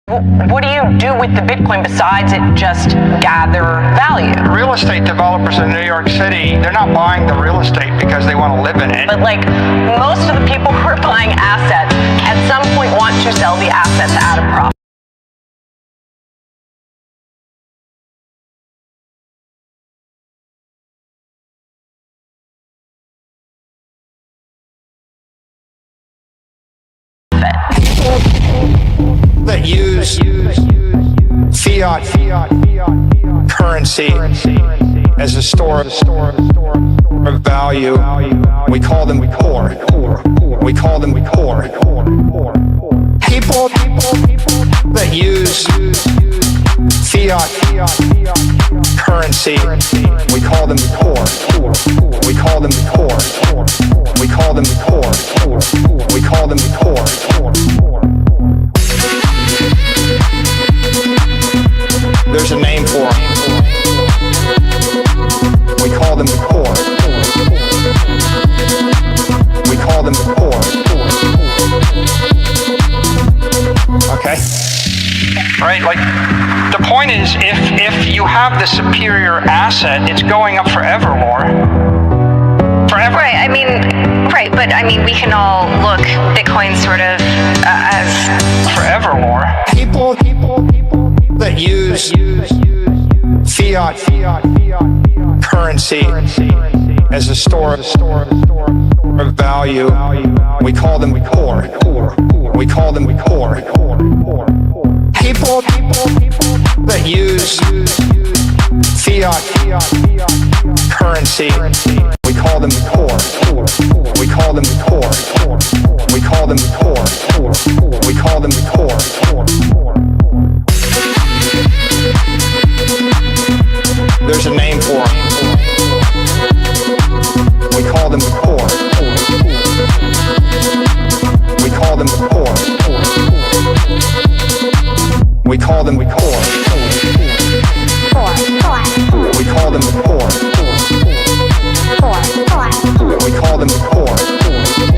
What do you do with the Bitcoin besides it just gather value? Real estate developers in New York City, they're not buying the real estate because they want to live in it. But like most of the people who are buying assets at some point want to sell the assets at a profit. That use fiat currency as a store of value. We call them core. We call them core. People that use fiat currency, we call them core. We call them core. We call them core. We call them core. There's a name for them. We call them the core. We call them the core. Okay? Right, like, the point is, if you have the superior asset, it's going up forever more. Forever. Right, I mean, right, but I mean, we can all look Bitcoin sort of as forevermore. People that use fiat currency as a store of value, we call them core. We call them core. People that use fiat currency, we call them core. We call them core. We call them core. We call them core. There's a name for them. We call them core. We call them core. We call them core. We call them core. We call them core.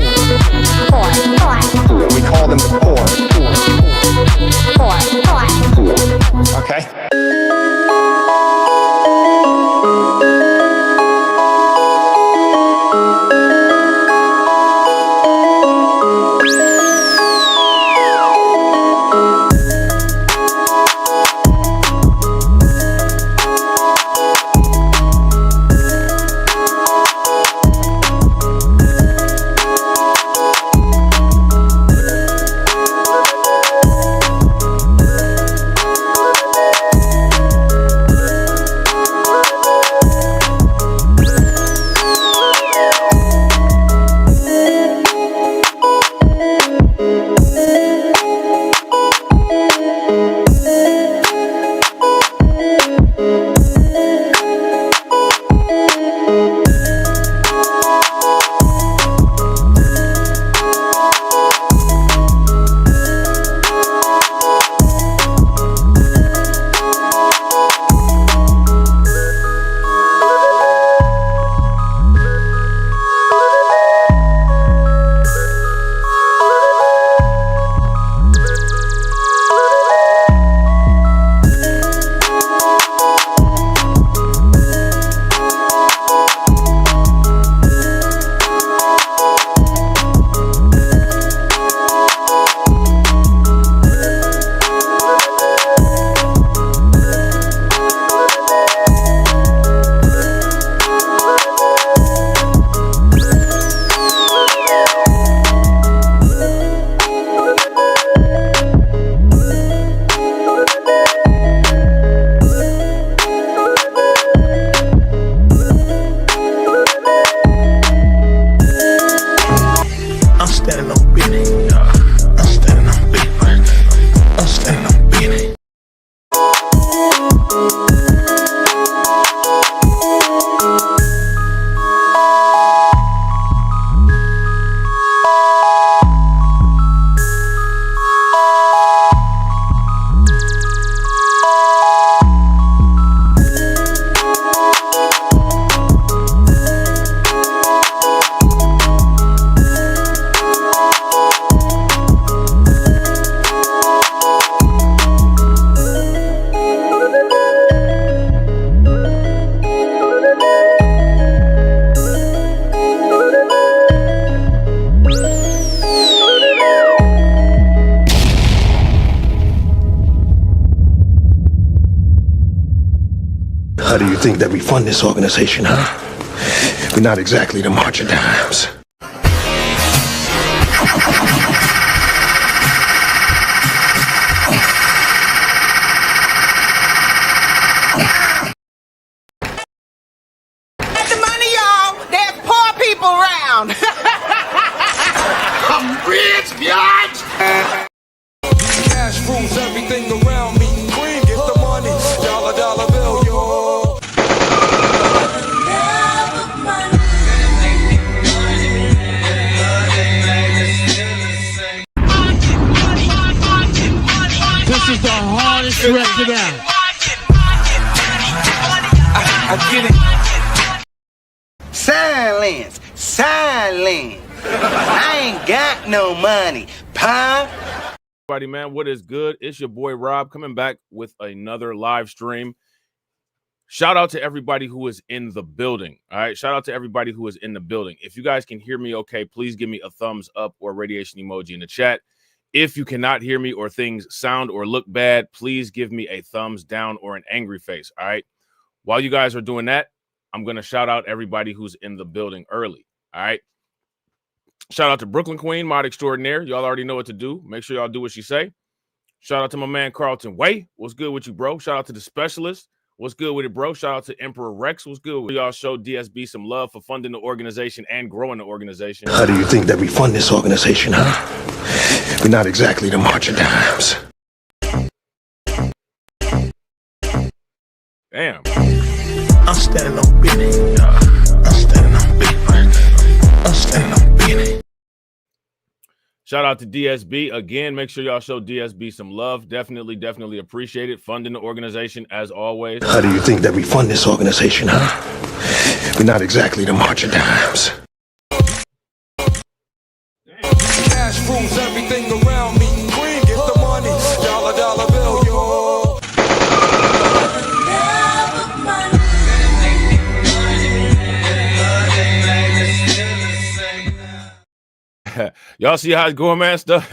How do you think that we fund this organization, huh? We're not exactly the March of Dimes. The money, y'all. There's poor people around. I'm rich, biatch! Cash rules everything around me. Green, get the money. Dollar, dollar bill, yo. This is the hardest record out. I get it. Silence. Silence. I ain't got no money, pa. Everybody, man, what is good? It's your boy Rob coming back with another live stream. Shout out to everybody who is in the building. All right, shout out to everybody who is in the building. If you guys can hear me okay, please give me a thumbs up or radiation emoji in the chat. If you cannot hear me or things sound or look bad, please give me a thumbs down or an angry face. All right, while you guys are doing that, I'm going to shout out everybody who's in the building early. All right. Shout out to Brooklyn Queen, mod extraordinaire. Y'all already know what to do. Make sure y'all do what she say. Shout out to my man Carlton Way. What's good with you, bro? Shout out to the specialist. What's good with it, bro? Shout out to Emperor Rex. What's good with y'all? Show DSB some love for funding the organization and growing the organization. How do you think that we fund this organization, huh? We're not exactly the March of Dimes. Damn. I'm standing on business. I'm standing on business. I'm standing on business. Shout out to DSB. Again, make sure y'all show DSB some love. Definitely appreciate it. Funding the organization as always. How do you think that we fund this organization, huh? We're not exactly the March of Dimes. Cash rules everything around me. Green, get the money. Dollar, dollar bill, yo. Y'all see how it's going, man? Stuff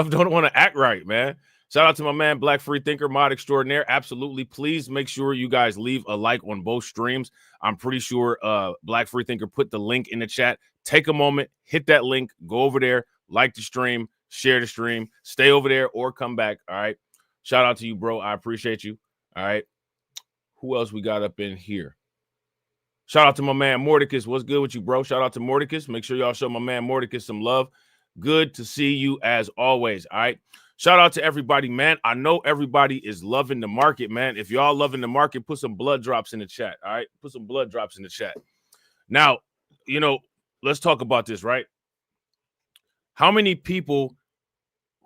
don't want to act right, man. Shout out to my man Black Free Thinker, mod extraordinaire. Absolutely. Please make sure you guys leave a like on both streams. I'm pretty sure Black Free Thinker put the link in the chat. Take a moment, hit that link, go over there, like the stream, share the stream, stay over there or come back. All right. Shout out to you, bro. I appreciate you. All right. Who else we got up in here? Shout out to my man Mordecus. What's good with you, bro? Shout out to Mordecus. Make sure y'all show my man Mordecus some love. Good to see you as always. All right. Shout out to everybody, man. I know everybody is loving the market, man. If y'all loving the market, put some blood drops in the chat. All right. Put some blood drops in the chat. Now, you know, let's talk about this, right? How many people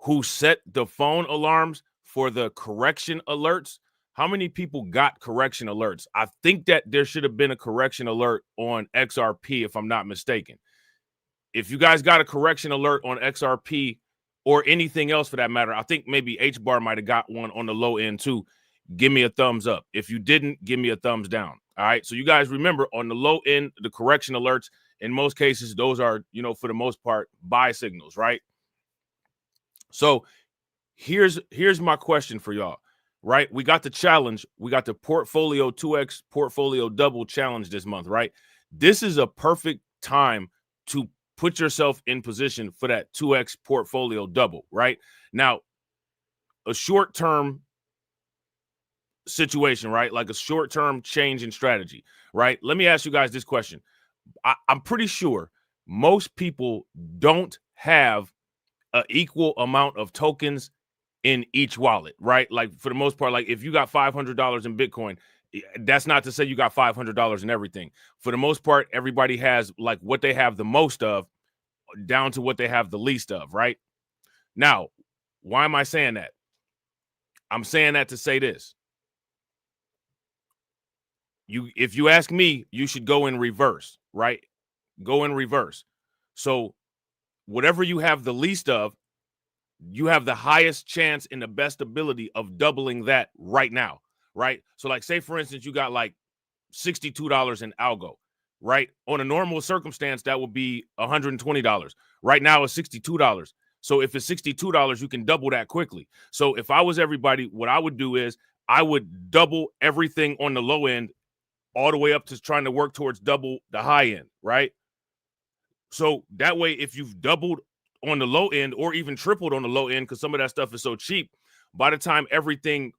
who set the phone alarms for the correction alerts, how many people got correction alerts? I think that there should have been a correction alert on XRP, if I'm not mistaken. If you guys got a correction alert on XRP or anything else for that matter, I think maybe H-Bar might have got one on the low end too. Give me a thumbs up. If you didn't, give me a thumbs down. All right. So you guys remember on the low end, the correction alerts, in most cases, those are, you know, for the most part, buy signals, right? So here's my question for y'all. Right, we got the challenge. We got the portfolio 2x portfolio double challenge this month, right? This is a perfect time to put yourself in position for that 2x portfolio double, right? Now, a short-term situation, right? Like a short-term change in strategy, right? Let me ask you guys this question. I'm pretty sure most people don't have an equal amount of tokens in each wallet, right? Like for the most part, like if you got $500 in Bitcoin, that's not to say you got $500 in everything. For the most part, everybody has like what they have the most of down to what they have the least of, right? Now, why am I saying that? I'm saying that to say this. If you ask me, you should go in reverse, right? Go in reverse. So whatever you have the least of, you have the highest chance and the best ability of doubling that right now, right? So like say, for instance, you got like $62 in algo, right? On a normal circumstance, that would be $120. Right now it's $62. So if it's $62, you can double that quickly. So if I was everybody, what I would do is I would double everything on the low end all the way up to trying to work towards double the high end, right? So that way, if you've doubled on the low end or even tripled on the low end, because some of that stuff is so cheap, by the time everything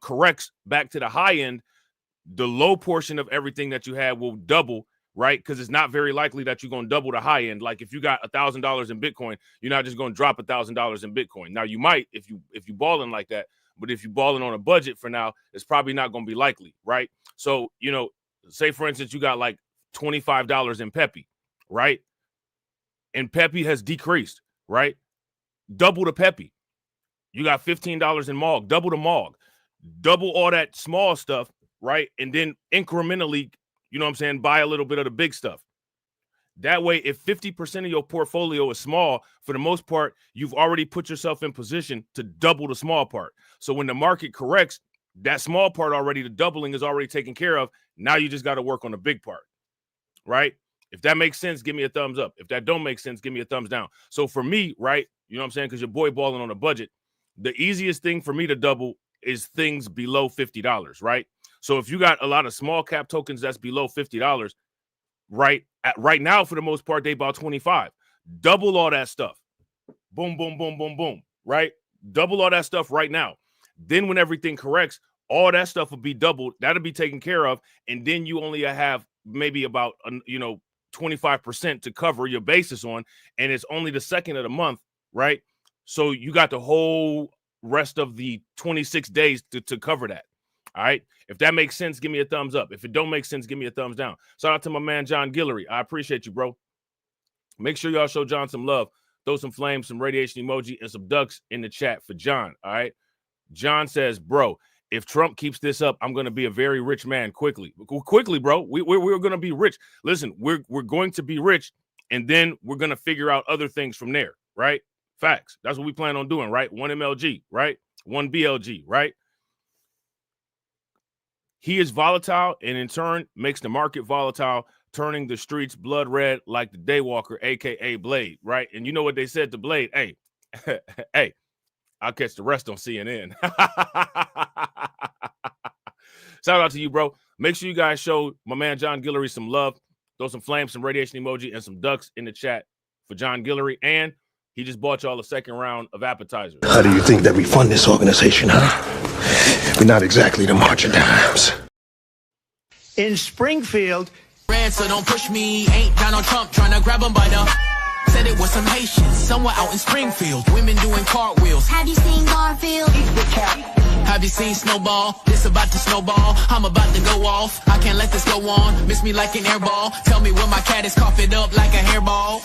corrects back to the high end, the low portion of everything that you had will double, right? Because it's not very likely that you're going to double the high end. Like if you got $1,000 in Bitcoin, you're not just going to drop $1,000 in Bitcoin. Now you might if you balling like that, but if you balling on a budget for now, it's probably not going to be likely, right? So, you know, say for instance, you got like $25 in Peppy, right? And Peppy has decreased, right? Double the Peppy. You got $15 in Mog, double the Mog, double all that small stuff, right? And then incrementally, you know what I'm saying, buy a little bit of the big stuff. That way, if 50% of your portfolio is small, for the most part, you've already put yourself in position to double the small part. So when the market corrects, that small part already, the doubling is already taken care of. Now you just got to work on the big part, right? If that makes sense, give me a thumbs up. If that don't make sense, give me a thumbs down. So for me, right, you know what I'm saying, because your boy balling on a budget, the easiest thing for me to double is things below $50, right? So if you got a lot of small cap tokens that's below $50, right now, for the most part, they about 25. Double all that stuff. Boom, boom, boom, boom, boom, right? Double all that stuff right now. Then when everything corrects, all that stuff will be doubled. That'll be taken care of. And then you only have maybe about, 25% to cover your basis on. And it's only the second of the month, right? So you got the whole rest of the 26 days to cover that. All right. If that makes sense, give me a thumbs up. If it don't make sense, give me a thumbs down. Shout out to my man, John Guillory. I appreciate you, bro. Make sure y'all show John some love. Throw some flames, some radiation emoji, and some ducks in the chat for John. All right. John says, bro, if Trump keeps this up, I'm going to be a very rich man quickly. Quickly, bro. We're going to be rich. Listen, we're going to be rich, and then we're going to figure out other things from there, right? Facts. That's what we plan on doing, right? 1 MLG, right? 1 BLG, right? He is volatile and in turn makes the market volatile, turning the streets blood red like the Daywalker, a.k.a. Blade, right? And you know what they said to Blade? Hey, hey, I'll catch the rest on CNN. Shout out to you, bro. Make sure you guys show my man John Guillory some love. Throw some flames, some radiation emoji, and some ducks in the chat for John Guillory. And he just bought y'all a second round of appetizers. How do you think that we fund this organization, huh? We're not exactly the March of Dimes. In Springfield, So don't push me, ain't Donald Trump trying to grab him by the... Said it was some Haitians, somewhere out in Springfield. Women doing cartwheels. Have you seen Garfield? Have you seen Snowball? This about to snowball. I'm about to go off. I can't let this go on. Miss me like an airball. Tell me when my cat is coughing up like a hairball.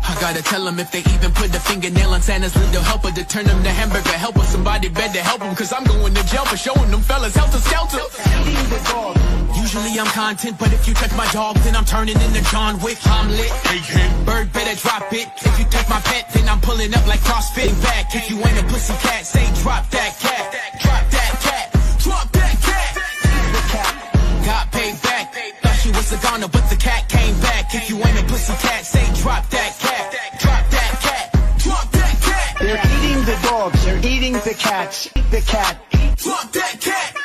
I gotta tell them if they even put the fingernail on Santa's little helper to turn them to hamburger helper. Somebody better help them, cause I'm going to jail for showing them fellas helter skelter. Usually I'm content, but if you touch my dog, then I'm turning into John Wick. I'm lit. Bird better drop it. If you touch my pet, then I'm pulling up like CrossFit. Back. If you ain't a pussy cat, say drop that cat. Drop that cat. Drop that cat. Got paid back. Thought she was a goner, but the cat came back. If you ain't a pussy cat, say drop that cat. Drop that cat. Drop that cat. they're eating the dogs, they're eating the cats. Eat the cat. Drop that cat.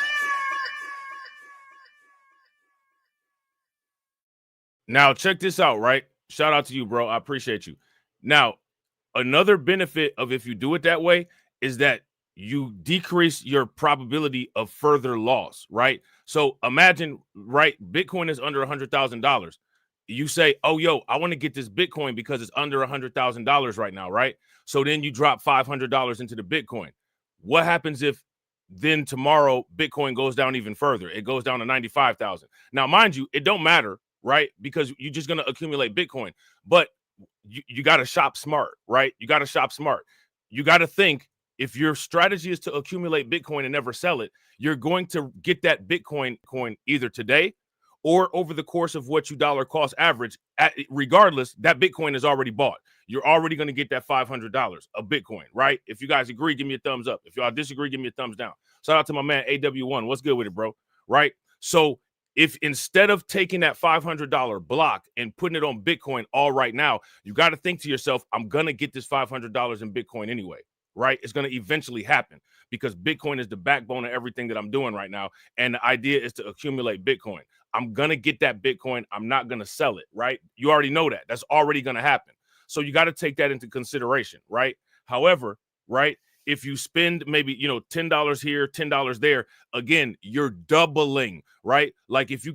Now, check this out, right? Shout out to you, bro. I appreciate you. Now, another benefit of if you do it that way is that you decrease your probability of further loss, right? So imagine, right, Bitcoin is under $100,000. You say, oh, yo, I want to get this Bitcoin because it's under $100,000 right now, right? So then you drop $500 into the Bitcoin. What happens if then tomorrow Bitcoin goes down even further? It goes down to 95,000. Now, mind you, it don't matter, right? Because you're just going to accumulate Bitcoin. But you got to shop smart, right? You got to shop smart. You got to think, if your strategy is to accumulate Bitcoin and never sell it, you're going to get that Bitcoin coin either today or over the course of what you dollar cost average. Regardless, that Bitcoin is already bought. You're already going to get that $500 of Bitcoin, right? If you guys agree, give me a thumbs up. If y'all disagree, give me a thumbs down. Shout out to my man, AW1. What's good with it, bro? Right? So if instead of taking that $500 block and putting it on Bitcoin all right now, you got to think to yourself, I'm going to get this $500 in Bitcoin anyway. right? It's going to eventually happen because Bitcoin is the backbone of everything that I'm doing right now. And the idea is to accumulate Bitcoin. I'm going to get that Bitcoin. I'm not going to sell it, right? You already know that. That's already going to happen. So you got to take that into consideration, right? However, right, if you spend maybe, you know, $10 here, $10 there, again, you're doubling, right? Like if you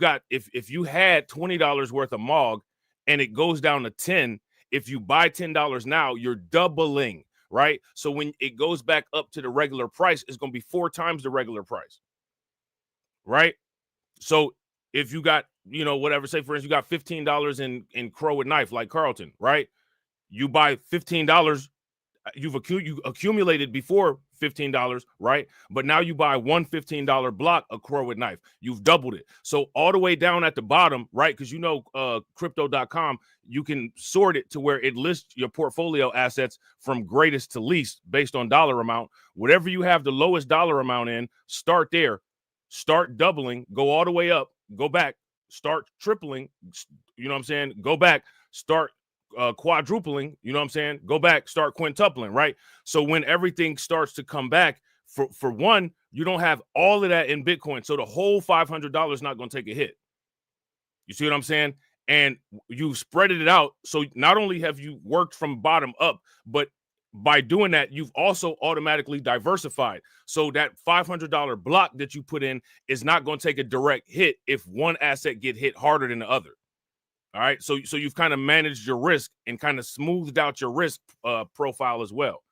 had $20 worth of MOG and it goes down to 10, if you buy $10 now, you're doubling, right? So when it goes back up to the regular price, it's going to be 4 times the regular price, right? So if you got, you know, whatever, say for instance, you got $15 in Crow with Knife, like Carlton, right? You buy $15, you accumulated before $15, right? But now you buy one $15 block of Crow with Knife. You've doubled it. So all the way down at the bottom, right? Because you know, crypto.com, you can sort it to where it lists your portfolio assets from greatest to least based on dollar amount. Whatever you have the lowest dollar amount in, start there, start doubling, go all the way up, go back, start tripling, you know what I'm saying? Go back, start quadrupling, you know what I'm saying? Go back, start quintupling, right? So when everything starts to come back, for one, you don't have all of that in Bitcoin. So the whole $500 is not going to take a hit. You see what I'm saying? And you spread it out. So not only have you worked from bottom up, but by doing that, you've also automatically diversified. So that $500 block that you put in is not going to take a direct hit if one asset get hit harder than the other. All right. So you've kind of managed your risk and kind of smoothed out your risk profile as well.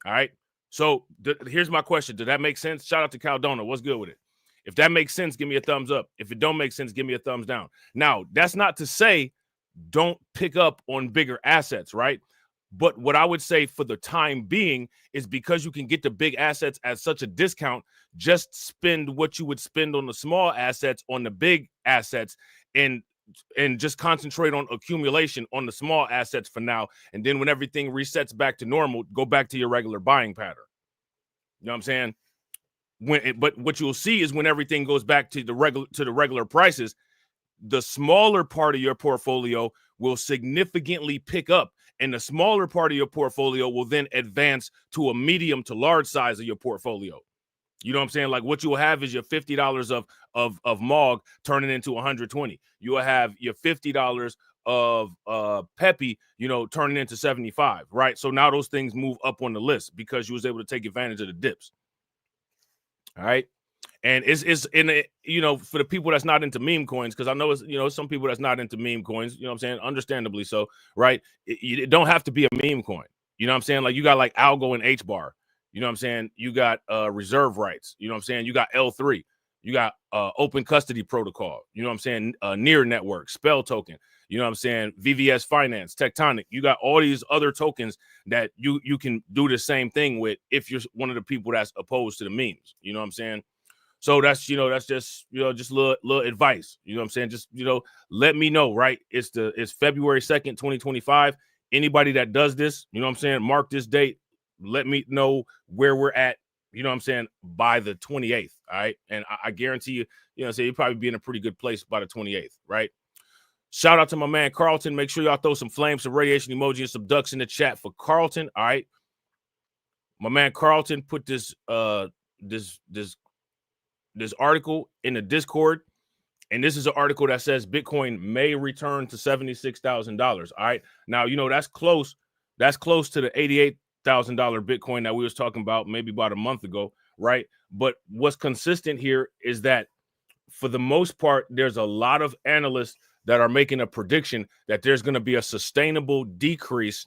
All right. So here's my question. Did that make sense? Shout out to Caldona. What's good with it? If that makes sense, give me a thumbs up. If it don't make sense, give me a thumbs down. Now, that's not to say don't pick up on bigger assets, right? But what I would say for the time being is because you can get the big assets at such a discount, just spend what you would spend on the small assets on the big assets and just concentrate on accumulation on the small assets for now. And then when everything resets back to normal, go back to your regular buying pattern. You know what I'm saying? But what you'll see is when everything goes back to the regular prices, the smaller part of your portfolio will significantly pick up, and the smaller part of your portfolio will then advance to a medium to large size of your portfolio. You know what I'm saying? Like what you will have is your $50 of MOG turning into 120. You will have your $50 of Peppy, you know, turning into 75, right? So now those things move up on the list because you was able to take advantage of the dips. All right. And it's in a, you know, for the people that's not into meme coins, because I know it's, you know, some people that's not into meme coins, you know what I'm saying? Understandably so, right? It don't have to be a meme coin. You know what I'm saying? Like you got like Algo and HBAR. You know what I'm saying? You got reserve rights. You know what I'm saying? You got L3. You got open custody protocol. You know what I'm saying? Near network, spell token. You know what I'm saying? VVS Finance, Tectonic. You got all these other tokens that you can do the same thing with if you're one of the people that's opposed to the memes. You know what I'm saying? So that's, you know, that's just, you know, just little advice. You know what I'm saying? Just, you know, let me know, right? It's February 2nd, 2025. Anybody that does this, you know what I'm saying? Mark this date. Let me know where we're at, you know what I'm saying, by the 28th, all right? And I guarantee you, you know what I'm saying, you'll probably be in a pretty good place by the 28th, right? Shout out to my man Carlton. Make sure y'all throw some flames, some radiation emoji, and some ducks in the chat for Carlton, all right? My man Carlton put this this article in the Discord, and this is an article that says Bitcoin may return to $76,000, all right? Now, you know, that's close to the $88,000 Bitcoin that we was talking about maybe about a month ago, right? But what's consistent here is that for the most part, there's a lot of analysts that are making a prediction that there's going to be a sustainable decrease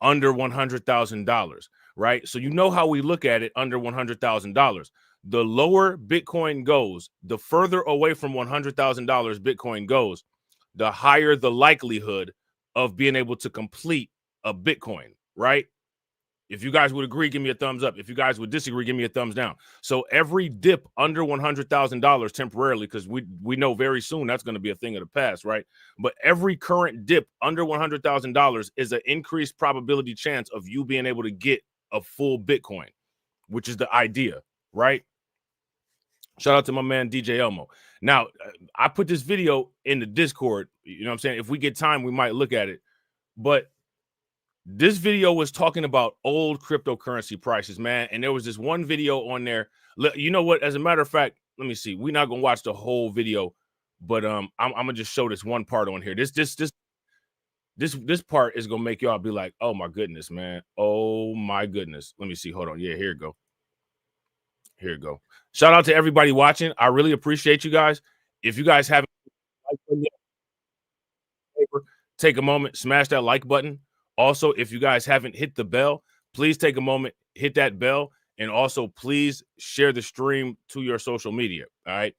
under $100,000, right? So you know how we look at it under $100,000. The lower Bitcoin goes, the further away from $100,000 Bitcoin goes, the higher the likelihood of being able to complete a Bitcoin, right? If you guys would agree, give me a thumbs up. If you guys would disagree, give me a thumbs down. So every dip under $100,000 temporarily, because we know very soon that's going to be a thing of the past, right? But every current dip under $100,000 is an increased probability chance of you being able to get a full Bitcoin, which is the idea, right? Shout out to my man DJ Elmo. Now, I put this video in the Discord. You know what I'm saying? If we get time, we might look at it. But This video was talking about old cryptocurrency prices, man. And there was this one video on there. You know what? As a matter of fact, let me see. We're not gonna watch the whole video, but I'm gonna just show this one part on here. This part is gonna make y'all be like, oh my goodness, man. Oh my goodness. Let me see. Hold on. Yeah, here you go. Here you go. Shout out to everybody watching. I really appreciate you guys. If you guys haven't, take a moment, smash that like button. Also, if you guys haven't hit the bell, please take a moment, hit that bell, and also please share the stream to your social media. All right.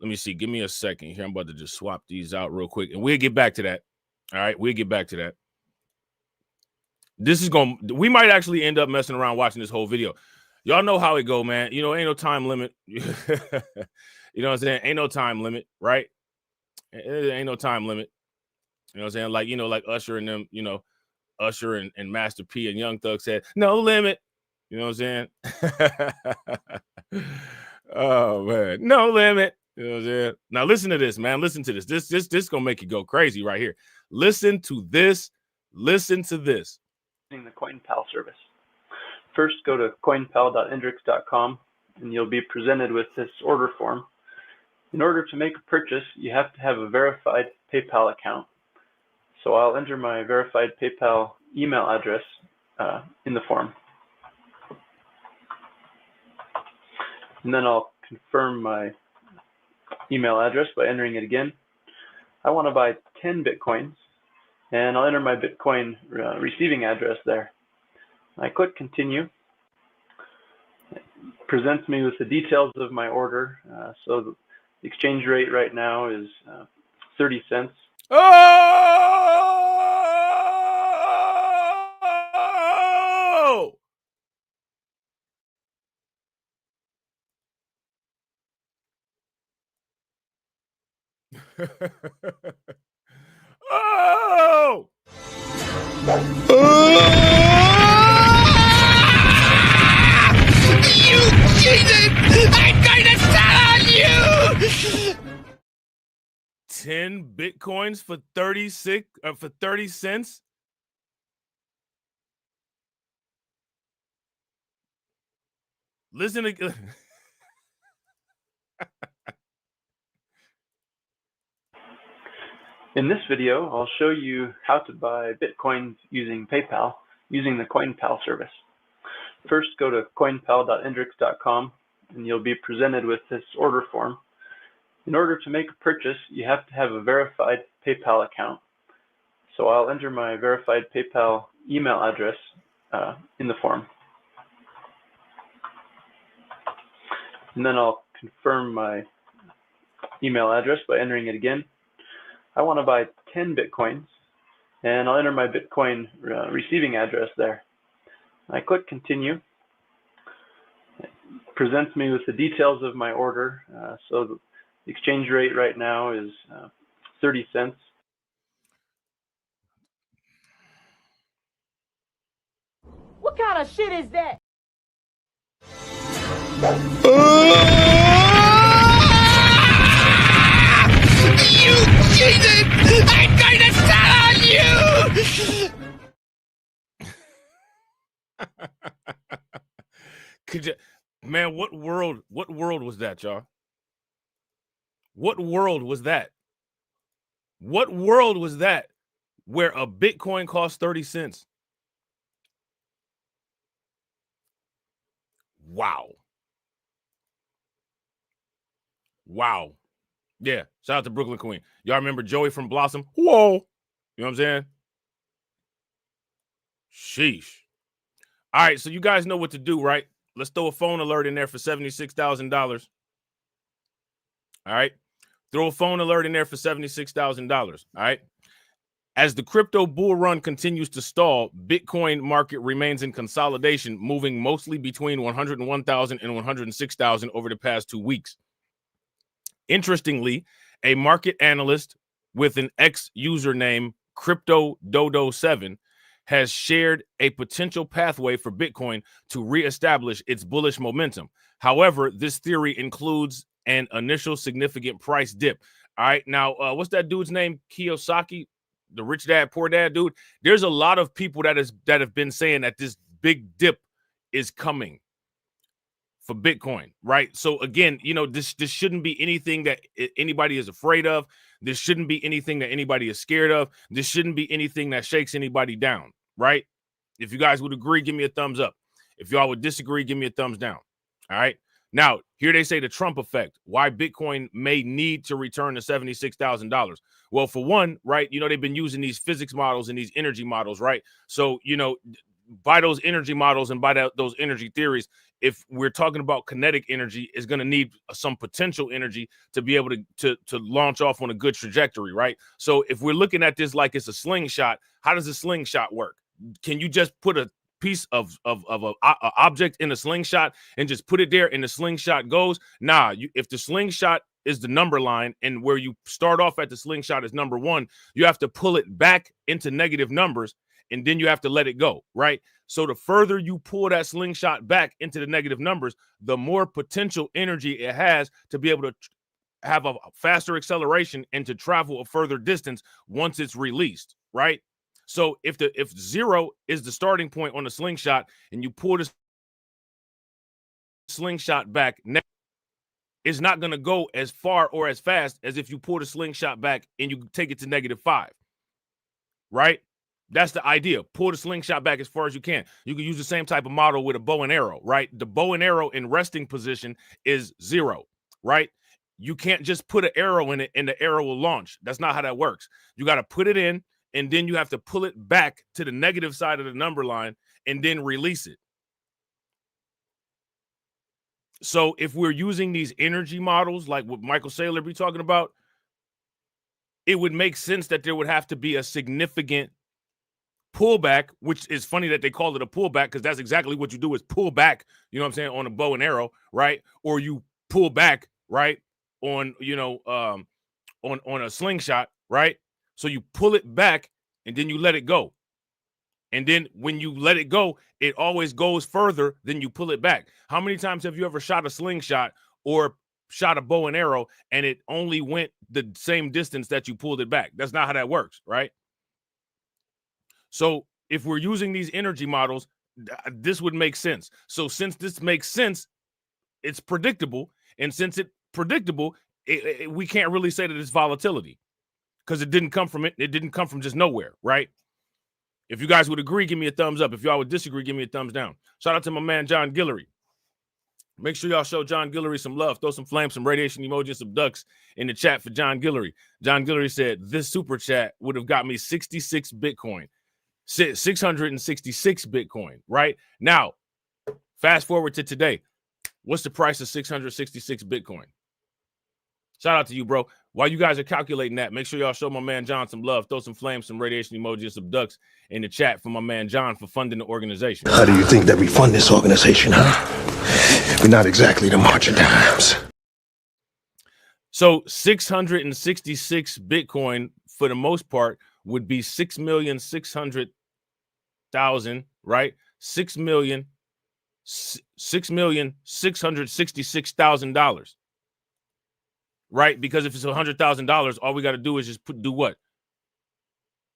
Let me see. Give me a second here. I'm about to just swap these out real quick, and we'll get back to that. All right. We'll get back to that. We might actually end up messing around watching this whole video. Y'all know how it go, man. You know, ain't no time limit. You know what I'm saying? Ain't no time limit, right? Ain't no time limit. You know what I'm saying? Like Usher and them, Usher and Master P and Young Thug said, no limit. You know what I'm saying? Oh, man. No limit. You know what I'm saying? Now, listen to this, man. Listen to this. This going to make you go crazy right here. Listen to this. Listen to this. Using the CoinPal service. First, go to coinpal.indrix.com and you'll be presented with this order form. In order to make a purchase, you have to have a verified PayPal account. So I'll enter my verified PayPal email address in the form. And then I'll confirm my email address by entering it again. I want to buy 10 Bitcoins, and I'll enter my Bitcoin receiving address there. I click continue. It presents me with the details of my order. So the exchange rate right now is 30 cents. Oh! Oh! You cheated! I'm going to tell on you! 10 Bitcoins for 30 cents? Listen to In this video, I'll show you how to buy Bitcoins using PayPal, using the CoinPal service. First, go to coinpal.indrix.com and you'll be presented with this order form. In order to make a purchase, you have to have a verified PayPal account. So I'll enter my verified PayPal email address in the form. And then I'll confirm my email address by entering it again. I want to buy 10 Bitcoins, and I'll enter my Bitcoin receiving address there. I click continue. It presents me with the details of my order. So the exchange rate right now is 30 cents. What kind of shit is that? You cheated! I'm going to tell on you! Could you, man, what world was that, y'all? What world was that? What world was that where a Bitcoin costs 30 cents? Wow. Wow. Yeah. Shout out to Brooklyn Queen. Y'all remember Joey from Blossom? Whoa. You know what I'm saying? Sheesh. All right. So you guys know what to do, right? Let's throw a phone alert in there for $76,000. All right. Throw a phone alert in there for $76,000. All right. As the crypto bull run continues to stall, Bitcoin market remains in consolidation, moving mostly between 101,000 and 106,000 over the past 2 weeks. Interestingly, a market analyst with an X username CryptoDodo7 has shared a potential pathway for Bitcoin to reestablish its bullish momentum. However, this theory includes an initial significant price dip. All right, now, what's that dude's name? Kiyosaki? the rich dad, poor dad dude, there's a lot of people that have been saying that this big dip is coming for Bitcoin, right? So again, you know, this shouldn't be anything that anybody is afraid of. This shouldn't be anything that anybody is scared of. This shouldn't be anything that shakes anybody down, right? If you guys would agree, give me a thumbs up. If y'all would disagree, give me a thumbs down. All right. Now, here they say the Trump effect, why Bitcoin may need to return to $76,000. Well, for one, right, you know, they've been using these physics models and these energy models, right? So, you know, by those energy models and by those energy theories, if we're talking about kinetic energy, is going to need some potential energy to be able to launch off on a good trajectory, right? So if we're looking at this like it's a slingshot, how does a slingshot work? Can you just put a piece of a object in a slingshot and just put it there and the slingshot goes? Nah, if the slingshot is the number line and where you start off at the slingshot is number 1, you have to pull it back into negative numbers and then you have to let it go, right? So the further you pull that slingshot back into the negative numbers, the more potential energy it has to be able to have a faster acceleration and to travel a further distance once it's released, right? So if 0 is the starting point on the slingshot and you pull the slingshot back, it's not going to go as far or as fast as if you pull the slingshot back and you take it to -5, right? That's the idea. Pull the slingshot back as far as you can. You can use the same type of model with a bow and arrow, right? The bow and arrow in resting position is 0, right? You can't just put an arrow in it and the arrow will launch. That's not how that works. You got to put it in and then you have to pull it back to the negative side of the number line and then release it. So if we're using these energy models like what Michael Saylor be talking about, it would make sense that there would have to be a significant pullback, which is funny that they call it a pullback because that's exactly what you do is pull back, you know what I'm saying, on a bow and arrow, right? Or you pull back, right, on, you know, on a slingshot, right? So you pull it back and then you let it go. And then when you let it go, it always goes further than you pull it back. How many times have you ever shot a slingshot or shot a bow and arrow and it only went the same distance that you pulled it back? That's not how that works, right? So if we're using these energy models, this would make sense. So since this makes sense, it's predictable. And since it's predictable, we can't really say that it's volatility because it didn't come from it. It didn't come from just nowhere, right? If you guys would agree, give me a thumbs up. If y'all would disagree, give me a thumbs down. Shout out to my man, John Guillory. Make sure y'all show John Guillory some love. Throw some flames, some radiation emojis, some ducks in the chat for John Guillory. John Guillory said, this super chat would have got me 66 Bitcoin. 666 Bitcoin, right? Now, fast forward to today. What's the price of 666 Bitcoin? Shout out to you, bro. While you guys are calculating that, make sure y'all show my man John some love. Throw some flames, some radiation emojis, some ducks in the chat for my man John for funding the organization. How do you think that we fund this organization, huh? We're not exactly the March of Dimes. So 666 Bitcoin, for the most part, would be 6,600,000, right? 6,666,000, right? Because if it's $100,000, all we got to do is just do what?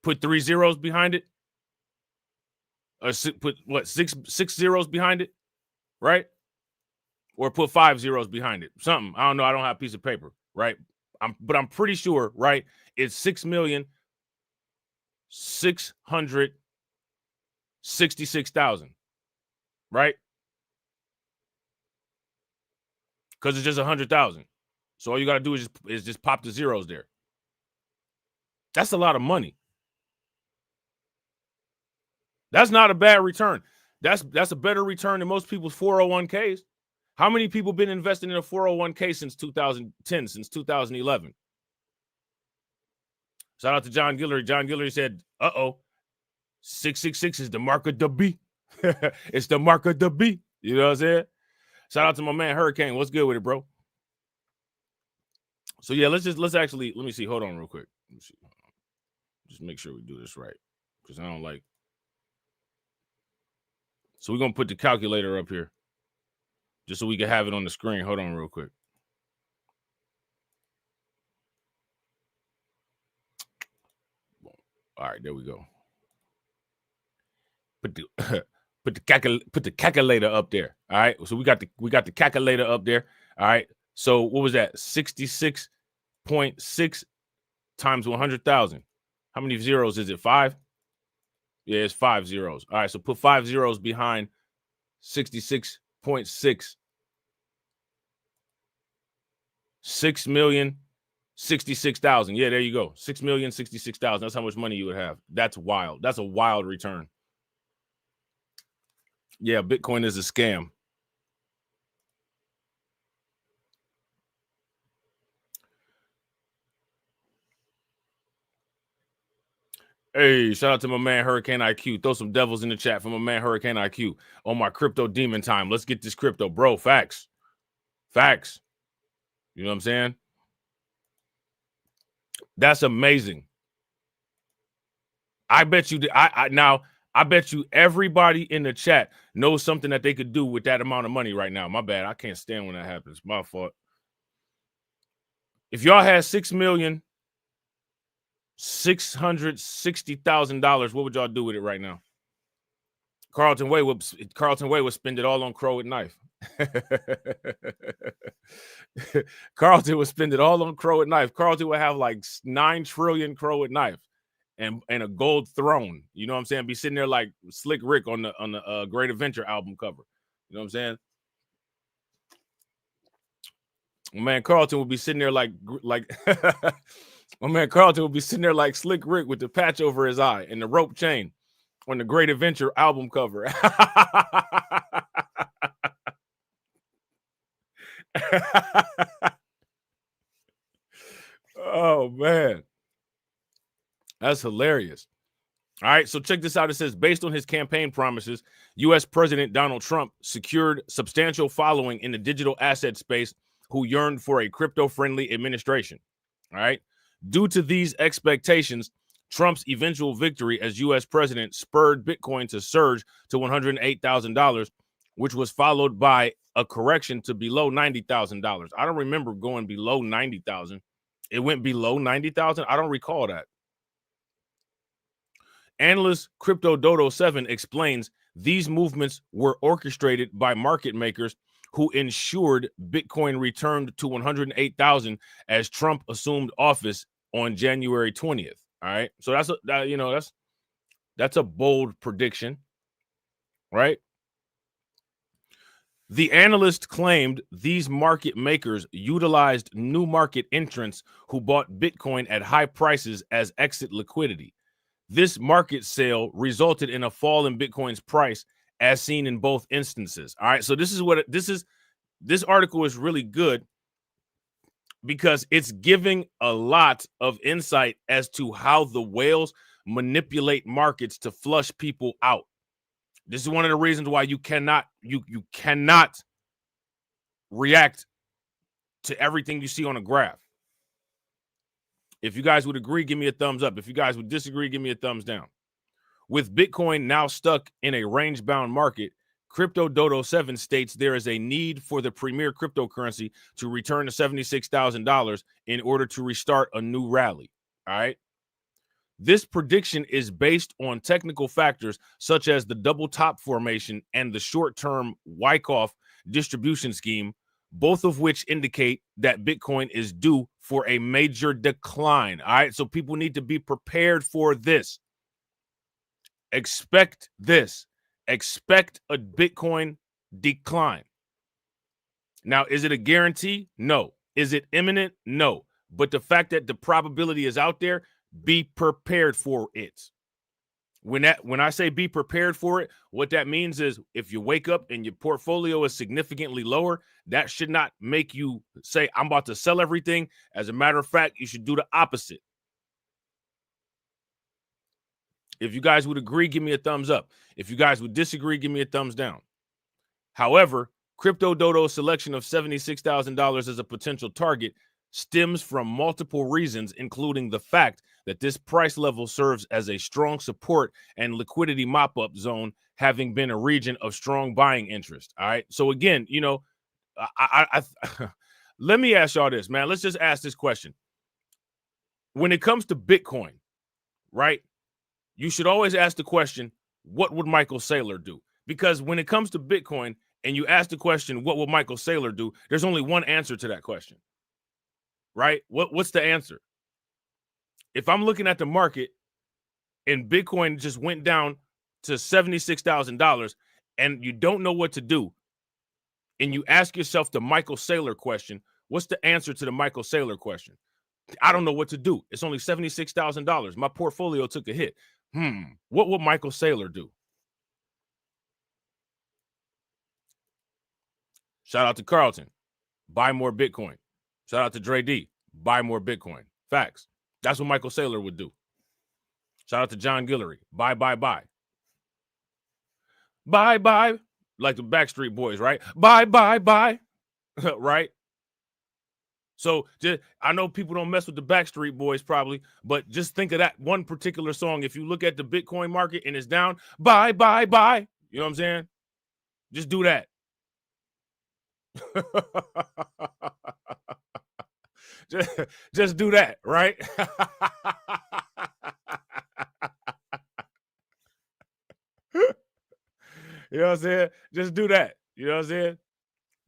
Put 3 zeros behind it, or put what? Six zeros behind it, right? Or put 5 zeros behind it. Something. I don't know. I don't have a piece of paper, right? But I'm pretty sure, right? It's 6,666,000, right? Because it's just 100,000. So all you got to do is just pop the zeros there. That's a lot of money. That's not a bad return. That's a better return than most people's 401ks. How many people been investing in a 401k since 2010, since 2011? Shout out to John Guillory. John Guillory said, 666 is the mark of the beast. It's the mark of the beast. You know what I'm saying? Shout out to my man Hurricane. What's good with it, bro? So yeah, let me see. Hold on real quick. Let me see. Just make sure we do this right. Because I don't like. So we're gonna put the calculator up here. Just so we can have it on the screen. Hold on real quick. All right, there we go. Put the calculator up there. All right. So we got the calculator up there. All right. So what was that? 66.6 times 100,000. How many zeros is it? 5? Yeah, it's 5 zeros. All right. So put 5 zeros behind 66.6. 6,066,000. Yeah, there you go. 6,066,000. That's how much money you would have. That's wild. That's a wild return. Yeah, Bitcoin is a scam. Hey, shout out to my man Hurricane IQ. Throw some devils in the chat for my man Hurricane IQ on my crypto demon time. Let's get this crypto, bro. Facts. Facts. You know what I'm saying? That's amazing. I bet you I bet you everybody in the chat knows something that they could do with that amount of money right now. My bad. I can't stand when that happens. My fault. If y'all had $6,660,000, what would y'all do with it right now? Carlton Way would spend it all on Crow at Knife. Carlton would spend it all on Crow at Knife. Carlton would have like 9 trillion Crow at Knife and a gold throne. You know what I'm saying? Be sitting there like Slick Rick on the Great Adventure album cover. You know what I'm saying? Man, Carlton would be sitting there like my man Carlton would be sitting there like Slick Rick with the patch over his eye and the rope chain on the Great Adventure album cover. Oh, man. That's hilarious. All right, so check this out. It says, based on his campaign promises, U.S. President Donald Trump secured substantial following in the digital asset space who yearned for a crypto-friendly administration. All right. Due to these expectations, Trump's eventual victory as U.S. president spurred Bitcoin to surge to $108,000, which was followed by a correction to below $90,000. I don't remember going below 90,000. It went below 90,000. I don't recall that. Analyst Crypto Dodo 7 explains these movements were orchestrated by market makers who ensured Bitcoin returned to 108,000 as Trump assumed office on January 20th. All right. So that's a bold prediction, right? The analyst claimed these market makers utilized new market entrants who bought Bitcoin at high prices as exit liquidity. This market sale resulted in a fall in Bitcoin's price as seen in both instances. All right. So this article is really good because it's giving a lot of insight as to how the whales manipulate markets to flush people out. This is one of the reasons why you cannot react to everything you see on a graph. If you guys would agree, give me a thumbs up. If you guys would disagree, give me a thumbs down. With Bitcoin now stuck in a range-bound market, Crypto Dodo 7 states there is a need for the premier cryptocurrency to return to $76,000 in order to restart a new rally. All right. This prediction is based on technical factors such as the double top formation and the short-term Wyckoff distribution scheme, both of which indicate that Bitcoin is due for a major decline. All right. So people need to be prepared for this. Expect this. Expect a Bitcoin decline. Now, is it a guarantee? No. Is it imminent? No. But the fact that the probability is out there, be prepared for it. When I say be prepared for it, what that means is if you wake up and your portfolio is significantly lower, that should not make you say, I'm about to sell everything. As a matter of fact, you should do the opposite. If you guys would agree, give me a thumbs up. If you guys would disagree, give me a thumbs down. However, Crypto Dodo's selection of $76,000 as a potential target stems from multiple reasons, including the fact that this price level serves as a strong support and liquidity mop-up zone, having been a region of strong buying interest. All right. So again, let me ask y'all this, man. Let's just ask this question. When it comes to Bitcoin, right? you should always ask the question, what would Michael Saylor do? Because when it comes to Bitcoin and you ask the question, what will Michael Saylor do? There's only one answer to that question, right? What's the answer? If I'm looking at the market and Bitcoin just went down to $76,000 and you don't know what to do, and you ask yourself the Michael Saylor question, what's the answer to the Michael Saylor question? I don't know what to do. It's only $76,000. My portfolio took a hit. What would Michael Saylor do? Shout out to Carlton. Buy more Bitcoin. Shout out to Dre D. Buy more Bitcoin. Facts. That's what Michael Saylor would do. Shout out to John Guillory. Buy. Buy. Like the Backstreet Boys, right? Buy. Right? So I know people don't mess with the Backstreet Boys probably, but just think of that one particular song. If you look at the Bitcoin market and it's down, buy. You know what I'm saying? Just do that. just do that, right? You know what I'm saying? Just do that. You know what I'm saying?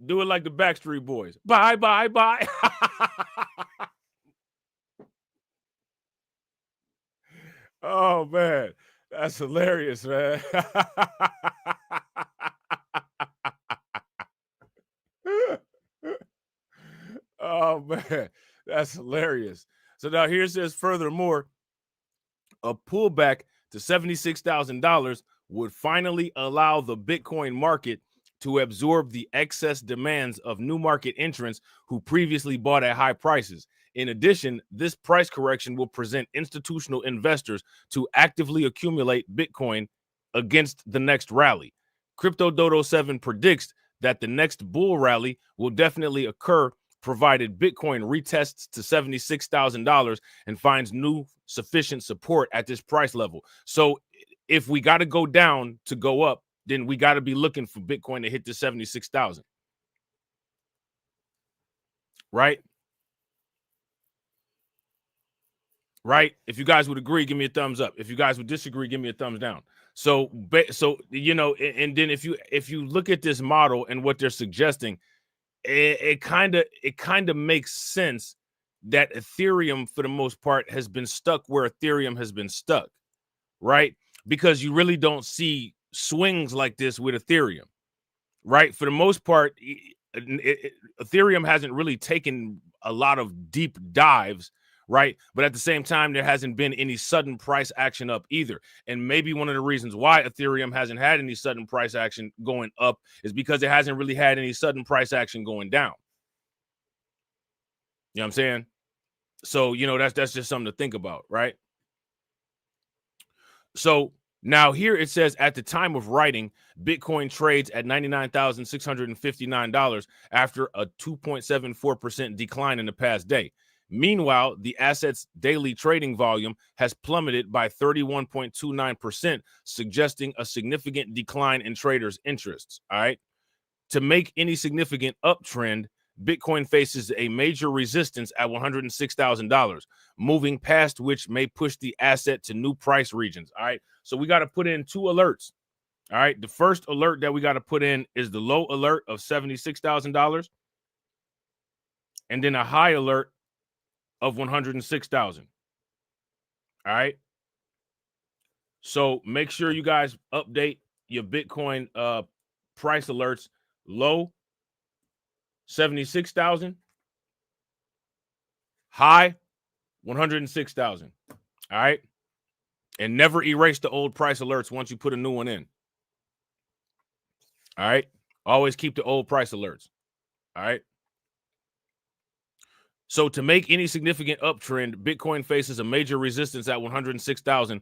Do it like the Backstreet Boys. Buy. Oh, man. That's hilarious, man. Oh, man. That's hilarious. So now here it says, furthermore, a pullback to $76,000 would finally allow the Bitcoin market to absorb the excess demands of new market entrants who previously bought at high prices. In addition, this price correction will present institutional investors to actively accumulate Bitcoin against the next rally. Crypto Dodo 7 predicts that the next bull rally will definitely occur provided Bitcoin retests to $76,000 and finds new sufficient support at this price level. So if we got to go down to go up, then we got to be looking for Bitcoin to hit the 76,000. Right? Right? If you guys would agree, give me a thumbs up. If you guys would disagree, give me a thumbs down. So you know, and then if you look at this model and what they're suggesting, it kind of makes sense that Ethereum, for the most part, has been stuck where Ethereum has been stuck, right? Because you really don't see swings like this with Ethereum, right? For the most part, Ethereum hasn't really taken a lot of deep dives, right? But at the same time, there hasn't been any sudden price action up either. And maybe one of the reasons why Ethereum hasn't had any sudden price action going up is because it hasn't really had any sudden price action going down. You know what I'm saying? So, you know, that's just something to think about, right? So now here it says at the time of writing, Bitcoin trades at $99,659 after a 2.74% decline in the past day. Meanwhile, the asset's daily trading volume has plummeted by 31.29%, suggesting a significant decline in traders' interests. All right. To make any significant uptrend, Bitcoin faces a major resistance at $106,000, moving past which may push the asset to new price regions. All right. So we got to put in two alerts. All right. The first alert that we got to put in is the low alert of $76,000, and then a high alert of 106,000. All right. So make sure you guys update your Bitcoin price alerts. Low 76,000, high 106,000. All right. And never erase the old price alerts once you put a new one in. All right. Always keep the old price alerts. All right. So to make any significant uptrend, Bitcoin faces a major resistance at 106,000,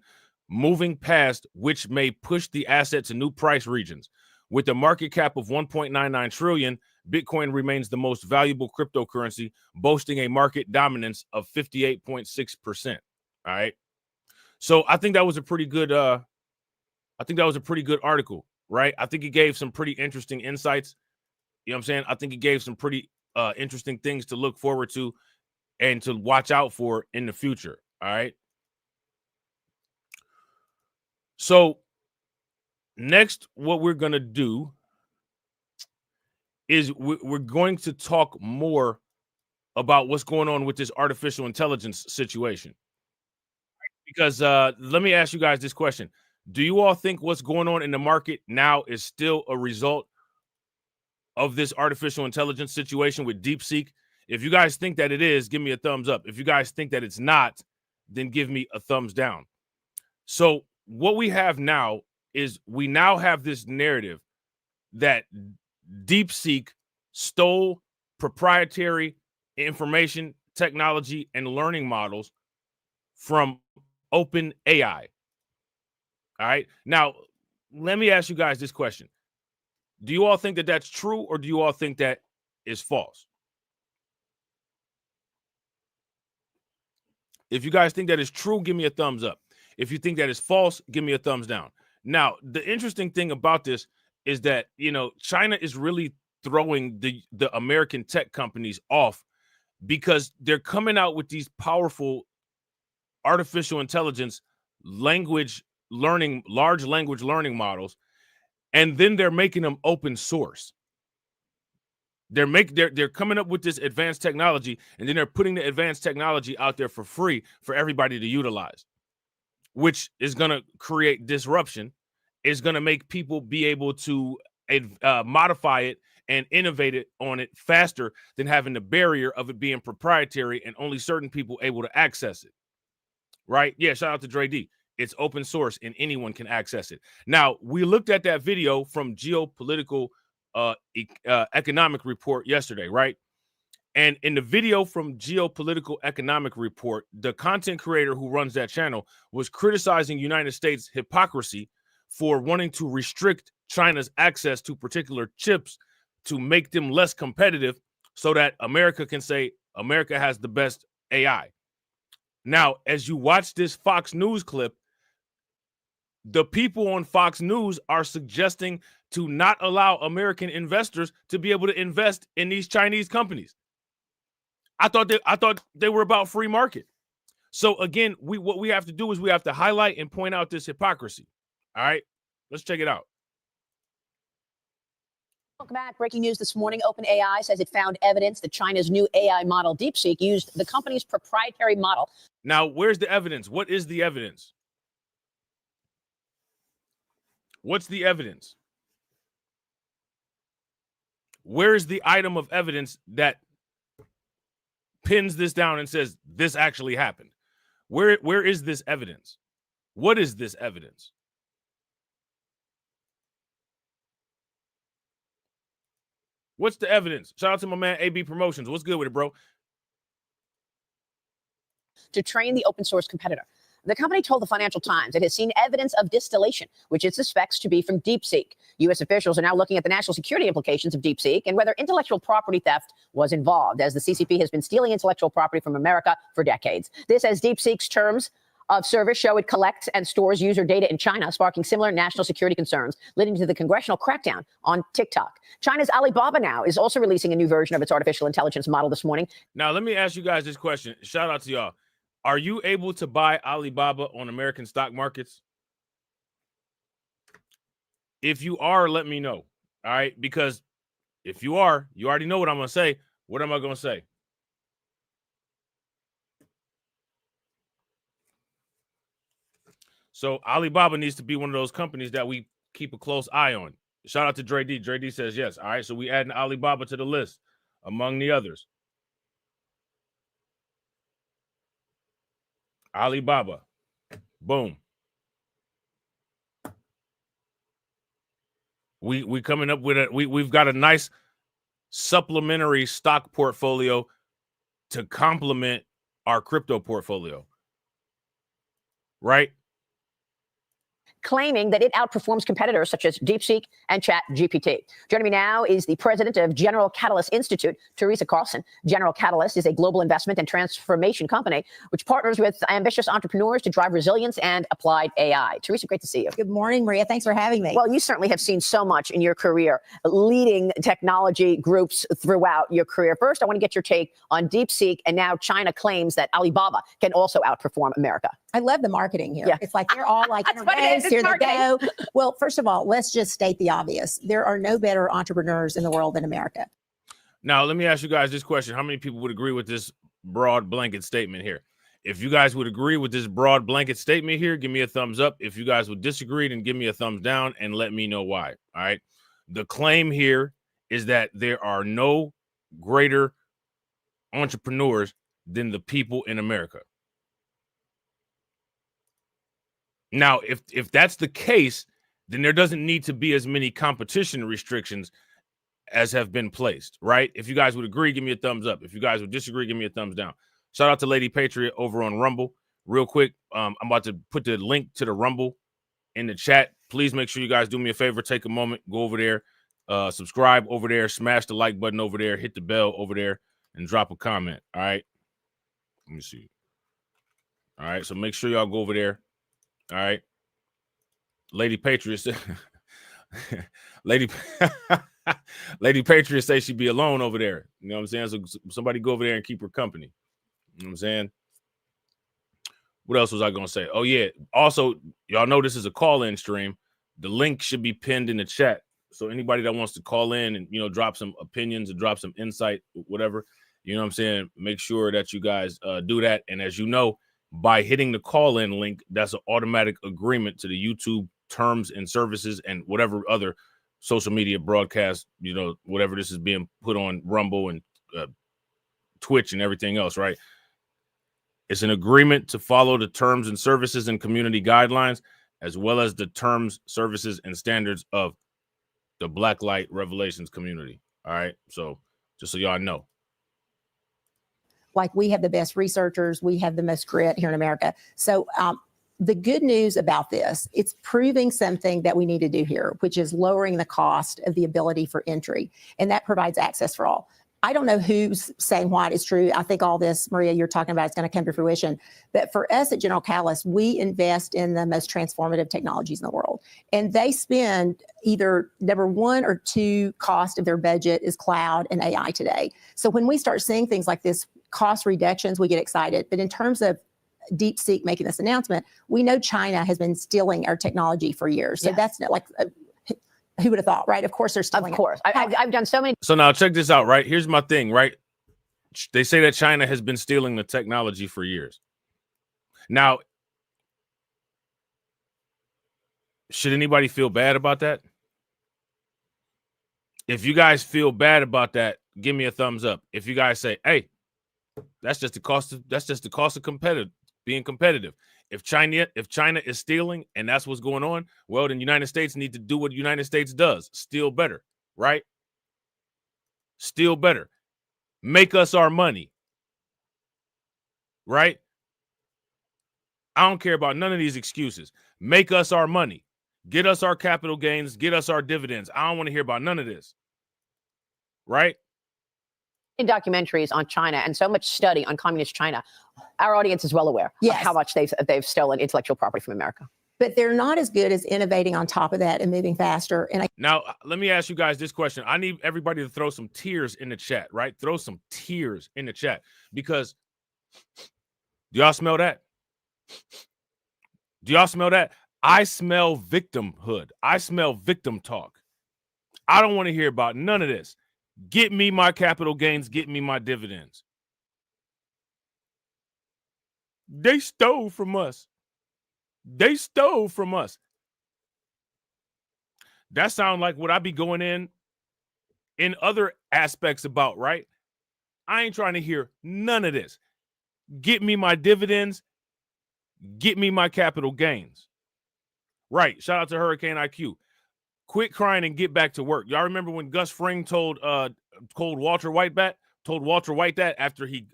moving past which may push the asset to new price regions. With a market cap of 1.99 trillion, Bitcoin remains the most valuable cryptocurrency, boasting a market dominance of 58.6%. All right. So I think that was a pretty good article, right? I think it gave some pretty interesting insights. You know what I'm saying? I think it gave some pretty interesting things to look forward to and to watch out for in the future. All right. So next, what we're going to do is we're going to talk more about what's going on with this artificial intelligence situation. Because let me ask you guys this question. Do you all think what's going on in the market now is still a result of this artificial intelligence situation with DeepSeek? If you guys think that it is, give me a thumbs up. If you guys think that it's not, then give me a thumbs down. So what we have now is we now have this narrative that DeepSeek stole proprietary information, technology, and learning models from OpenAI. All right. Now, let me ask you guys this question. Do you all think that that's true, or do you all think that is false? If you guys think that is true, give me a thumbs up. If you think that is false, give me a thumbs down. Now, the interesting thing about this is that, you know, China is really throwing the American tech companies off because they're coming out with these powerful artificial intelligence language learning, large language learning models, and then they're making them open source. They're coming up with this advanced technology, and then they're putting the advanced technology out there for free for everybody to utilize, which is going to create disruption. It's going to make people be able to modify it and innovate it on it faster than having the barrier of it being proprietary and only certain people able to access it. Right? Yeah, shout out to Dre D. It's open source and anyone can access it. Now, we looked at that video from Geopolitical Economic Report yesterday, right? And in the video from Geopolitical Economic Report, the content creator who runs that channel was criticizing United States hypocrisy for wanting to restrict China's access to particular chips to make them less competitive so that America can say America has the best AI. Now, as you watch this Fox News clip, the people on Fox News are suggesting to not allow American investors to be able to invest in these Chinese companies. I thought they were about free market. So again, what we have to do is we have to highlight and point out this hypocrisy. All right, let's check it out. Welcome back. Breaking news this morning. OpenAI says it found evidence that China's new AI model, DeepSeek, used the company's proprietary model. Now, where's the evidence? What is the evidence? What's the evidence? Where's the item of evidence that pins this down and says this actually happened? Where is this evidence? What is this evidence? What's the evidence? Shout out to my man AB Promotions. What's good with it, bro? To train the open source competitor. The company told the Financial Times it has seen evidence of distillation, which it suspects to be from DeepSeek. U.S. officials are now looking at the national security implications of DeepSeek and whether intellectual property theft was involved, as the CCP has been stealing intellectual property from America for decades. This, as DeepSeek's terms of service show, it collects and stores user data in China, sparking similar national security concerns, leading to the congressional crackdown on TikTok. China's Alibaba now is also releasing a new version of its artificial intelligence model this morning. Now, let me ask you guys this question. Shout out to y'all. Are you able to buy Alibaba on American stock markets? If you are, let me know. All right, because if you are, you already know what I'm going to say. What am I going to say? So Alibaba needs to be one of those companies that we keep a close eye on. Shout out to Dre D. Dre D says yes. All right, so we adding Alibaba to the list among the others. Alibaba. Boom. We coming up with we've got a nice supplementary stock portfolio to complement our crypto portfolio. Right? Claiming that it outperforms competitors such as DeepSeek and ChatGPT. Joining me now is the president of General Catalyst Institute, Teresa Carlson. General Catalyst is a global investment and transformation company which partners with ambitious entrepreneurs to drive resilience and applied AI. Teresa, great to see you. Good morning, Maria. Thanks for having me. Well, you certainly have seen so much in your career, leading technology groups throughout your career. First, I want to get your take on DeepSeek, and now China claims that Alibaba can also outperform America. I love the marketing here. Yeah. It's like they're all like, That's here what it is, goes, here it's they go. Well, first of all, let's just state the obvious. There are no better entrepreneurs in the world than America. Now, let me ask you guys this question. How many people would agree with this broad blanket statement here? If you guys would agree with this broad blanket statement here, give me a thumbs up. If you guys would disagree, then give me a thumbs down and let me know why. All right. The claim here is that there are no greater entrepreneurs than the people in America. Now, if that's the case, then there doesn't need to be as many competition restrictions as have been placed, right? If you guys would agree, give me a thumbs up. If you guys would disagree, give me a thumbs down. Shout out to Lady Patriot over on Rumble. Real quick, I'm about to put the link to the Rumble in the chat. Please make sure you guys do me a favor. Take a moment, go over there, subscribe over there, smash the like button over there, hit the bell over there, and drop a comment, all right? Let me see. All right, so make sure y'all go over there, all right? Lady Patriot, Lady Patriot say she'd be alone over there. You know what I'm saying? So somebody go over there and keep her company. You know what I'm saying? What else was I going to say? Oh, yeah. Also, y'all know this is a call-in stream. The link should be pinned in the chat. So anybody that wants to call in and, you know, drop some opinions and drop some insight, whatever, you know what I'm saying? Make sure that you guys do that. And as you know, by hitting the call-in link, that's an automatic agreement to the YouTube terms and services and whatever other social media broadcast, you know, whatever this is being put on Rumble and Twitch and everything else, right? It's an agreement to follow the terms and services and community guidelines, as well as the terms, services, and standards of the Blacklight Revelations community. All right. So just so y'all know. Like, we have the best researchers. We have the most grit here in America. So the good news about this, it's proving something that we need to do here, which is lowering the cost of the ability for entry. And that provides access for all. I don't know who's saying what is true. I think all this, Maria, you're talking about is going to come to fruition. But for us at General Catalyst, we invest in the most transformative technologies in the world. And they spend either number 1 or 2 cost of their budget is cloud and AI today. So when we start seeing things like this, cost reductions, we get excited. But in terms of DeepSeek making this announcement, we know China has been stealing our technology for years. So that's not like, who would have thought, right? Of course they're stealing. Of course. I've done so many. So now check this out, right? Here's my thing, right? They say that China has been stealing the technology for years. Now, should anybody feel bad about that? If you guys feel bad about that, give me a thumbs up. If you guys say, hey, that's just the cost of being competitive. If China is stealing and that's what's going on, well, then the United States need to do what the United States does. Steal better, right? Steal better. Make us our money, right? I don't care about none of these excuses. Make us our money. Get us our capital gains. Get us our dividends. I don't want to hear about none of this, right? In documentaries on China and so much study on communist China, our audience is well aware of how much they've stolen intellectual property from America. But they're not as good as innovating on top of that and moving faster. And now let me ask you guys this question. I need everybody to throw some tears in the chat, right? Throw some tears in the chat, because do y'all smell that? Do y'all smell that? I smell victimhood. I smell victim talk. I don't want to hear about none of this. Get me my capital gains. Get me my dividends. They stole from us. They stole from us. That sounds like what I be going in other aspects about, right? I ain't trying to hear none of this. Get me my dividends. Get me my capital gains. Right. Shout out to Hurricane IQ. Quit crying and get back to work. Y'all remember when Gus Fring told Walter White that after he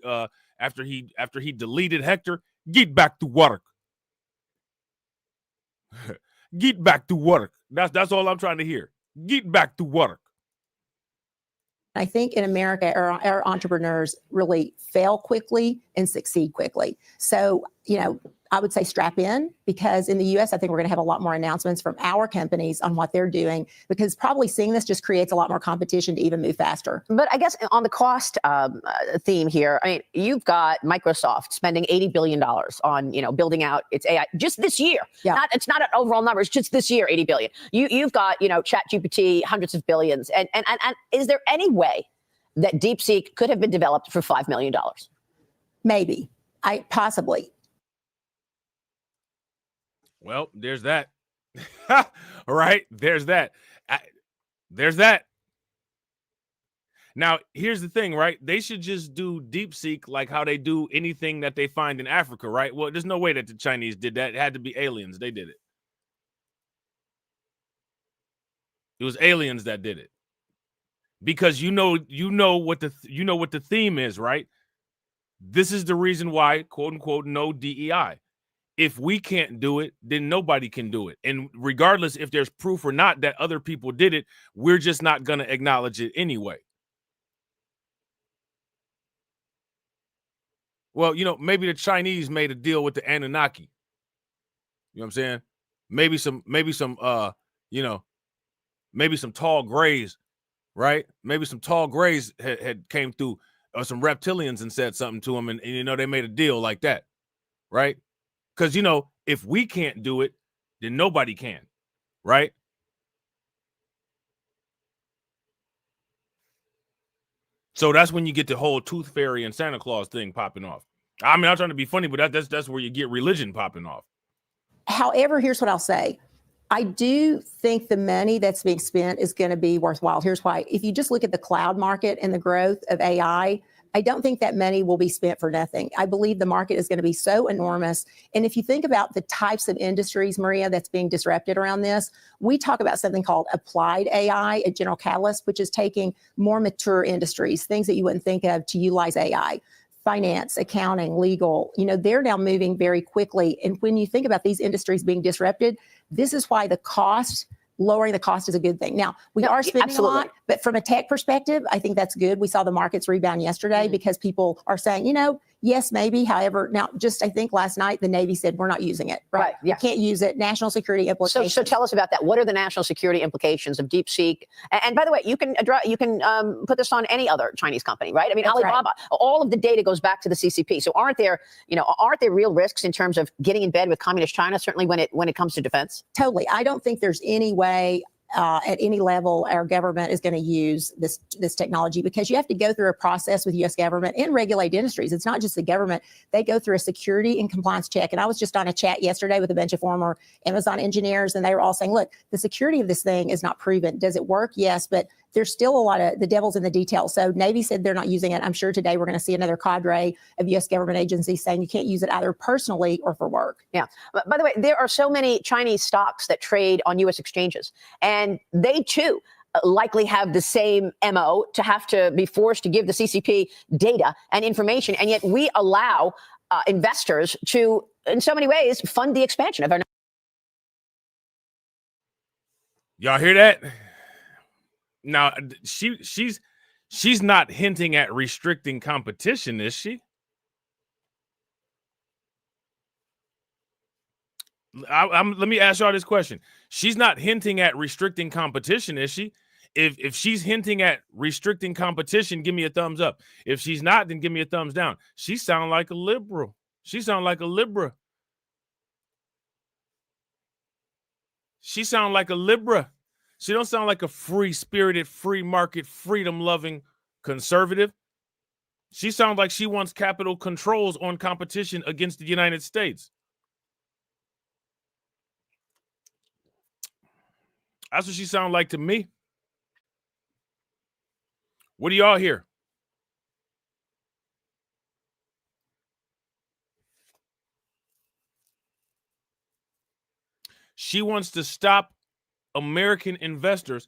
deleted Hector? Get back to work. Get back to work. That's all I'm trying to hear. Get back to work. I think in America, our entrepreneurs really fail quickly and succeed quickly. So, you know, I would say strap in, because in the US, I think we're going to have a lot more announcements from our companies on what they're doing, because probably seeing this just creates a lot more competition to even move faster. But I guess on the cost theme here, I mean, you've got Microsoft spending $80 billion on, building out its AI just this year. Yeah. It's not an overall number. It's just this year, $80 billion. You've got, ChatGPT, hundreds of billions. And is there any way that DeepSeek could have been developed for $5 million? Maybe. Possibly. Well, there's that. All right, there's that. There's that. Now, here's the thing, right? They should just do DeepSeek like how they do anything that they find in Africa, right? Well, there's no way that the Chinese did that. It had to be aliens. They did it. It was aliens that did it. Because you know what the theme is, right? This is the reason why, quote unquote, no DEI. If we can't do it, then nobody can do it. And regardless if there's proof or not that other people did it, we're just not going to acknowledge it anyway. Well, maybe the Chinese made a deal with the Anunnaki. You know what I'm saying? Maybe some tall grays, right? Maybe some tall grays had came through, or some reptilians, and said something to them, and they made a deal like that, right? Because, if we can't do it, then nobody can, right? So that's when you get the whole Tooth Fairy and Santa Claus thing popping off. I mean, I'm trying to be funny, but that's where you get religion popping off. However, here's what I'll say. I do think the money that's being spent is going to be worthwhile. Here's why. If you just look at the cloud market and the growth of AI, I don't think that money will be spent for nothing. I believe the market is going to be so enormous. And if you think about the types of industries, Maria, that's being disrupted around this, we talk about something called applied AI at General Catalyst, which is taking more mature industries, things that you wouldn't think of, to utilize AI. Finance, accounting, legal, they're now moving very quickly. And when you think about these industries being disrupted, this is why lowering the cost is a good thing. Now, we are spending a lot, but from a tech perspective, I think that's good. We saw the markets rebound yesterday because people are saying, yes, maybe. However, now I think last night the Navy said we're not using it. Right. Yeah. You can't use it. National security implications. So tell us about that. What are the national security implications of DeepSeek? And by the way, you can put this on any other Chinese company, right? I mean, Alibaba, all of the data goes back to the CCP. So aren't there real risks in terms of getting in bed with communist China, certainly when it comes to defense? Totally. I don't think there's any way at any level our government is going to use this technology, because you have to go through a process with U.S. government and regulated industries. It's not just the government. They go through a security and compliance check. And I was just on a chat yesterday with a bunch of former Amazon engineers, and they were all saying, look, the security of this thing is not proven. Does it work? Yes, but there's still a lot of the devil's in the details. So Navy said they're not using it. I'm sure today we're going to see another cadre of U.S. government agencies saying you can't use it either personally or for work. Yeah. But by the way, there are so many Chinese stocks that trade on U.S. exchanges, and they too likely have the same MO, to have to be forced to give the CCP data and information. And yet we allow investors to, in so many ways, fund the expansion of our. Y'all hear that? Now, she's not hinting at restricting competition, is she? Let me ask y'all this question. She's not hinting at restricting competition, is she? If she's hinting at restricting competition, give me a thumbs up. If she's not, then give me a thumbs down. She sounds like a liberal. She sounds like a Libra. She sounds like a Libra. She don't sound like a free-spirited, free market, freedom-loving conservative. She sounds like she wants capital controls on competition against the United States. That's what she sounds like to me. What do y'all hear? She wants to stop American investors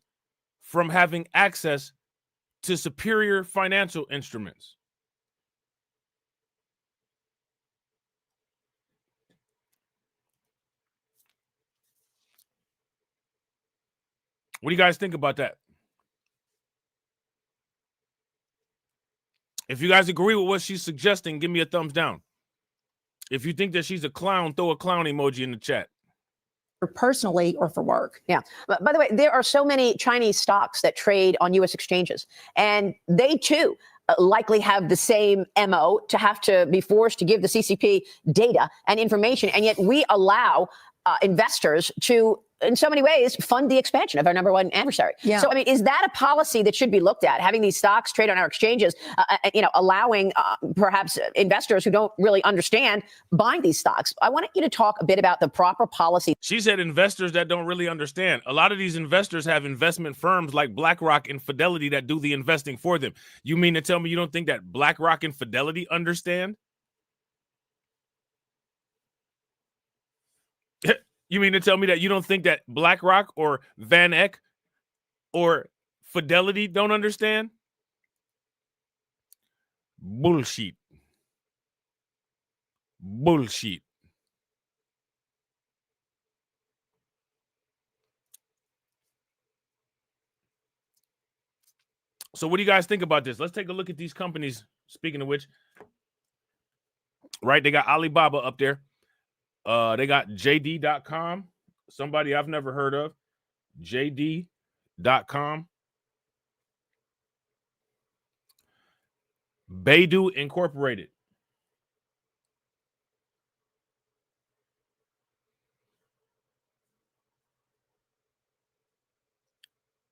from having access to superior financial instruments. What do you guys think about that? If you guys agree with what she's suggesting, give me a thumbs down. If you think that she's a clown, throw a clown emoji in the chat. Personally or for work. Yeah. But by the way, there are so many Chinese stocks that trade on U.S. exchanges, and they too likely have the same MO to have to be forced to give the CCP data and information. And yet we allow investors to, in so many ways, fund the expansion of our number one adversary. Yeah. So, I mean, is that a policy that should be looked at? Having these stocks trade on our exchanges, allowing perhaps investors who don't really understand buying these stocks. I want you to talk a bit about the proper policy. She said investors that don't really understand. A lot of these investors have investment firms like BlackRock and Fidelity that do the investing for them. You mean to tell me you don't think that BlackRock and Fidelity understand? You mean to tell me that you don't think that BlackRock or Van Eck or Fidelity don't understand? Bullshit. Bullshit. So what do you guys think about this? Let's take a look at these companies. Speaking of which, right, they got Alibaba up there. They got JD.com, somebody I've never heard of. JD.com. Baidu Incorporated.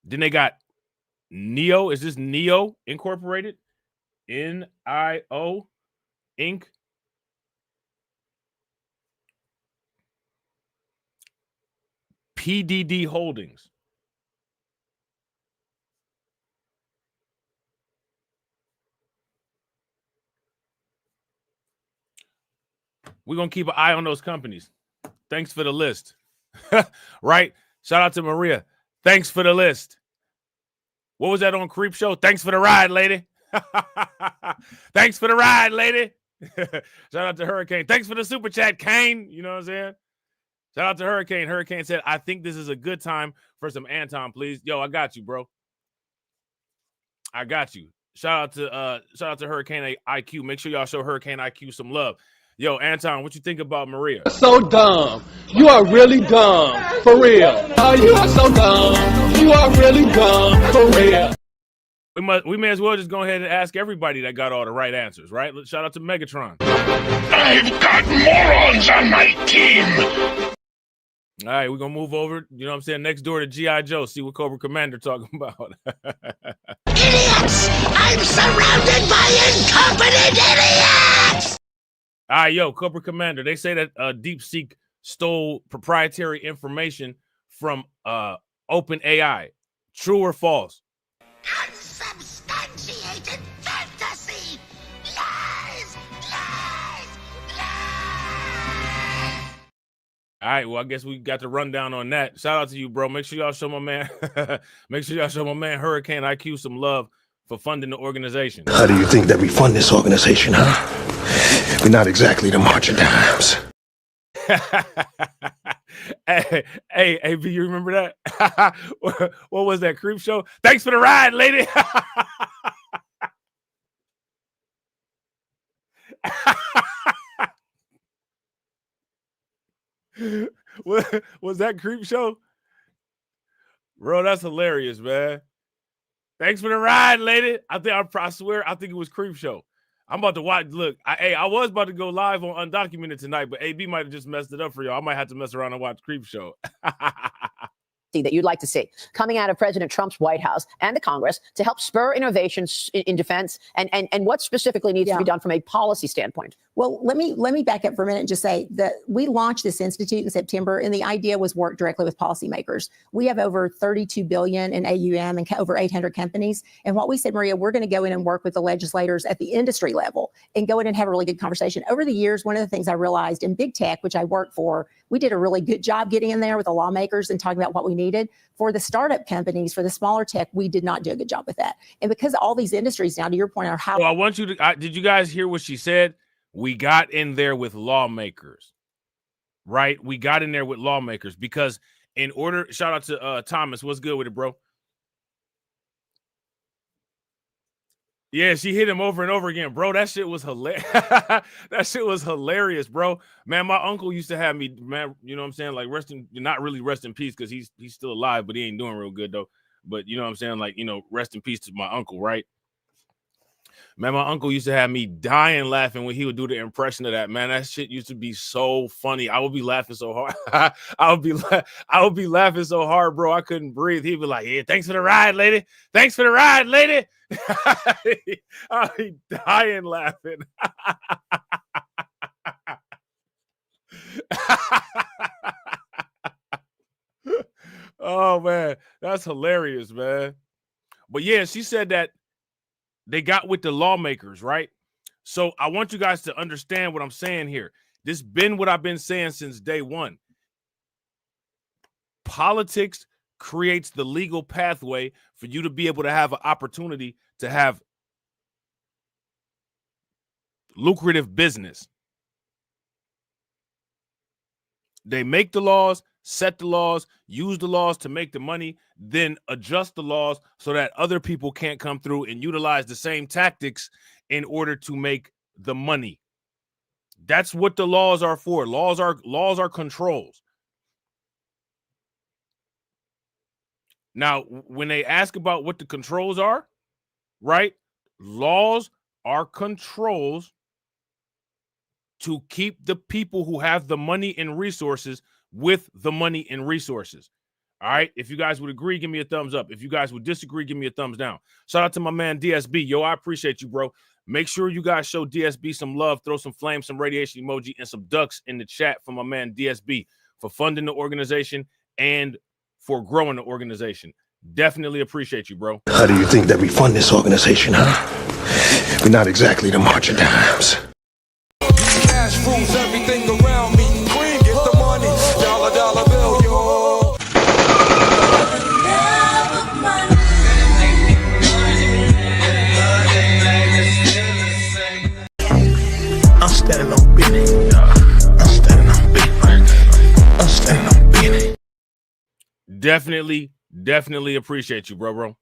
Then they got NIO. Is this NIO Incorporated? NIO Inc. PDD Holdings. We're going to keep an eye on those companies. Thanks for the list. Right? Shout out to Maria. Thanks for the list. What was that on Creep Show? Thanks for the ride, lady. Thanks for the ride, lady. Shout out to Hurricane. Thanks for the super chat, Kane. You know what I'm saying? Shout out to Hurricane. Hurricane said, I think this is a good time for some Anton, please. Yo, I got you, bro. I got you. Shout out to Hurricane IQ. Make sure y'all show Hurricane IQ some love. Yo, Anton, what you think about Maria? So dumb. You are really dumb. For real. Oh, you are so dumb. You are really dumb. For real. We may as well just go ahead and ask everybody that got all the right answers, right? Shout out to Megatron. I've got morons on my team. All right, we're going to move over, you know what I'm saying, next door to G.I. Joe, see what Cobra Commander talking about. Idiots! I'm surrounded by incompetent idiots! All right, yo, Cobra Commander, they say that DeepSeek stole proprietary information from OpenAI. True or false? Unsubstantiated fantasy! Lies! Lies! Lies! All right, well, I guess we got the rundown on that. Shout out to you, bro. Make sure y'all show my man, Hurricane IQ some love for funding the organization. How do you think that we fund this organization, huh? We're not exactly the March of Dimes. Hey, B, you remember that? What was that, Creep Show? Thanks for the ride, lady. What was that, Creep Show? Bro, that's hilarious, man. Thanks for the ride, lady. I swear, I think it was Creep Show. I'm about to watch. Look, I was about to go live on Undocumented tonight, but AB might have just messed it up for y'all. I might have to mess around and watch Creep Show. That you'd like to see coming out of President Trump's White House and the Congress to help spur innovations in defense, and what specifically needs to be done from a policy standpoint? Well, let me back up for a minute and just say that we launched this institute in September, and the idea was work directly with policymakers. We have over 32 billion in AUM and over 800 companies. And what we said, Maria, we're going to go in and work with the legislators at the industry level and go in and have a really good conversation. Over the years, one of the things I realized in big tech, which I worked for, we did a really good job getting in there with the lawmakers and talking about what we needed. For the startup companies, for the smaller tech, we did not do a good job with that. And because all these industries now, to your point, are how. Well, I want you to. Did you guys hear what she said? We got in there with lawmakers, right? We got in there with lawmakers because in order. Shout out to Thomas. What's good with it, bro? Yeah, she hit him over and over again, bro. That shit was hilarious. That shit was hilarious, bro. Man, my uncle used to have me, man. You know what I'm saying? Like not really rest in peace because he's still alive, but he ain't doing real good though. But you know what I'm saying? Like, rest in peace to my uncle, right? Man, my uncle used to have me dying laughing when he would do the impression of that. Man, that shit used to be so funny. I would be laughing so hard. I would be laughing so hard, bro. I couldn't breathe. He'd be like, "Yeah, thanks for the ride, lady. Thanks for the ride, lady." I'd be dying laughing. Oh man, that's hilarious, man. But yeah, she said that they got with the lawmakers, right? So I want you guys to understand what I'm saying here. This been what I've been saying since day one. Politics creates the legal pathway for you to be able to have an opportunity to have lucrative business. They make the laws, set the laws, use the laws to make the money, then adjust the laws so that other people can't come through and utilize the same tactics in order to make the money. That's what the laws are for. Laws are controls. Now, when they ask about what the controls are, right? Laws are controls to keep the people who have the money and resources with the money and resources. All right. If you guys would agree, give me a thumbs up. If you guys would disagree, give me a thumbs down. Shout out to my man DSB. Yo, I appreciate you, bro. Make sure you guys show DSB some love, throw some flames, some radiation emoji, and some ducks in the chat for my man DSB for funding the organization and for growing the organization. Definitely appreciate you, bro. How do you think that we fund this organization, huh? We're not exactly the March of Dimes. Cash rules everything around me. Green, get the money. Dollar bill, yo. I'm standing on business. I'm standing on big work. I'm standing on business. Definitely appreciate you, bro. All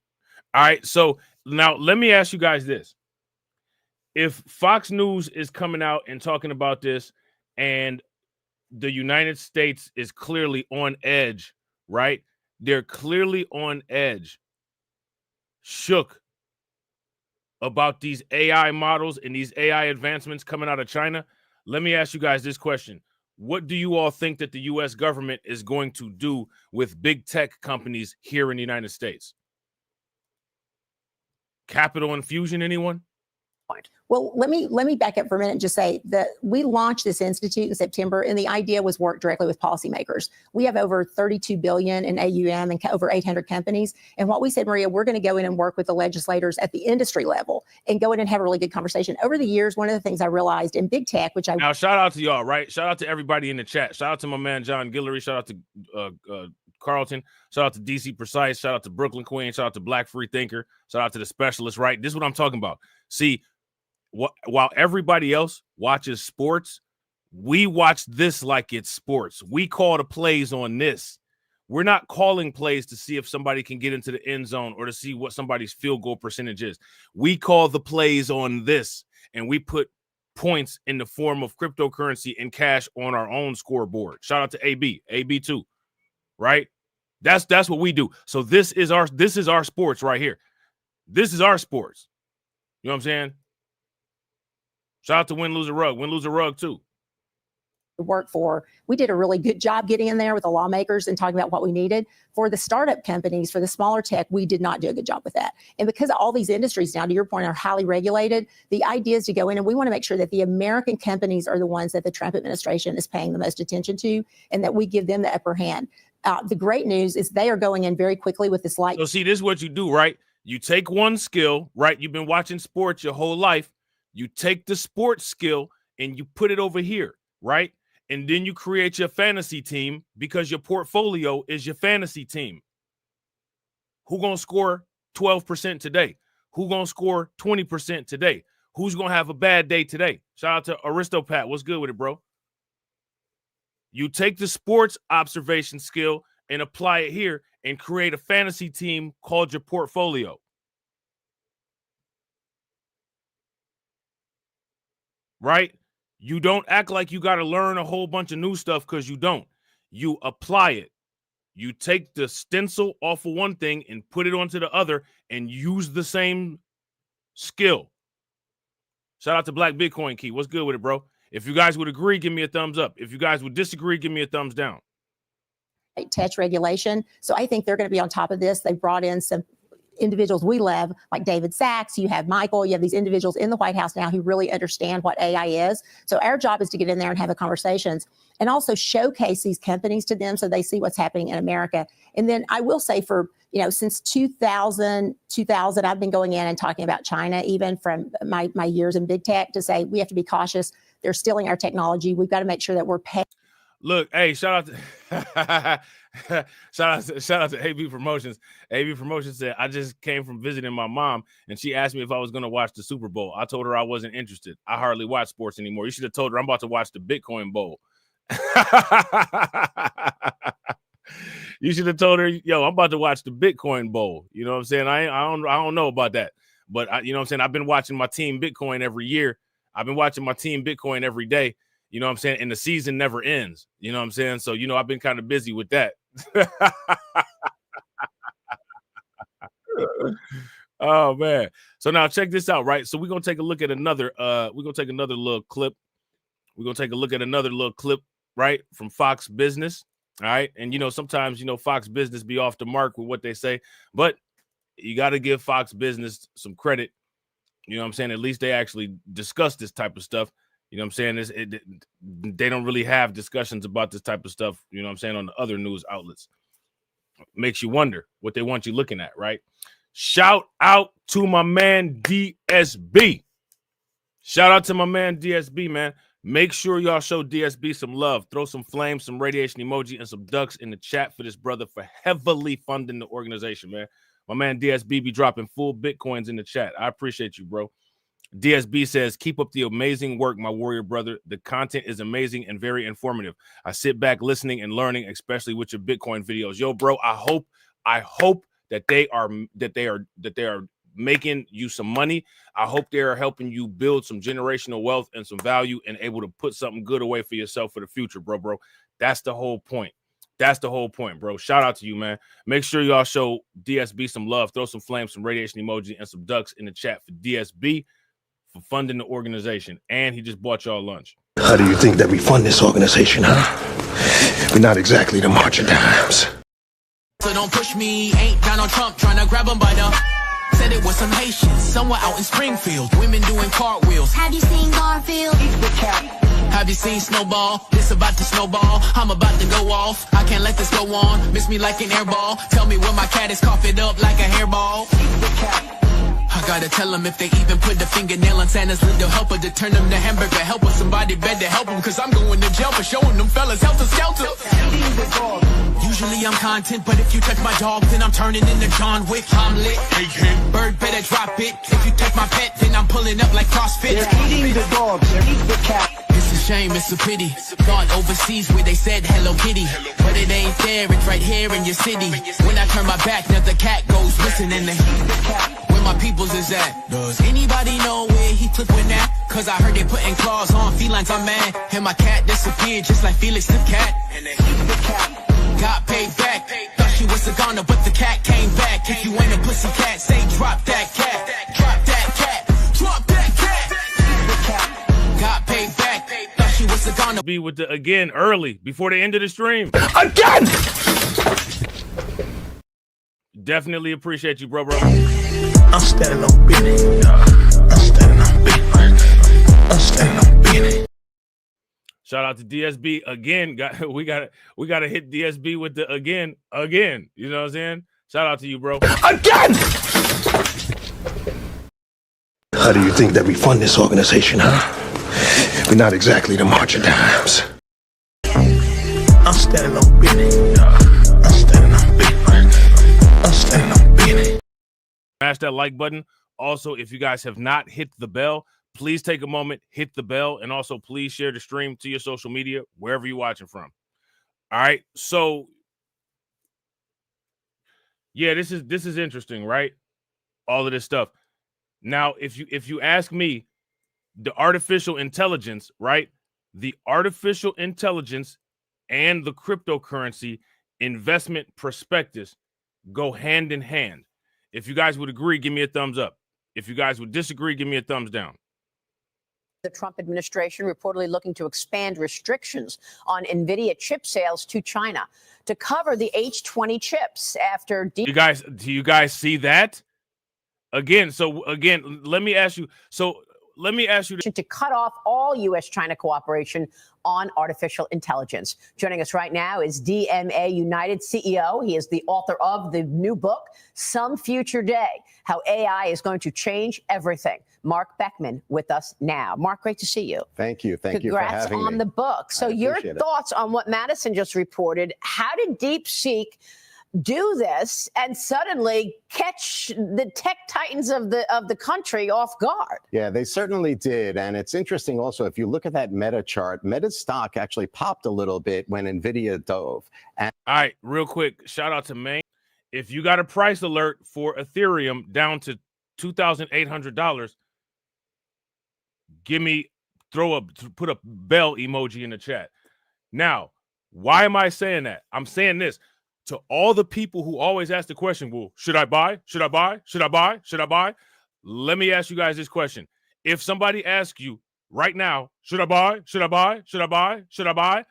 right, so now let me ask you guys this. If Fox News is coming out and talking about this and the United States is clearly on edge, right? They're clearly on edge, shook about these AI models and these AI advancements coming out of China. Let me ask you guys this question. What do you all think that the U.S. government is going to do with big tech companies here in the United States? Capital infusion, anyone? Well, let me back up for a minute and just say that we launched this institute in September, and the idea was work directly with policymakers. We have over 32 billion in AUM and over 800 companies. And what we said, Maria, we're going to go in and work with the legislators at the industry level and go in and have a really good conversation. Over the years, one of the things I realized in big tech, which now shout out to y'all, right? Shout out to everybody in the chat. Shout out to my man John Guillory. Shout out to Carlton. Shout out to DC Precise. Shout out to Brooklyn Queen. Shout out to Black Free Thinker. Shout out to the specialist, right? This is what I'm talking about. See, while everybody else watches sports, we watch this like it's sports. We call the plays on this. We're not calling plays to see if somebody can get into the end zone or to see what somebody's field goal percentage is. We call the plays on this, and we put points in the form of cryptocurrency and cash on our own scoreboard. Shout out to AB too, right? That's what we do. So this is our sports right here. This is our sports. You know what I'm saying? Shout out to Win, Lose a Rug too. Work for. We did a really good job getting in there with the lawmakers and talking about what we needed. For the startup companies, for the smaller tech, we did not do a good job with that. And because all these industries now, to your point, are highly regulated, the idea is to go in and we want to make sure that the American companies are the ones that the Trump administration is paying the most attention to and that we give them the upper hand. The great news is they are going in very quickly with this light. So see, this is what you do, right? You take one skill, right? You've been watching sports your whole life. You take the sports skill and you put it over here, right? And then you create your fantasy team because your portfolio is your fantasy team. Who gonna score 12% today? Who gonna score 20% today? Who's gonna have a bad day today? Shout out to Aristopat. What's good with it, bro? You take the sports observation skill and apply it here and create a fantasy team called your portfolio. right? You don't act like you got to learn a whole bunch of new stuff, because you don't. You apply it. You take the stencil off of one thing and put it onto the other and use the same skill. Shout out to Black Bitcoin Key. What's good with it, bro? If you guys would agree, give me a thumbs up. If you guys would disagree, give me a thumbs down. Touch regulation. So I think they're going to be on top of this. They brought in some individuals we love, like David Sachs. You have Michael. You have these individuals in the White House now who really understand what AI is. So our job is to get in there and have the conversations and also showcase these companies to them so they see what's happening in America. And then I will say since 2000, I've been going in and talking about China, even from my years in big tech, to say we have to be cautious. They're stealing our technology. We've got to make sure that we're paying. Look, hey, shout out to AB Promotions. AB Promotions said, I just came from visiting my mom and she asked me if I was going to watch the Super Bowl. I told her I wasn't interested. I hardly watch sports anymore. You should have told her I'm about to watch the Bitcoin Bowl. You should have told her, yo, I'm about to watch the Bitcoin Bowl. You know what I'm saying? I don't know about that, but you know what I'm saying? I've been watching my team Bitcoin every year. I've been watching my team Bitcoin every day. You know what I'm saying? And the season never ends. You know what I'm saying? So, I've been kind of busy with that. Oh, man. So now check this out, right? So we're going to take a look at another, little clip. We're going to take a look at another little clip, right? From Fox Business. All right. And, sometimes, Fox Business be off the mark with what they say, but you got to give Fox Business some credit. You know what I'm saying? At least they actually discuss this type of stuff. You know what I'm saying? They don't really have discussions about this type of stuff, you know what I'm saying, on the other news outlets. Makes you wonder what they want you looking at, right? Shout out to my man DSB. Shout out to my man DSB, man. Make sure y'all show DSB some love. Throw some flames, some radiation emoji, and some ducks in the chat for this brother for heavily funding the organization, man. My man DSB be dropping full Bitcoins in the chat. I appreciate you, bro. DSB says, keep up the amazing work, my warrior brother. The content is amazing and very informative. I sit back listening and learning, especially with your Bitcoin videos. Yo, bro, I hope that they are making you some money. I hope they are helping you build some generational wealth and some value and able to put something good away for yourself for the future, bro. That's the whole point. That's the whole point, bro. Shout out to you, man. Make sure y'all show DSB some love. Throw some flames, some radiation emoji, and some ducks in the chat for DSB for funding the organization. And he just bought y'all lunch. How do you think that we fund this organization, huh? We're not exactly the march of dimes. So don't push me, ain't Donald Trump trying to grab him by the... Said it was some Haitians, somewhere out in Springfield. Women doing cartwheels. Have you seen Garfield? Have you seen Snowball? This about to snowball. I'm about to go off. I can't let this go on. Miss me like an airball. Tell me when my cat is coughing up like a hairball. I gotta tell them if they even put the fingernail on Santa's little helper to turn them to hamburger helper. Somebody better help them, cause I'm going to jail for showing them fellas helter skelter. Usually I'm content, but if you touch my dog, then I'm turning into John Wick. I'm lit. Bird better drop it. If you touch my pet, then I'm pulling up like CrossFit. They're eating the dog, they're eating the cat. It's a shame, it's a pity. Gone overseas where they said Hello Kitty, but it ain't there, it's right here in your city. When I turn my back, now the cat goes missing in the where my peoples is at. Does anybody know where he took with that? Cause I heard they putting claws on felines, I'm mad. And my cat disappeared just like Felix the cat. And they got paid back. Thought she was a goner, but the cat came back. If you ain't a pussy cat, say drop that cat. Drop that cat. Drop that cat. Got paid back. Thought she was a goner. Be with the again early before the end of the stream. Again! Definitely appreciate you, bro. I'm standing on business. I'm standing on business. I'm standing on business. Shout out to DSB again. We gotta hit DSB with the again. You know what I'm saying? Shout out to you, bro. Again! How do you think that we fund this organization, huh? We're not exactly the march of dimes. I'm standing on business. I'm standing on business. I'm standing on business. Smash that like button. Also, if you guys have not hit the bell, please take a moment, hit the bell, and also please share the stream to your social media, wherever you're watching from. All right. So, yeah, this is interesting, right? All of this stuff. Now, if you ask me, the artificial intelligence, right? The artificial intelligence and the cryptocurrency investment prospectus go hand in hand. If you guys would agree, give me a thumbs up. If you guys would disagree, give me a thumbs down. The Trump administration reportedly looking to expand restrictions on NVIDIA chip sales to China to cover the H20 chips after... Do you guys see that? Again, let me ask you. To cut off all U.S.-China cooperation on artificial intelligence. Joining us right now is DMA United CEO. He is the author of the new book, Some Future Day, How AI is Going to Change Everything. Mark Beckman with us now. Mark, great to see you. Thank you. Thank you for having me. Congrats on the book. So your thoughts on what Madison just reported. How did DeepSeek do this and suddenly catch the tech titans of the country off guard? Yeah, they certainly did. And it's interesting also, if you look at that Meta chart, Meta's stock actually popped a little bit when NVIDIA dove. And all right, real quick, shout out to Maine. If you got a price alert for Ethereum down to $2,800, put a bell emoji in the chat. Now, why am I saying that? I'm saying this to all the people who always ask the question, well, should I buy? Should I buy? Should I buy? Should I buy? Let me ask you guys this question. If somebody asks you right now, should I buy? Should I buy? Should I buy? Should I buy?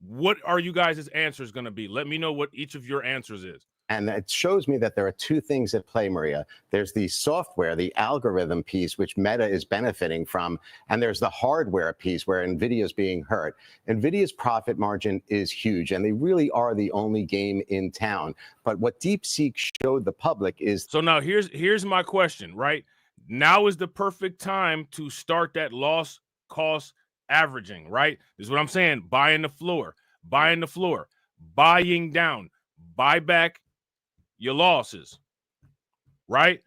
What are you guys' answers going to be? Let me know what each of your answers is. And it shows me that there are two things at play, Maria. There's the software, the algorithm piece, which Meta is benefiting from. And there's the hardware piece where NVIDIA is being hurt. NVIDIA's profit margin is huge, and they really are the only game in town. But what DeepSeek showed the public is... So now here's my question, right? Now is the perfect time to start that loss cost averaging, right? This is what I'm saying. Buying the floor, buying down, buy back your losses, right?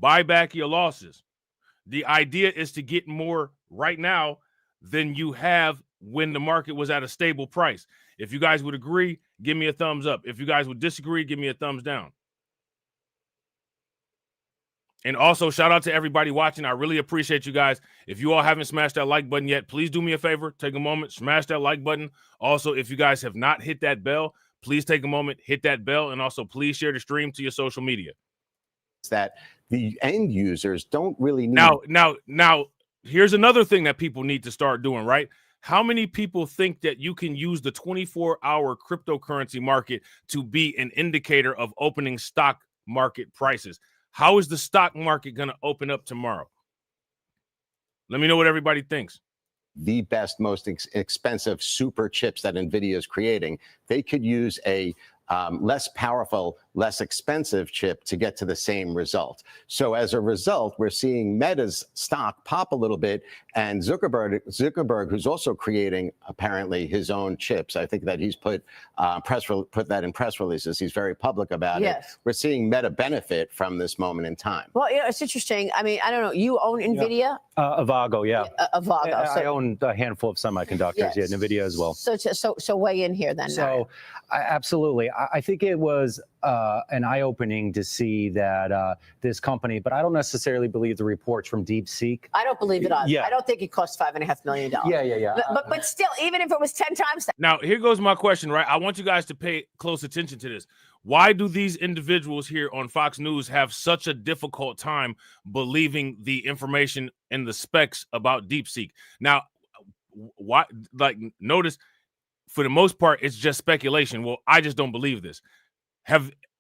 Buy back your losses. The idea is to get more right now than you have when the market was at a stable price. If you guys would agree, give me a thumbs up. If you guys would disagree, give me a thumbs down. And also, shout out to everybody watching. I really appreciate you guys. If you all haven't smashed that like button yet, please do me a favor. Take a moment, smash that like button. Also, if you guys have not hit that bell, please take a moment, hit that bell, and also please share the stream to your social media. That the end users don't really need. Now, here's another thing that people need to start doing, right? How many people think that you can use the 24-hour cryptocurrency market to be an indicator of opening stock market prices? How is the stock market going to open up tomorrow? Let me know what everybody thinks. The best, most expensive super chips that NVIDIA is creating, they could use a less powerful, less expensive chip to get to the same result. So as a result, we're seeing Meta's stock pop a little bit, and Zuckerberg, who's also creating apparently his own chips. I think that he's put that in press releases. He's very public about it. We're seeing Meta benefit from this moment in time. Well, you know, it's interesting. I mean, I don't know. You own NVIDIA? Avago, yeah. Avago. I own a handful of semiconductors, yeah, NVIDIA as well. So weigh in here then. So, absolutely. I think it was an eye-opening to see that this company, but I don't necessarily believe the reports from DeepSeek. I don't believe it either. Yeah. I don't think it cost $5.5 million. Yeah. But still, even if it was 10 times that. Now, here goes my question, right? I want you guys to pay close attention to this. Why do these individuals here on Fox News have such a difficult time believing the information and the specs about DeepSeek? Now, why? Like, notice, for the most part, it's just speculation. Well, I just don't believe this.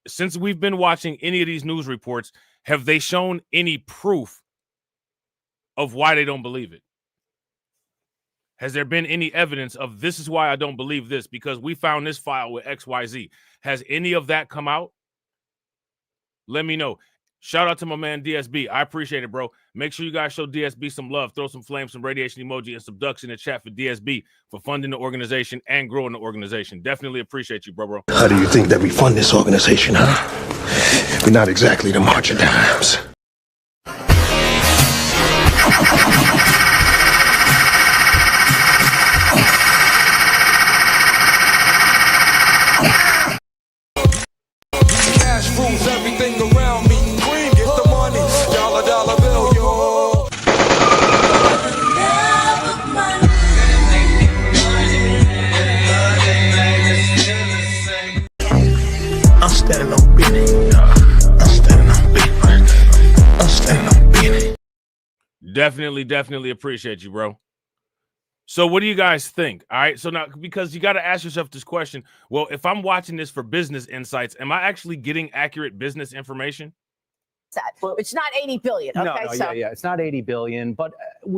Since we've been watching any of these news reports, have they shown any proof of why they don't believe it? Has there been any evidence of this is why I don't believe this because we found this file with XYZ? Has any of that come out? Let me know. Shout out to my man DSB. I appreciate it, bro. Make sure you guys show DSB some love. Throw some flames, some radiation emoji, and some ducks in the chat for DSB for funding the organization and growing the organization. Definitely appreciate you, bro. How do you think that we fund this organization, huh? We're not exactly the March of Dimes. Cash rules everything around me. Green, get the money. Dollar bill, yo. Definitely appreciate you, bro. So what do you guys think? All right. So now, because you got to ask yourself this question. Well, if I'm watching this for business insights, am I actually getting accurate business information? It's not 80 billion. Okay, yeah, it's not 80 billion, but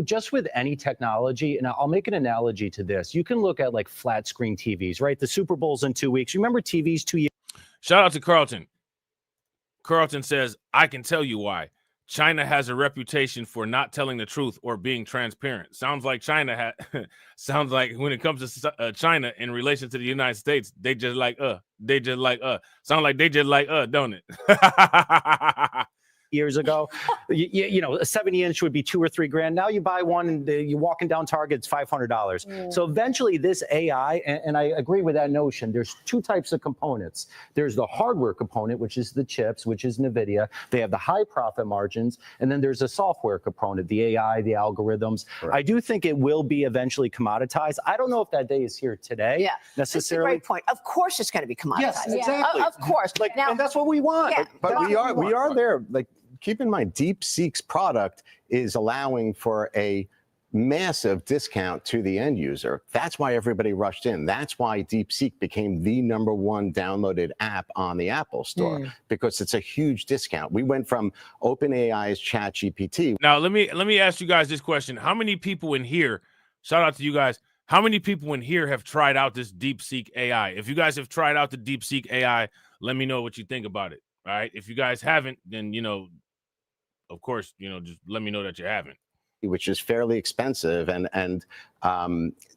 just with any technology, and I'll make an analogy to this. You can look at like flat screen TVs, right? The Super Bowl's in 2 weeks. You remember TVs 2 years? Shout out to Carlton. Carlton says, I can tell you why. China has a reputation for not telling the truth or being transparent. Sounds like China sounds like when it comes to China in relation to the United States, they just like Sound like they just like don't it? Years ago, you know, a 70-inch would be $2 or $3 grand. Now you buy one and you're walking down Target, it's $500. So eventually this AI, and I agree with that notion, there's two types of components. There's the hardware component, which is the chips, which is NVIDIA. They have the high profit margins. And then there's a software component, the AI, the algorithms. Right. I do think it will be eventually commoditized. I don't know if that day is here today necessarily. That's a great point. Of course it's going to be commoditized. Yes, exactly. Of course. Like, now, and that's what we want. Yeah, but we are there. Like, keep in mind, DeepSeek's product is allowing for a massive discount to the end user. That's why everybody rushed in. That's why DeepSeek became the #1 downloaded app on the Apple Store, because it's a huge discount. We went from OpenAI's ChatGPT. Now, let me ask you guys this question. How many people in here, shout out to you guys, how many people in here have tried out this DeepSeek AI? If you guys have tried out the DeepSeek AI, let me know what you think about it. All right. If you guys haven't, then, you know, of course, you know, just let me know that you haven't. Which is fairly expensive and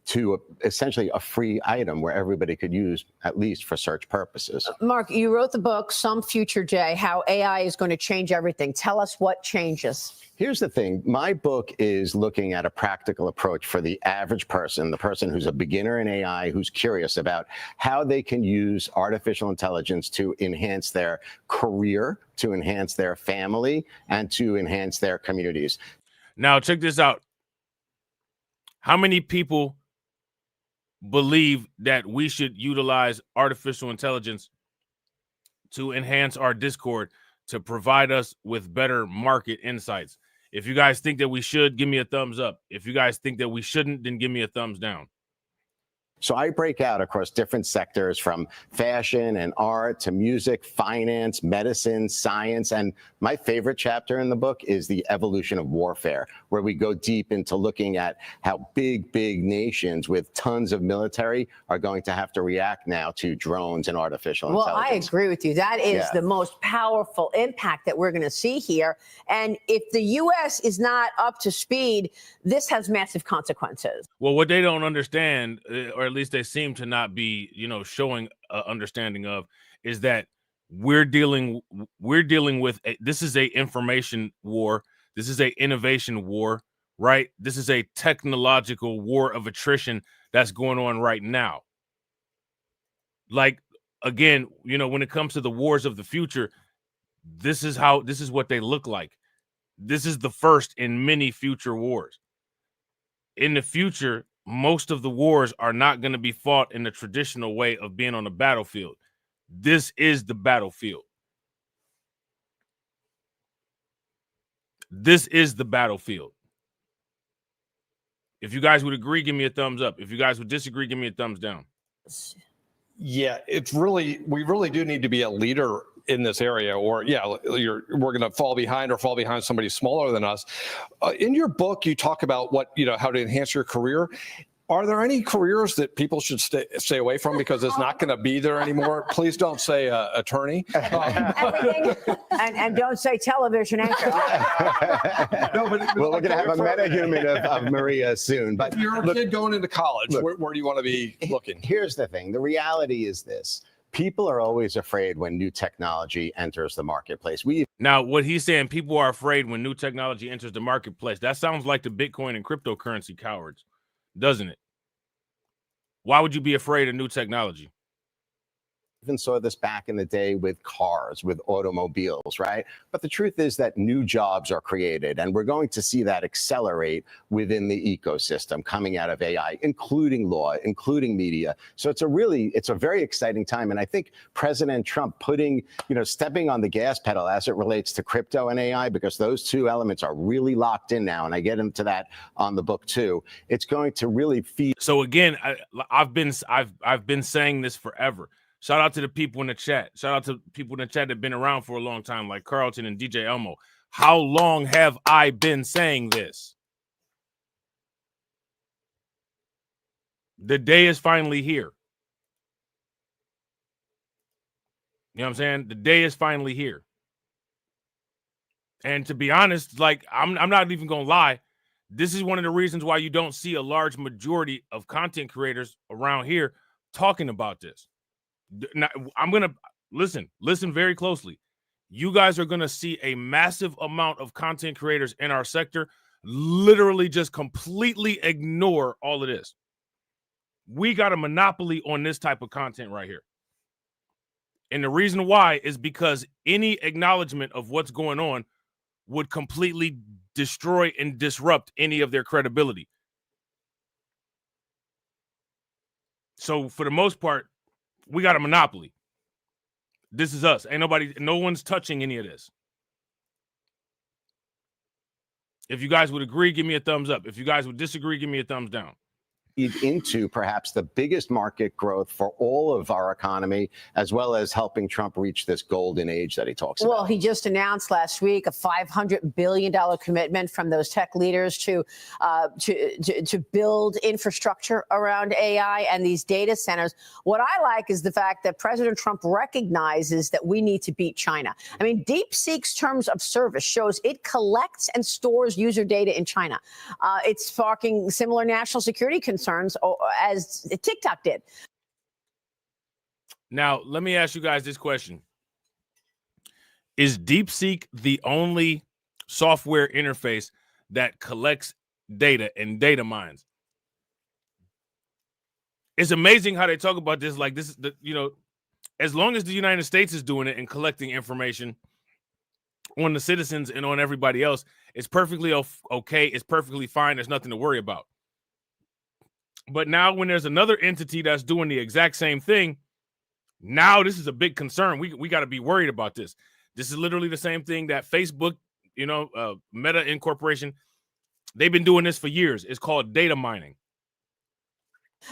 to essentially a free item where everybody could use, at least for search purposes. Mark, you wrote the book, Some Future Day, How AI is Going to Change Everything. Tell us what changes. Here's the thing. My book is looking at a practical approach for the average person, the person who's a beginner in AI, who's curious about how they can use artificial intelligence to enhance their career, to enhance their family, and to enhance their communities. Now, check this out. How many people believe that we should utilize artificial intelligence to enhance our Discord, to provide us with better market insights? If you guys think that we should, give me a thumbs up. If you guys think that we shouldn't, then give me a thumbs down. So I break out across different sectors, from fashion and art to music, finance, medicine, science. And my favorite chapter in the book is the evolution of warfare, where we go deep into looking at how big nations with tons of military are going to have to react now to drones and artificial intelligence. Well, I agree with you. That is the most powerful impact that we're going to see here. And if the U.S. is not up to speed, this has massive consequences. Well, what they don't understand, or at least they seem to not be, you know, showing understanding of, is that we're dealing with this is a information war. This is a innovation war, right? This is a technological war of attrition that's going on right now. Like, again, you know, when it comes to the wars of the future, this is what they look like. This is the first in many future wars. In the future, most of the wars are not going to be fought in the traditional way of being on the battlefield. This is the battlefield. This is the battlefield. If you guys would agree, give me a thumbs up. If you guys would disagree, give me a thumbs down. Yeah, we really do need to be a leader in this area, or we're going to fall behind somebody smaller than us. In your book, you talk about how to enhance your career. Are there any careers that people should stay away from because it's not going to be there anymore? Please don't say attorney. And don't say television anchor. Well, we're going to have a meta-human of Maria soon. But if you're a kid going into college, where do you want to be looking? Here's the thing. The reality is this. People are always afraid when new technology enters the marketplace. Now, what he's saying, people are afraid when new technology enters the marketplace. That sounds like the Bitcoin and cryptocurrency cowards, doesn't it? Why would you be afraid of new technology? even saw this back in the day with cars, with automobiles, right? But the truth is that new jobs are created, and we're going to see that accelerate within the ecosystem coming out of AI, including law, including media. So it's a very exciting time. And I think President Trump stepping on the gas pedal as it relates to crypto and AI, because those two elements are really locked in now. And I get into that on the book too. It's going to really feed. So again, I've been saying this forever. Shout out to the people in the chat. Shout out to people in the chat that have been around for a long time, like Carlton and DJ Elmo. How long have I been saying this? The day is finally here. You know what I'm saying? The day is finally here. And to be honest, like I'm not even gonna lie. This is one of the reasons why you don't see a large majority of content creators around here talking about this. Now, I'm going to listen very closely. You guys are going to see a massive amount of content creators in our sector literally just completely ignore all of this. We got a monopoly on this type of content right here. And the reason why is because any acknowledgement of what's going on would completely destroy and disrupt any of their credibility. So for the most part, we got a monopoly. This is us. No one's touching any of this. If you guys would agree, give me a thumbs up. If you guys would disagree, give me a thumbs down. Into perhaps the biggest market growth for all of our economy, as well as helping Trump reach this golden age that he talks about. Well, he just announced last week a $500 billion commitment from those tech leaders to build infrastructure around AI and these data centers. What I like is the fact that President Trump recognizes that we need to beat China. I mean, DeepSeek's terms of service shows it collects and stores user data in China. It's sparking similar national security concerns as TikTok did. Now, let me ask you guys this question. Is DeepSeek the only software interface that collects data and data mines? It's amazing how they talk about this. Like this is as long as the United States is doing it and collecting information on the citizens and on everybody else, it's perfectly okay. It's perfectly fine. There's nothing to worry about. But now when there's another entity that's doing the exact same thing, now this is a big concern. We got to be worried about this. This is literally the same thing that Facebook, Meta Incorporation, they've been doing this for years. It's called data mining.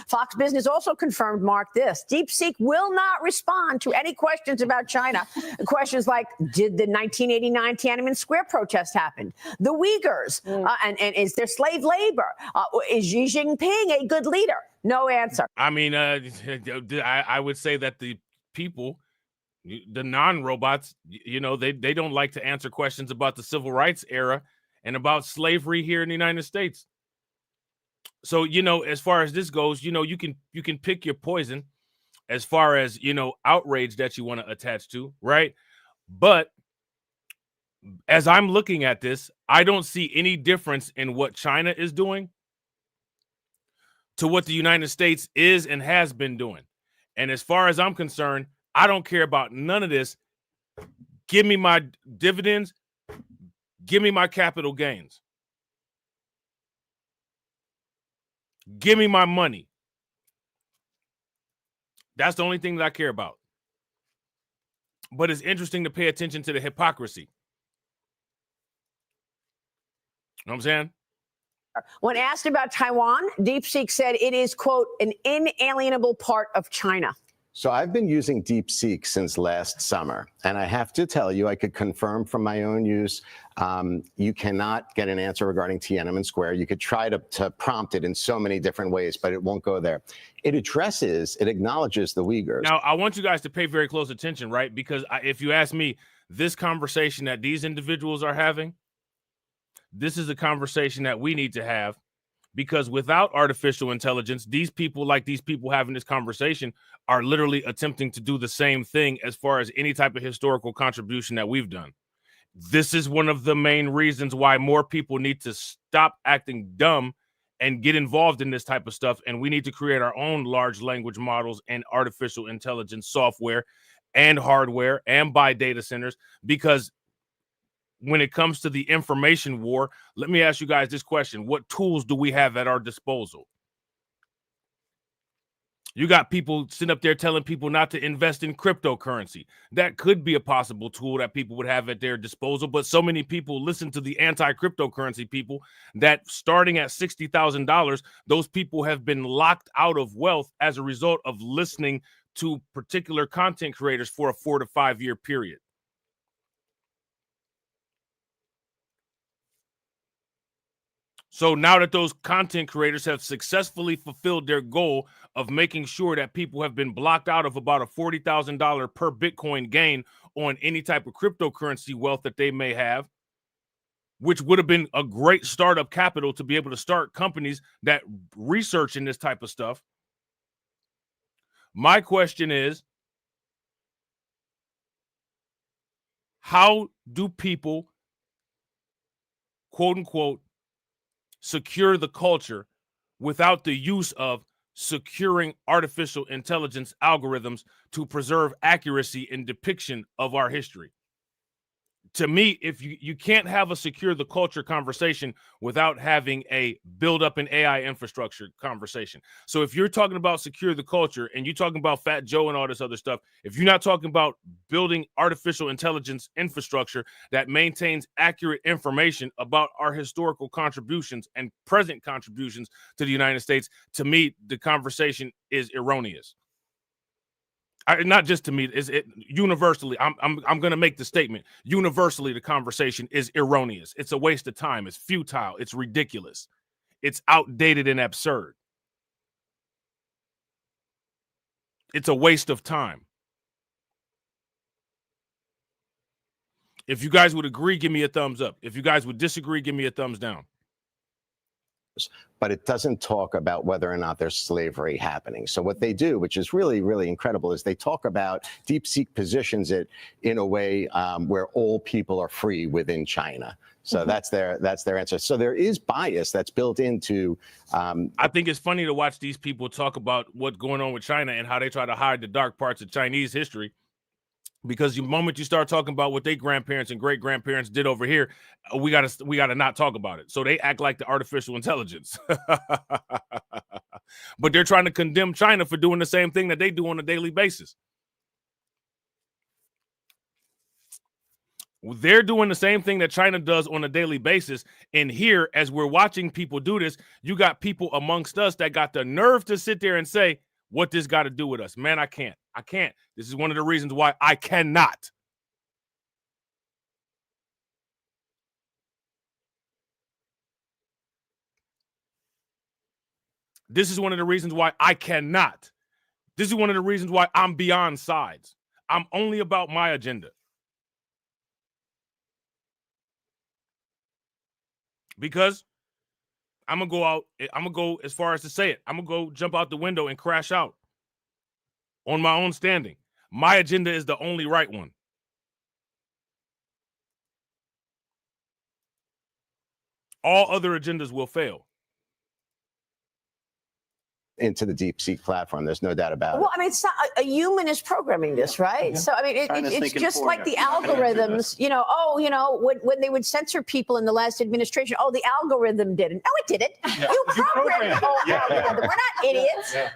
Fox Business also confirmed, Mark, this. DeepSeek will not respond to any questions about China. Questions like, did the 1989 Tiananmen Square protest happen? The Uyghurs? And is there slave labor? Is Xi Jinping a good leader? No answer. I mean, I would say that the people, the non-robots, they don't like to answer questions about the civil rights era and about slavery here in the United States. So, as far as this goes, you can pick your poison as far as, outrage that you want to attach to, right? But as I'm looking at this, I don't see any difference in what China is doing to what the United States is and has been doing. And as far as I'm concerned, I don't care about none of this. Give me my dividends. Give me my capital gains. Give me my money. That's the only thing that I care about. But it's interesting to pay attention to the hypocrisy. You know what I'm saying? When asked about Taiwan, DeepSeek said it is, quote, an inalienable part of China. So I've been using DeepSeek since last summer, and I have to tell you, I could confirm from my own use, you cannot get an answer regarding Tiananmen Square. You could try to prompt it in so many different ways, but it won't go there. It acknowledges the Uyghurs. Now, I want you guys to pay very close attention, right? Because if you ask me, this conversation that these individuals are having, this is a conversation that we need to have. Because without artificial intelligence, these people having this conversation are literally attempting to do the same thing as far as any type of historical contribution that we've done. This is one of the main reasons why more people need to stop acting dumb and get involved in this type of stuff. And we need to create our own large language models and artificial intelligence software and hardware and buy data centers, because when it comes to the information war, let me ask you guys this question. What tools do we have at our disposal? You got people sitting up there telling people not to invest in cryptocurrency. That could be a possible tool that people would have at their disposal, but so many people listen to the anti-cryptocurrency people that starting at $60,000, those people have been locked out of wealth as a result of listening to particular content creators for a 4 to 5 year period. So now that those content creators have successfully fulfilled their goal of making sure that people have been blocked out of about a $40,000 per Bitcoin gain on any type of cryptocurrency wealth that they may have, which would have been a great startup capital to be able to start companies that research in this type of stuff. My question is, how do people, quote unquote, secure the culture without the use of securing artificial intelligence algorithms to preserve accuracy in depiction of our history? To me, if you can't have a secure the culture conversation without having a build up an AI infrastructure conversation. So if you're talking about secure the culture and you're talking about Fat Joe and all this other stuff, if you're not talking about building artificial intelligence infrastructure that maintains accurate information about our historical contributions and present contributions to the United States, to me, the conversation is erroneous. Not just to me, is it universally? I'm going to make the statement. Universally, the conversation is erroneous. It's a waste of time. It's futile. It's ridiculous. It's outdated and absurd. It's a waste of time. If you guys would agree, give me a thumbs up. If you guys would disagree, give me a thumbs down. But it doesn't talk about whether or not there's slavery happening. So what they do, which is really, really incredible, is they talk about DeepSeek positions it in a way where all people are free within China. So that's their answer. So there is bias that's built into. I think it's funny to watch these people talk about what's going on with China and how they try to hide the dark parts of Chinese history. Because the moment you start talking about what their grandparents and great grandparents did over here, we gotta not talk about it. So they act like the artificial intelligence, but they're trying to condemn China for doing the same thing that they do on a daily basis. They're doing the same thing that China does on a daily basis. And here, as we're watching people do this, you got people amongst us that got the nerve to sit there and say, what this got to do with us? Man, I can't. This is one of the reasons why I cannot. This is one of the reasons why I cannot. This is one of the reasons why I'm beyond sides. I'm only about my agenda. Because I'm going to go out. I'm going to go as far as to say it. I'm going to go jump out the window and crash out on my own standing. My agenda is the only right one. All other agendas will fail. Into the DeepSeek platform. There's no doubt about it. Well, I mean, it's not, a human is programming this, right? Yeah. So, I mean, it's just like the algorithms, when they would censor people in the last administration, the algorithm didn't. No, it didn't. Yeah. You programmed the whole algorithm. We're not idiots. Yeah.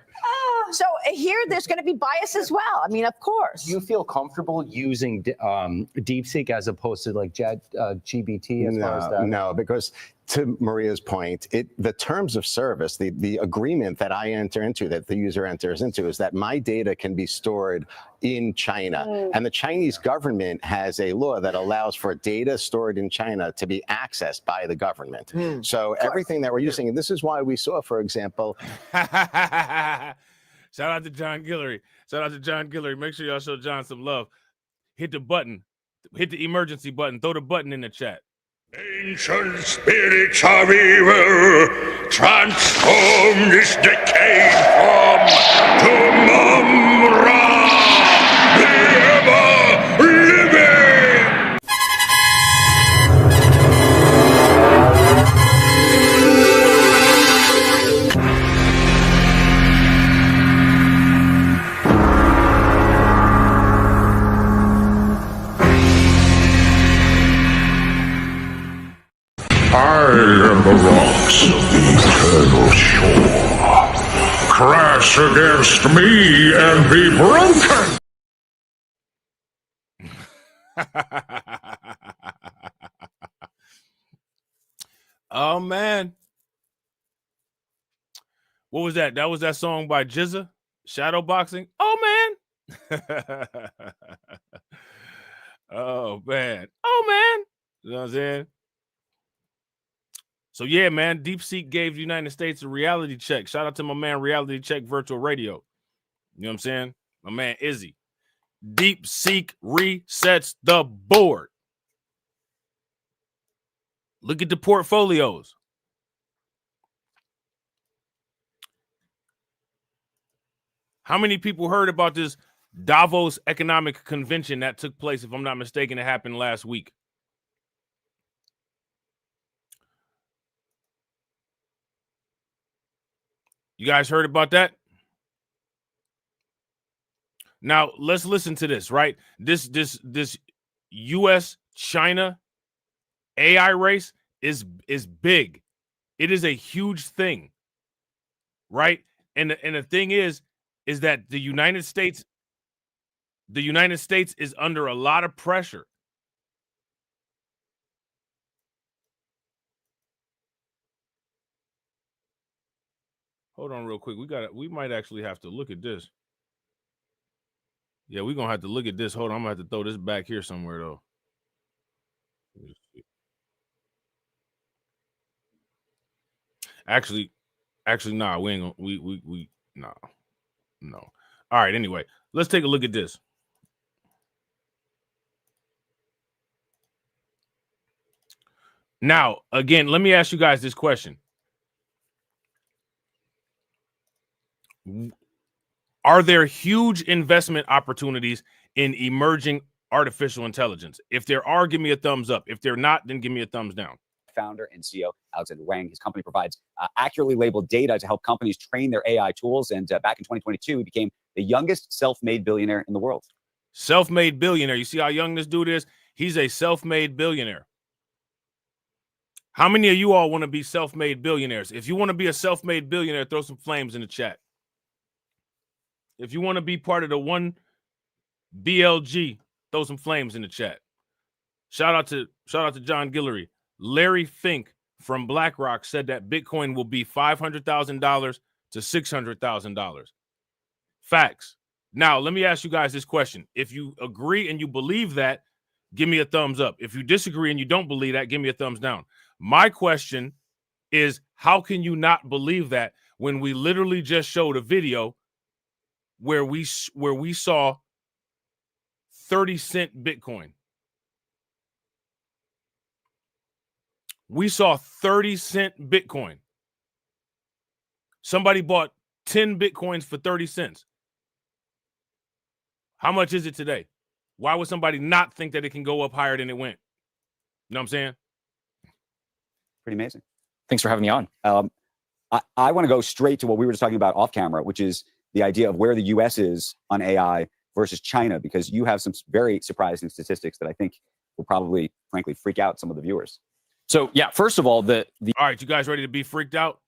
So here, there's going to be bias as well. I mean, of course. Do you feel comfortable using DeepSeek as opposed to like GBT as far as that? No, because to Maria's point, the terms of service, the agreement that I enter into, that the user enters into, is that my data can be stored in China. And the Chinese government has a law that allows for data stored in China to be accessed by the government. So everything that we're using, and this is why we saw, for example. Shout out to John Guillory. Shout out to John Guillory. Make sure y'all show John some love. Hit the button. Hit the emergency button. Throw the button in the chat. Ancient spirits of evil, transform this decayed form to Mum-Ra, the ever-living. press against me and be broken. Oh man, what was that? That was that song by Jizza, Shadow Boxing. Oh man. Oh man. Oh man. You know what I'm saying? So yeah, man, DeepSeek gave the United States a reality check. Shout out to my man, Reality Check Virtual Radio. You know what I'm saying? My man Izzy. DeepSeek resets the board. Look at the portfolios. How many people heard about this Davos Economic Convention that took place? If I'm not mistaken, it happened last week. You guys heard about that? Now, let's listen to this, right? This U.S. China AI race is big. It is a huge thing, right? And the thing is that the United States is under a lot of pressure. Hold on real quick. We might actually have to look at this. Yeah, we're going to have to look at this. Hold on. I'm going to have to throw this back here somewhere, though. Actually, nah, we ain't gonna, no. All right, anyway, let's take a look at this. Now, again, let me ask you guys this question. Are there huge investment opportunities in emerging artificial intelligence? If there are, give me a thumbs up. If they're not, then give me a thumbs down. Founder and CEO Alexander Wang. His company provides accurately labeled data to help companies train their AI tools. And back in 2022, he became the youngest self-made billionaire in the world. Self-made billionaire. You see how young this dude is? He's a self-made billionaire. How many of you all want to be self-made billionaires? If you want to be a self-made billionaire, throw some flames in the chat. If you want to be part of the one BLG, throw some flames in the chat. Shout out to John Guillory. Larry Fink from BlackRock said that Bitcoin will be $500,000 to $600,000. Facts. Now, let me ask you guys this question. If you agree and you believe that, give me a thumbs up. If you disagree and you don't believe that, give me a thumbs down. My question is, how can you not believe that when we literally just showed a video where we saw 30-cent Bitcoin? We saw 30-cent Bitcoin. Somebody bought 10 Bitcoins for 30 cents. How much is it today? Why would somebody not think that it can go up higher than it went? You know what I'm saying? Pretty amazing. Thanks for having me on. I want to go straight to what we were just talking about off camera, which is the idea of where the U.S. is on AI versus China, because you have some very surprising statistics that I think will probably, frankly, freak out some of the viewers. So, yeah, first of all, all right, you guys ready to be freaked out?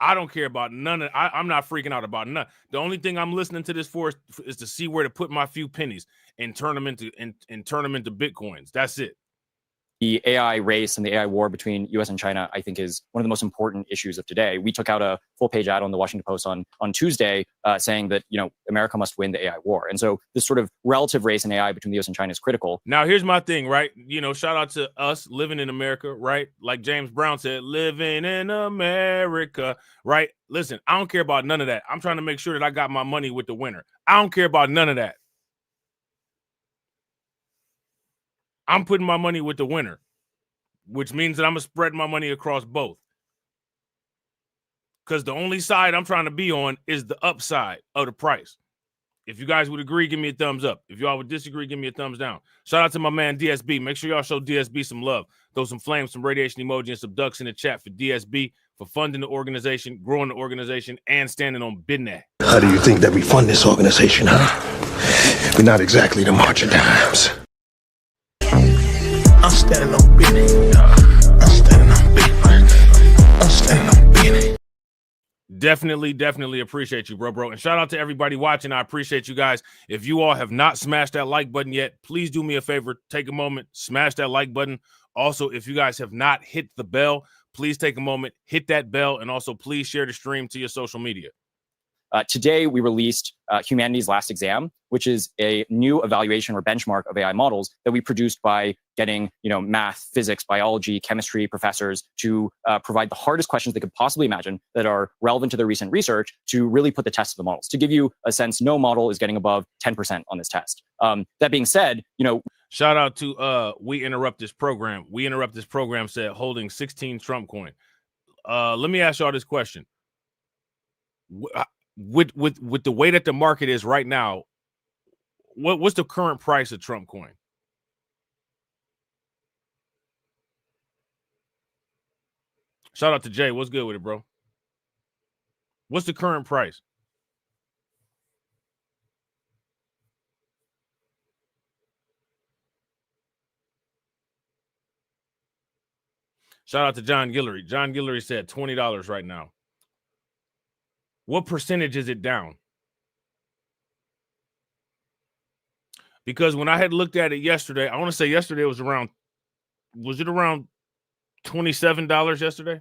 I don't care about none of I'm not freaking out about none. The only thing I'm listening to this for is to see where to put my few pennies and turn them into Bitcoins. That's it. The AI race and the AI war between U.S. and China, I think, is one of the most important issues of today. We took out a full-page ad on the Washington Post on Tuesday saying that, America must win the AI war. And so this sort of relative race in AI between the U.S. and China is critical. Now, here's my thing, right? Shout out to us living in America, right? Like James Brown said, living in America, right? Listen, I don't care about none of that. I'm trying to make sure that I got my money with the winner. I don't care about none of that. I'm putting my money with the winner, which means that I'm going to spread my money across both. Because the only side I'm trying to be on is the upside of the price. If you guys would agree, give me a thumbs up. If y'all would disagree, give me a thumbs down. Shout out to my man DSB. Make sure y'all show DSB some love. Throw some flames, some radiation emoji, and some ducks in the chat for DSB, for funding the organization, growing the organization, and standing on business. How do you think that we fund this organization, huh? We're not exactly the marching dimes. I'm standing on business. I'm standing on business. I'm standing on business. Definitely appreciate you, bro. And shout out to everybody watching. I appreciate you guys. If you all have not smashed that like button yet, please do me a favor. Take a moment, smash that like button. Also, if you guys have not hit the bell, please take a moment, hit that bell, and also please share the stream to your social media. Today, we released Humanity's Last Exam, which is a new evaluation or benchmark of AI models that we produced by getting, math, physics, biology, chemistry professors to provide the hardest questions they could possibly imagine that are relevant to their recent research to really put the test of the models. To give you a sense, no model is getting above 10% on this test. That being said, shout out to We Interrupt This Program. We Interrupt This Program said holding 16 Trump coin. Let me ask y'all this question. With the way that the market is right now, what's the current price of Trump coin? Shout out to Jay. What's good with it, bro? What's the current price? Shout out to John Guillory. John Guillory said $20 right now. What percentage is it down? Because when I had looked at it yesterday, I want to say yesterday was around $27 yesterday?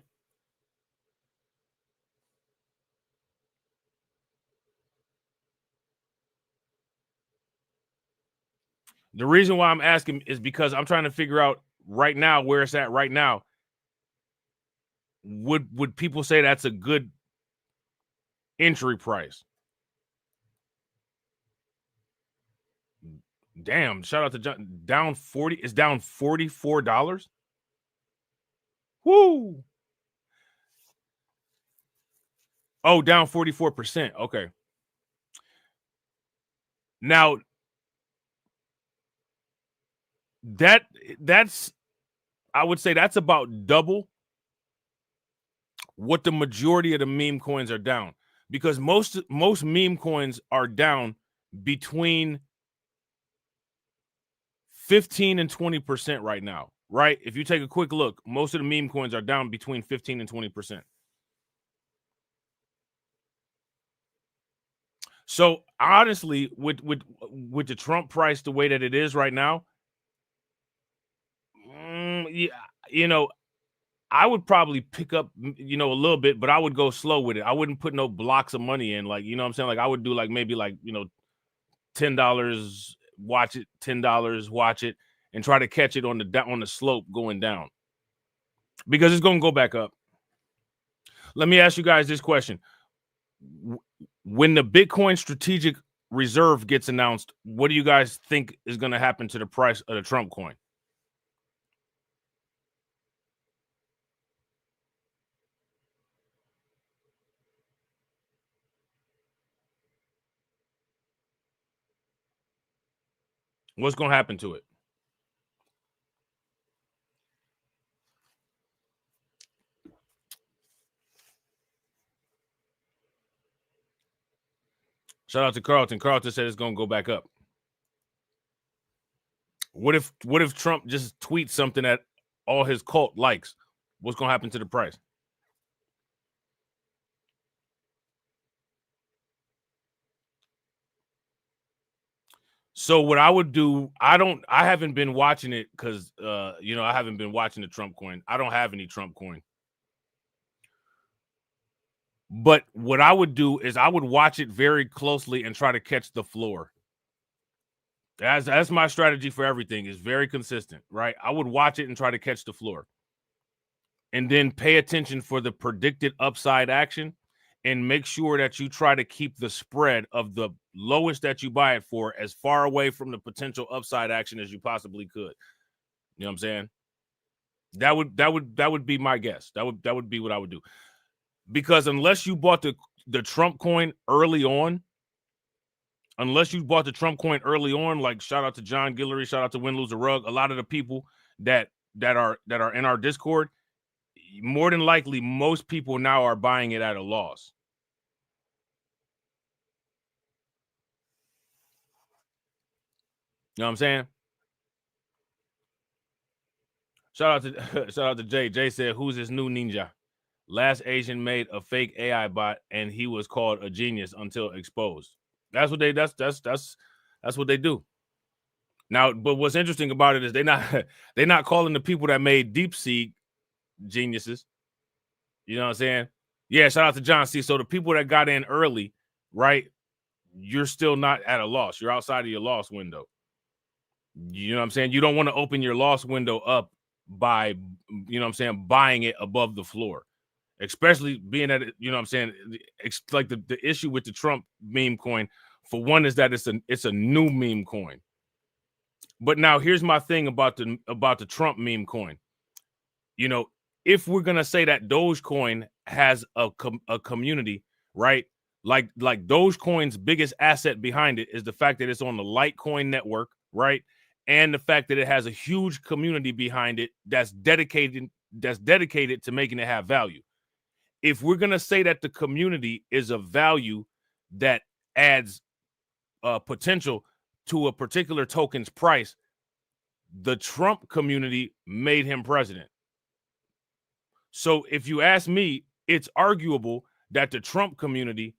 The reason why I'm asking is because I'm trying to figure out right now where it's at right now. Would people say that's a good entry price? Damn, shout out to John. Down 40, it's down $44. Woo! Oh, down 44%. Okay. Now that's I would say that's about double what the majority of the meme coins are down, because most meme coins are down between 15 and 20% right now, right? If you take a quick look, most of the meme coins are down between 15 and 20%. So honestly, with the Trump price the way that it is right now, yeah, I would probably pick up, a little bit, but I would go slow with it. I wouldn't put no blocks of money in, like, what I'm saying? Like, I would do like maybe like, $10, watch it, $10, watch it, and try to catch it on the slope going down, because it's going to go back up. Let me ask you guys this question. When the Bitcoin strategic reserve gets announced, what do you guys think is going to happen to the price of the Trump coin? What's going to happen to it? Shout out to Carlton. Carlton said it's going to go back up. What if Trump just tweets something that all his cult likes? What's going to happen to the price? So what I would do, I haven't been watching it because, I haven't been watching the Trump coin. I don't have any Trump coin. But what I would do is I would watch it very closely and try to catch the floor. That's my strategy for everything. Is very consistent, right? I would watch it and try to catch the floor, and then pay attention for the predicted upside action, and make sure that you try to keep the spread of the lowest that you buy it for as far away from the potential upside action as you possibly could. You know what I'm saying? That would be my guess. That would be what I would do. Because unless you bought the Trump coin early on, like shout out to John Guillory, shout out to Win Lose a Rug, a lot of the people that are in our Discord, more than likely, most people now are buying it at a loss. You know what I'm saying? Shout out to Jay. Jay said, "Who's this new ninja?" Last Asian made a fake AI bot, and he was called a genius until exposed. That's what they. That's what they do. Now, but what's interesting about it is they're not calling the people that made DeepSeek geniuses. You know what I'm saying? Yeah, shout out to John C. So the people that got in early, right? You're still not at a loss. You're outside of your loss window. You know what I'm saying? You don't want to open your loss window up by, you know what I'm saying, buying it above the floor. Especially being at it, you know what I'm saying? Like the issue with the Trump meme coin, for one, is that it's a new meme coin. But now here's my thing about the Trump meme coin. You know, if we're gonna say that Dogecoin has a community, right? Like Dogecoin's biggest asset behind it is the fact that it's on the Litecoin network, right? And the fact that it has a huge community behind it that's dedicated to making it have value. If we're gonna say that the community is a value that adds potential to a particular token's price, the Trump community made him president. So if you ask me, it's arguable that the Trump community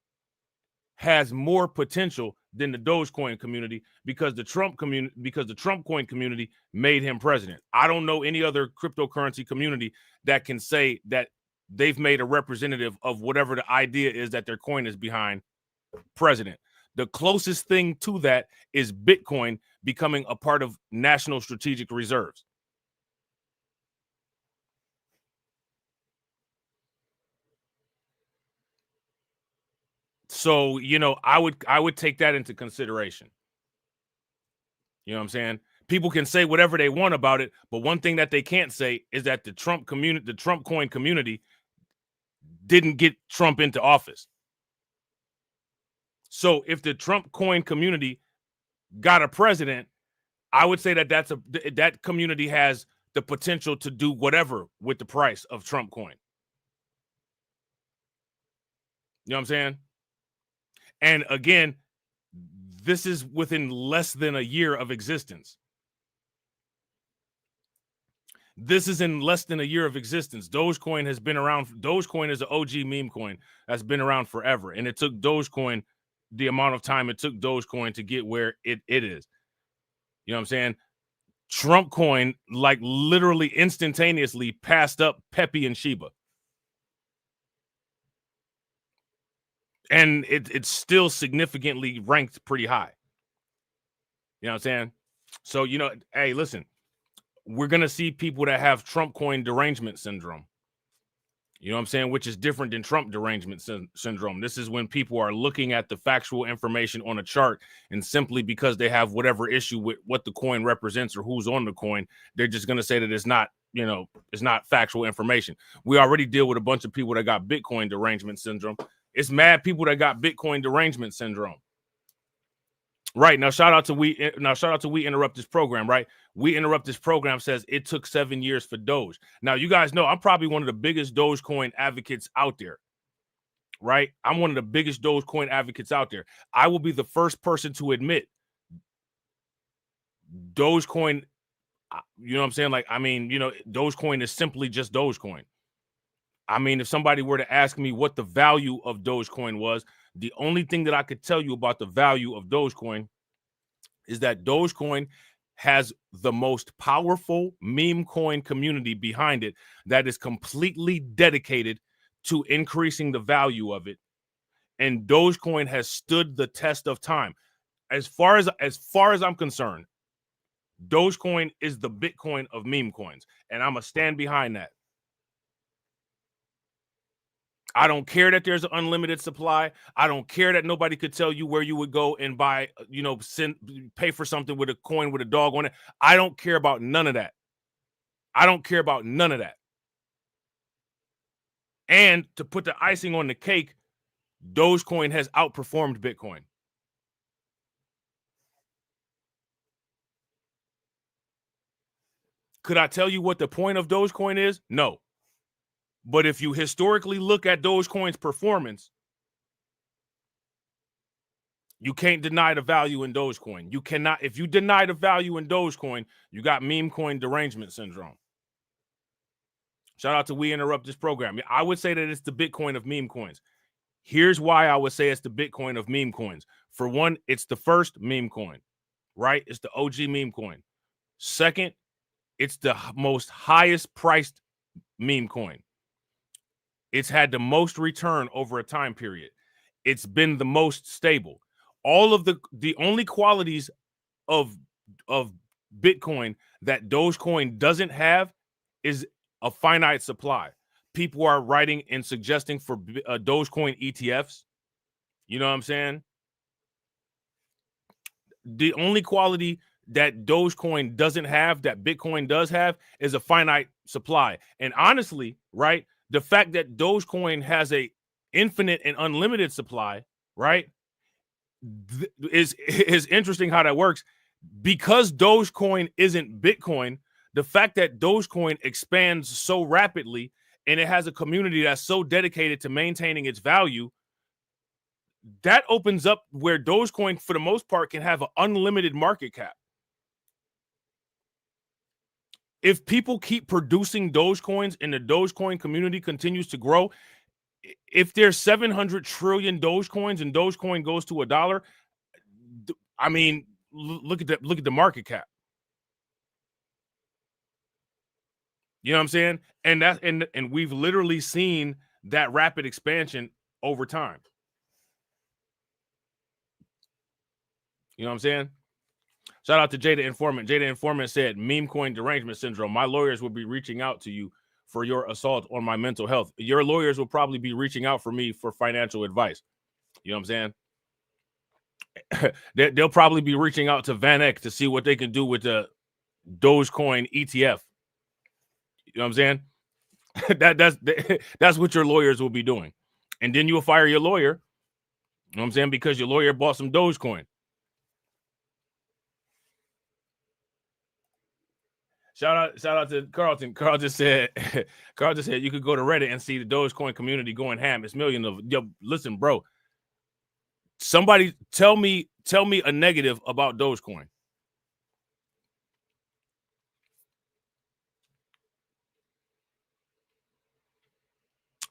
has more potential than the Dogecoin community because the Trump coin community made him president. I don't know any other cryptocurrency community that can say that they've made a representative of whatever the idea is that their coin is behind president. The closest thing to that is Bitcoin becoming a part of national strategic reserves. So, you know, I would take that into consideration. You know what I'm saying? People can say whatever they want about it, but one thing that they can't say is that the Trump coin community didn't get Trump into office. So if the Trump coin community got a president, I would say that that community has the potential to do whatever with the price of Trump coin. You know what I'm saying? And again, this is within less than a year of existence. This is in less than a year of existence. Dogecoin has been around. Dogecoin is an OG meme coin that's been around forever. And it took Dogecoin the amount of time it took Dogecoin to get where it is. You know what I'm saying? Trump coin, like literally instantaneously passed up Pepe and Shiba. And it's still significantly ranked pretty high. You know what I'm saying? So, you know, hey, listen, we're going to see people that have Trump coin derangement syndrome. You know what I'm saying? Which is different than Trump derangement syndrome. This is when people are looking at the factual information on a chart, and simply because they have whatever issue with what the coin represents or who's on the coin, they're just going to say that it's not, you know, it's not factual information. We already deal with a bunch of people that got Bitcoin derangement syndrome. It's mad people that got Bitcoin derangement syndrome. Right. Now, shout out to We Interrupt This Program, right? We Interrupt This Program says it took 7 years for Doge. Now, you guys know I'm probably one of the biggest Dogecoin advocates out there, right? I'm one of the biggest Dogecoin advocates out there. I will be the first person to admit Dogecoin, you know what I'm saying? Like, I mean, you know, Dogecoin is simply just Dogecoin. I mean, if somebody were to ask me what the value of Dogecoin was, the only thing that I could tell you about the value of Dogecoin is that Dogecoin has the most powerful meme coin community behind it that is completely dedicated to increasing the value of it. And Dogecoin has stood the test of time. As far as I'm concerned, Dogecoin is the Bitcoin of meme coins, and I'm going to stand behind that. I don't care that there's an unlimited supply. I don't care that nobody could tell you where you would go and buy, you know, pay for something with a coin with a dog on it. I don't care about none of that. I don't care about none of that. And to put the icing on the cake, Dogecoin has outperformed Bitcoin. Could I tell you what the point of Dogecoin is? No. But if you historically look at Dogecoin's performance, you can't deny the value in Dogecoin. You cannot. If you deny the value in Dogecoin, you got meme coin derangement syndrome. Shout out to We Interrupt This Program. I would say that it's the Bitcoin of meme coins. Here's why I would say it's the Bitcoin of meme coins. For one, it's the first meme coin, right? It's the OG meme coin. Second, it's the most highest priced meme coin. It's had the most return over a time period. It's been the most stable. All of the only qualities of Bitcoin that Dogecoin doesn't have is a finite supply. People are writing and suggesting for Dogecoin ETFs. You know what I'm saying? The only quality that Dogecoin doesn't have that Bitcoin does have is a finite supply. And honestly, right, the fact that Dogecoin has a infinite and unlimited supply, right, is interesting how that works. Because Dogecoin isn't Bitcoin, the fact that Dogecoin expands so rapidly and it has a community that's so dedicated to maintaining its value, that opens up where Dogecoin, for the most part, can have an unlimited market cap. If people keep producing Dogecoins and the Dogecoin community continues to grow, if there's 700 trillion Dogecoins and Dogecoin goes to $1, I mean, look at that. Look at the market cap. You know what I'm saying? And that and we've literally seen that rapid expansion over time. You know what I'm saying? Shout out to Jada Informant. Jada Informant said, meme coin derangement syndrome. My lawyers will be reaching out to you for your assault on my mental health. Your lawyers will probably be reaching out for me for financial advice. You know what I'm saying? They'll probably be reaching out to Van Eck to see what they can do with the Dogecoin ETF. You know what I'm saying? That's what your lawyers will be doing. And then you'll fire your lawyer. You know what I'm saying? Because your lawyer bought some Dogecoin. Shout out to Carlton. Carl just said you could go to Reddit and see the Dogecoin community going ham. It's millions of listen, bro. Somebody tell me a negative about Dogecoin.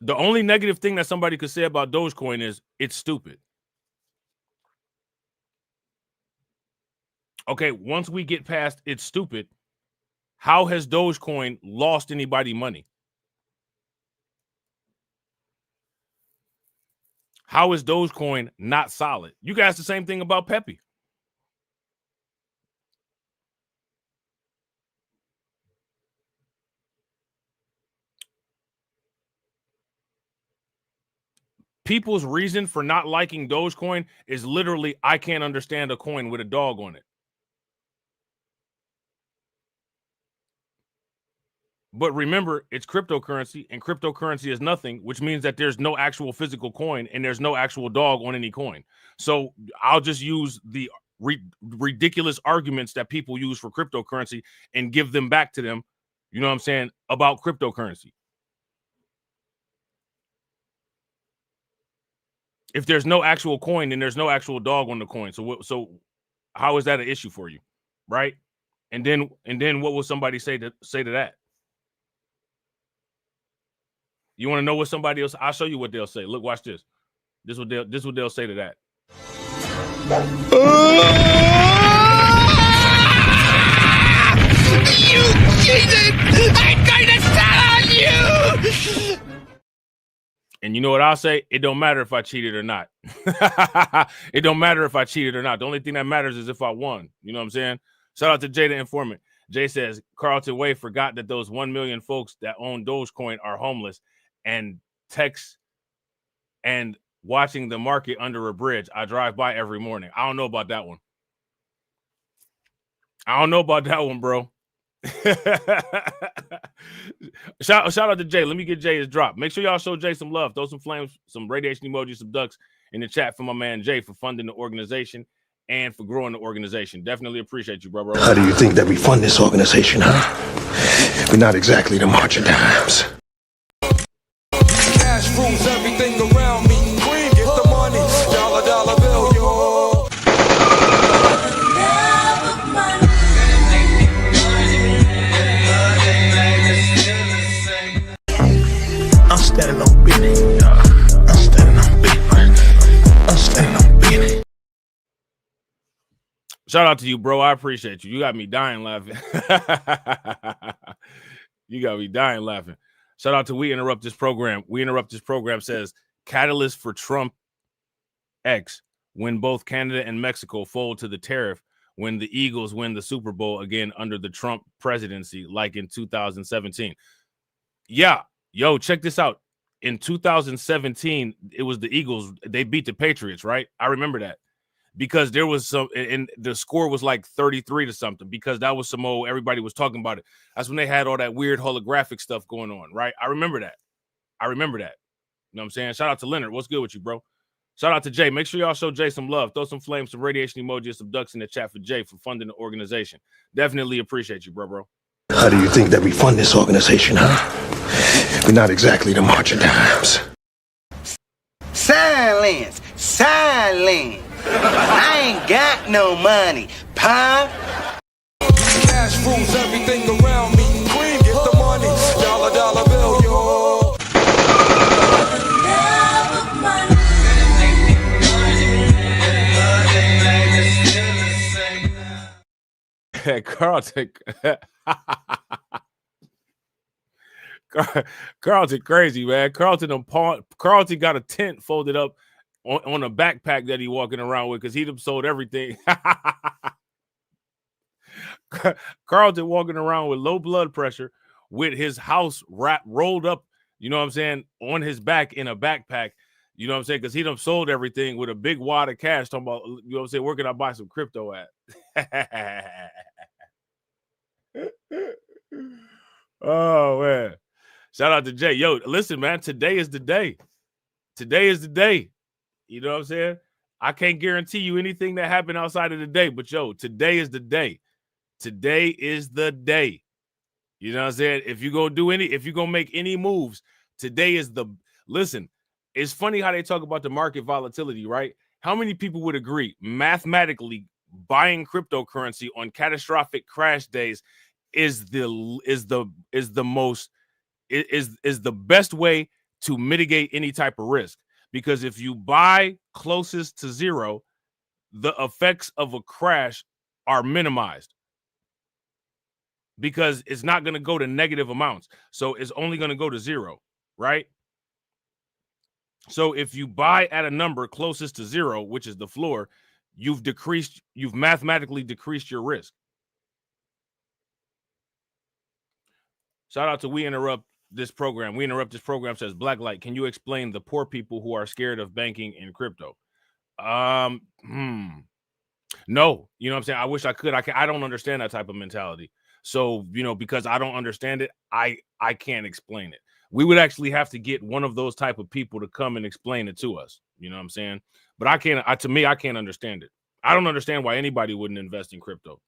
The only negative thing that somebody could say about Dogecoin is it's stupid. Okay, once we get past it's stupid, how has Dogecoin lost anybody money? How is Dogecoin not solid? You guys the same thing about Pepe. People's reason for not liking Dogecoin is literally, I can't understand a coin with a dog on it. But remember, it's cryptocurrency, and cryptocurrency is nothing, which means that there's no actual physical coin and there's no actual dog on any coin. So I'll just use the ridiculous arguments that people use for cryptocurrency and give them back to them, you know what I'm saying, about cryptocurrency. If there's no actual coin, then there's no actual dog on the coin. So how is that an issue for you, right? And then what will somebody say to that? You want to know what somebody else? I'll show you what they'll say. Look, watch this. This what they'll say to that. You cheated! I'm going to tell on you! And you know what I'll say? It don't matter if I cheated or not. It don't matter if I cheated or not. The only thing that matters is if I won. You know what I'm saying? Shout out to Jada Informant. Jay says, Carlton Way forgot that those 1 million folks that own Dogecoin are homeless and text and watching the market under a bridge. I drive by every morning. I don't know about that one. I don't know about that one, bro. Shout out to Jay. Let me get Jay his drop. Make sure y'all show Jay some love. Throw some flames, some radiation emojis, some ducks in the chat for my man Jay for funding the organization and for growing the organization. Definitely appreciate you, bro. How do you think that we fund this organization, huh? We're not exactly the March of Dimes. Cash rules everything around me. Green, get the money. Dollar bill, yo. I'm standing on business. Shout out to you, bro. I appreciate you. You got me dying laughing. You got me dying laughing. Shout out to We Interrupt This Program. We Interrupt This Program says, catalyst for Trump X when both Canada and Mexico fold to the tariff when the Eagles win the Super Bowl again under the Trump presidency, like in 2017. Yeah. Yo, check this out. In 2017, it was the Eagles. They beat the Patriots, right? I remember that. Because there was some, and the score was like 33 to something, because that was some old, everybody was talking about it. That's when they had all that weird holographic stuff going on, right? I remember that. You know what I'm saying? Shout out to Leonard. What's good with you, bro? Shout out to Jay. Make sure y'all show Jay some love. Throw some flames, some radiation emojis, some ducks in the chat for Jay for funding the organization. Definitely appreciate you, bro. How do you think that we fund this organization, huh? We're not exactly the marching times. Silence! Silence! I ain't got no money, pa. Cash rules everything around me. Queen, get the money. Dollar, dollar bill, yo. Carlton crazy, man. Carlton got a tent folded up on a backpack that he walking around with because he done sold everything. Carlton walking around with low blood pressure with his house rolled up, you know what I'm saying, on his back in a backpack, you know what I'm saying, because he done sold everything with a big wad of cash, talking about, you know what I'm saying, where can I buy some crypto at? Oh, man. Shout out to Jay. Yo, listen, man, today is the day. Today is the day. You know what I'm saying? I can't guarantee you anything that happened outside of the day, but yo, today is the day. Today is the day. You know what I'm saying? If you're gonna make any moves, today is listen, it's funny how they talk about the market volatility, right? How many people would agree mathematically buying cryptocurrency on catastrophic crash days is the best way to mitigate any type of risk? Because if you buy closest to zero, the effects of a crash are minimized because it's not going to go to negative amounts. So it's only going to go to zero, right? So if you buy at a number closest to zero, which is the floor, you've mathematically decreased your risk. Shout out to We Interrupt This Program. We Interrupt This Program says, Blacklight, can you explain the poor people who are scared of banking and crypto? No, you know what I'm saying? I wish I could. I don't understand that type of mentality. So, you know, because I don't understand it, I can't explain it. We would actually have to get one of those type of people to come and explain it to us. You know what I'm saying? But I can't understand it. I don't understand why anybody wouldn't invest in crypto.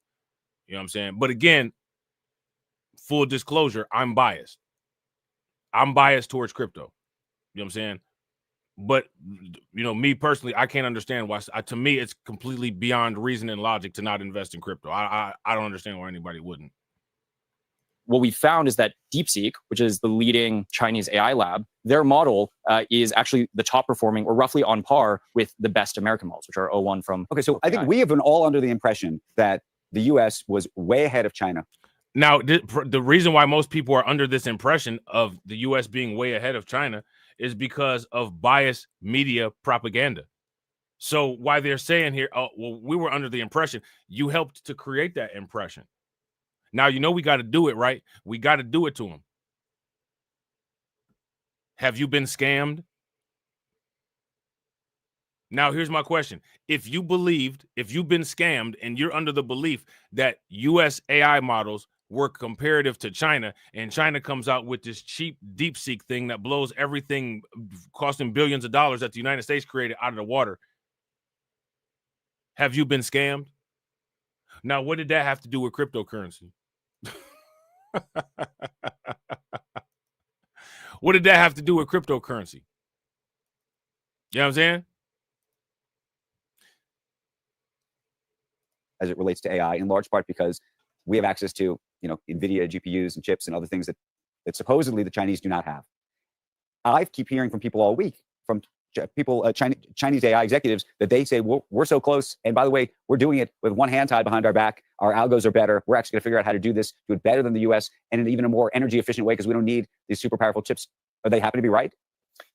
You know what I'm saying? But again, full disclosure, I'm biased. I'm biased towards crypto. You know what I'm saying? But, you know, me personally, I can't understand why. To me, it's completely beyond reason and logic to not invest in crypto. I don't understand why anybody wouldn't. What we found is that DeepSeek, which is the leading Chinese AI lab, their model is actually the top performing, or roughly on par with the best American models, which are O1 from. Okay, so I think we have been all under the impression that the U.S. was way ahead of China. Now, the reason why most people are under this impression of the U.S. being way ahead of China is because of biased media propaganda. So why they're saying here, oh, well, we were under the impression, you helped to create that impression. Now, you know, we got to do it, right? We got to do it to them. Have you been scammed? Now, here's my question. If you've been scammed and you're under the belief that U.S. AI models were comparative to China, and China comes out with this cheap DeepSeek thing that blows everything, costing billions of dollars that the United States created, out of the water, have you been scammed? Now, what did that have to do with cryptocurrency? What did that have to do with cryptocurrency? You know what I'm saying? As it relates to AI, in large part because we have access to, you know, NVIDIA GPUs and chips and other things that supposedly the Chinese do not have. I keep hearing from people all week, from Chinese AI executives that they say, we're so close. And by the way, we're doing it with one hand tied behind our back. Our algos are better. We're actually going to figure out how to do this, do it better than the US, and in even a more energy efficient way because we don't need these super powerful chips. Are they happen to be right?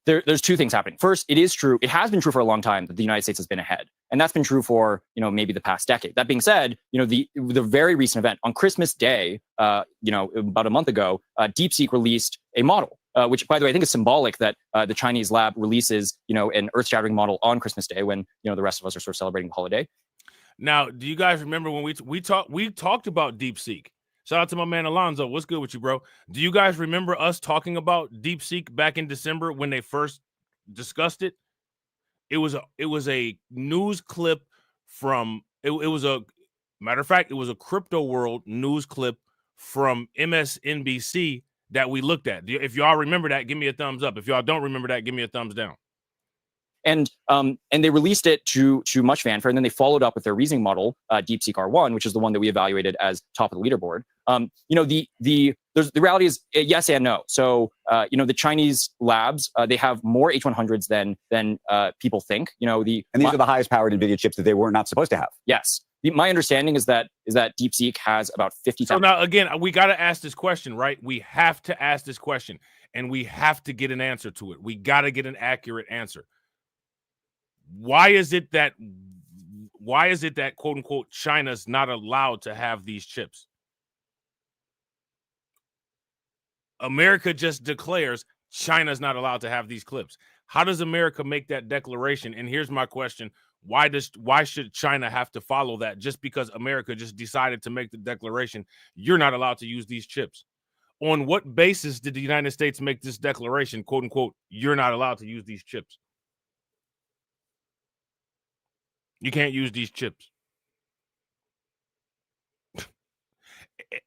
There's two things happening. First, it is true. It has been true for a long time that the United States has been ahead, and that's been true for maybe the past decade. That being said, the very recent event on Christmas Day, about a month ago, DeepSeek released a model, which, by the way, I think is symbolic that the Chinese lab releases an earth-shattering model on Christmas Day when the rest of us are sort of celebrating the holiday. Now, do you guys remember when we talked about DeepSeek? Shout out to my man Alonzo. What's good with you, bro? Do you guys remember us talking about DeepSeek back in December when they first discussed it? It was a news clip from it was a matter of fact, it was a Crypto World news clip from MSNBC that we looked at. If y'all remember that, give me a thumbs up. If y'all don't remember that, give me a thumbs down. And they released it to much fanfare, and then they followed up with their reasoning model, DeepSeek R1, which is the one that we evaluated as top of the leaderboard. The reality is yes and no. So the Chinese labs they have more H100s than people think. And these are the highest powered NVIDIA chips that they were not supposed to have. Yes. My understanding is that DeepSeek has about 50. So now again, we got to ask this question, right? We have to ask this question, and we have to get an answer to it. We got to get an accurate answer. Why is it that quote unquote China's not allowed to have these chips? America just declares China's not allowed to have these clips. How does America make that declaration? And here's my question. Why should China have to follow that just because America just decided to make the declaration you're not allowed to use these chips? On what basis did the United States make this declaration, quote unquote, you're not allowed to use these chips? You can't use these chips.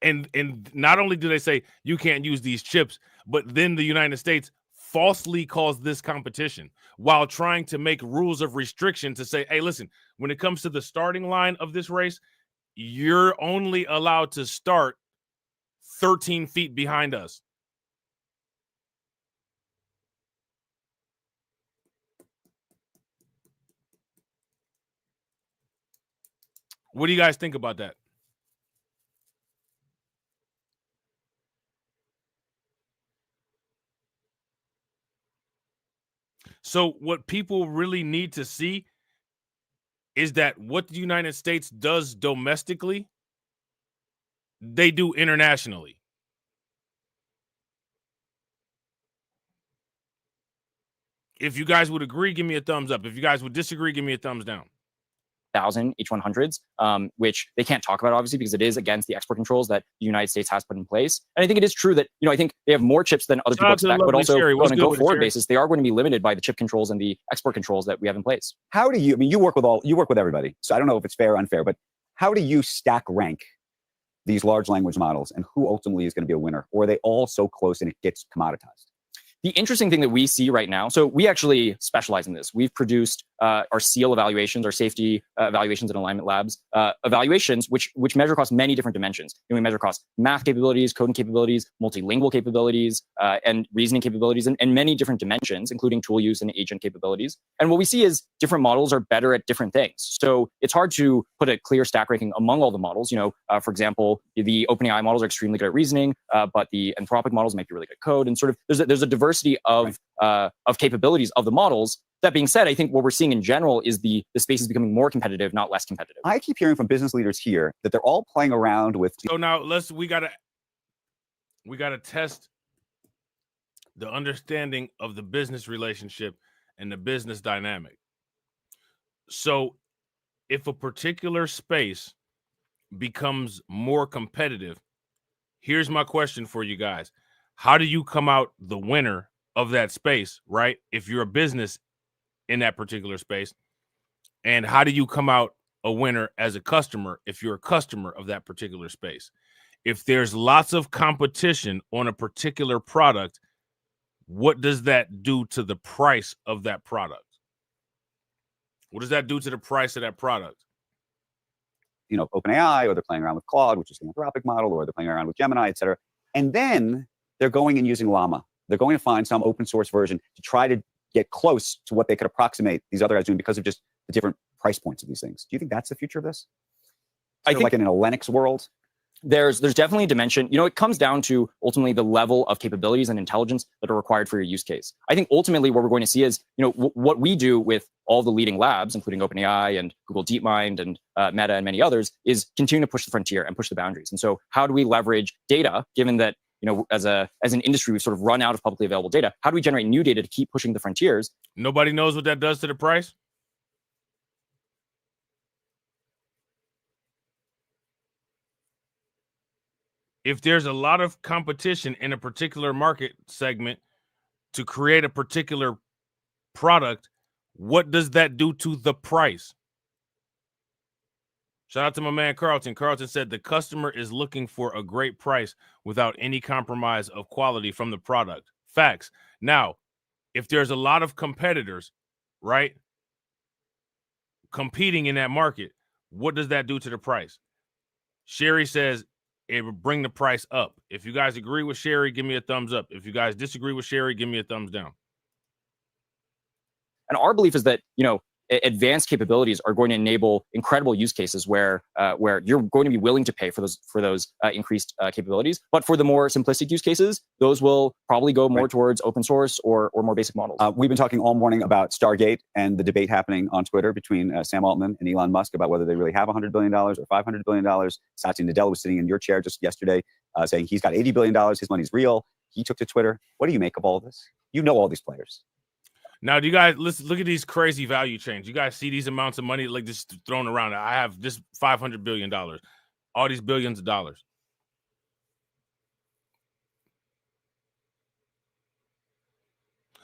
And not only do they say you can't use these chips, but then the United States falsely calls this competition while trying to make rules of restriction to say, hey, listen, when it comes to the starting line of this race, you're only allowed to start 13 feet behind us. What do you guys think about that? So what people really need to see is that what the United States does domestically, they do internationally. If you guys would agree, give me a thumbs up. If you guys would disagree, give me a thumbs down. 1,000 H100s, which they can't talk about, obviously, because it is against the export controls that the United States has put in place. And I think it is true that, I think they have more chips than other people expect, but also on a go-forward basis, they are going to be limited by the chip controls and the export controls that we have in place. How do you, you work with everybody, so I don't know if it's fair or unfair, but how do you stack rank these large language models and who ultimately is going to be a winner? Or are they all so close and it gets commoditized? The interesting thing that we see right now, so we actually specialize in this. We've produced our SEAL evaluations, our safety evaluations and alignment labs, evaluations which measure across many different dimensions. And we measure across math capabilities, coding capabilities, multilingual capabilities, and reasoning capabilities, and many different dimensions, including tool use and agent capabilities. And what we see is different models are better at different things. So it's hard to put a clear stack ranking among all the models. For example, the OpenAI models are extremely good at reasoning, but the Anthropic models might be really good at code. And sort of there's a diversity of capabilities of the models. That being said, I think what we're seeing in general is the space is becoming more competitive, not less competitive. I keep hearing from business leaders here that they're all playing around with. So now we gotta test the understanding of the business relationship and the business dynamic. So if a particular space becomes more competitive, here's my question for you guys. How do you come out the winner of that space, right? If you're a business in that particular space, and how do you come out a winner as a customer if you're a customer of that particular space? If there's lots of competition on a particular product, what does that do to the price of that product? What does that do to the price of that product? OpenAI, or they're playing around with Claude, which is the Anthropic model, or they're playing around with Gemini, et cetera. And then they're going and using Llama. They're going to find some open source version to try to get close to what they could approximate these other guys doing because of just the different price points of these things. Do you think that's the future of this? I think like in an Lennox world. There's definitely a dimension. It comes down to ultimately the level of capabilities and intelligence that are required for your use case. I think ultimately what we're going to see is, what we do with all the leading labs, including OpenAI and Google DeepMind and Meta and many others, is continue to push the frontier and push the boundaries. And so how do we leverage data, given that, as an industry, we've sort of run out of publicly available data? How do we generate new data to keep pushing the frontiers? Nobody knows what that does to the price? If there's a lot of competition in a particular market segment to create a particular product, what does that do to the price? Shout out to my man Carlton. Carlton said the customer is looking for a great price without any compromise of quality from the product. Facts. Now, if there's a lot of competitors, right, competing in that market, what does that do to the price? Sherry says it will bring the price up. If you guys agree with Sherry, give me a thumbs up. If you guys disagree with Sherry, give me a thumbs down. And our belief is that, advanced capabilities are going to enable incredible use cases where you're going to be willing to pay for those increased capabilities. But for the more simplistic use cases, those will probably go more towards open source or more basic models. We've been talking all morning about Stargate and the debate happening on Twitter between Sam Altman and Elon Musk about whether they really have $100 billion or $500 billion. Satya Nadella was sitting in your chair just yesterday saying he's got $80 billion. His money's real. He took to Twitter. What do you make of all of this? You know all these players. Now, do you guys look at these crazy value chains? You guys see these amounts of money like just thrown around? I have this $500 billion, all these billions of dollars.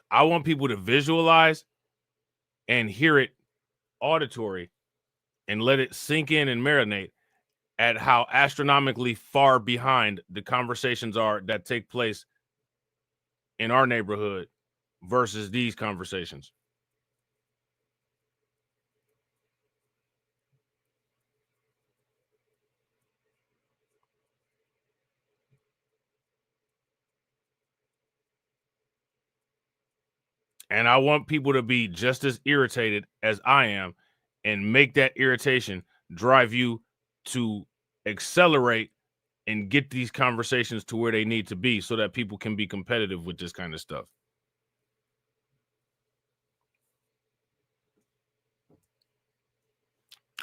I want people to visualize and hear it auditory and let it sink in and marinate at how astronomically far behind the conversations are that take place in our neighborhood versus these conversations. And I want people to be just as irritated as I am and make that irritation drive you to accelerate and get these conversations to where they need to be so that people can be competitive with this kind of stuff.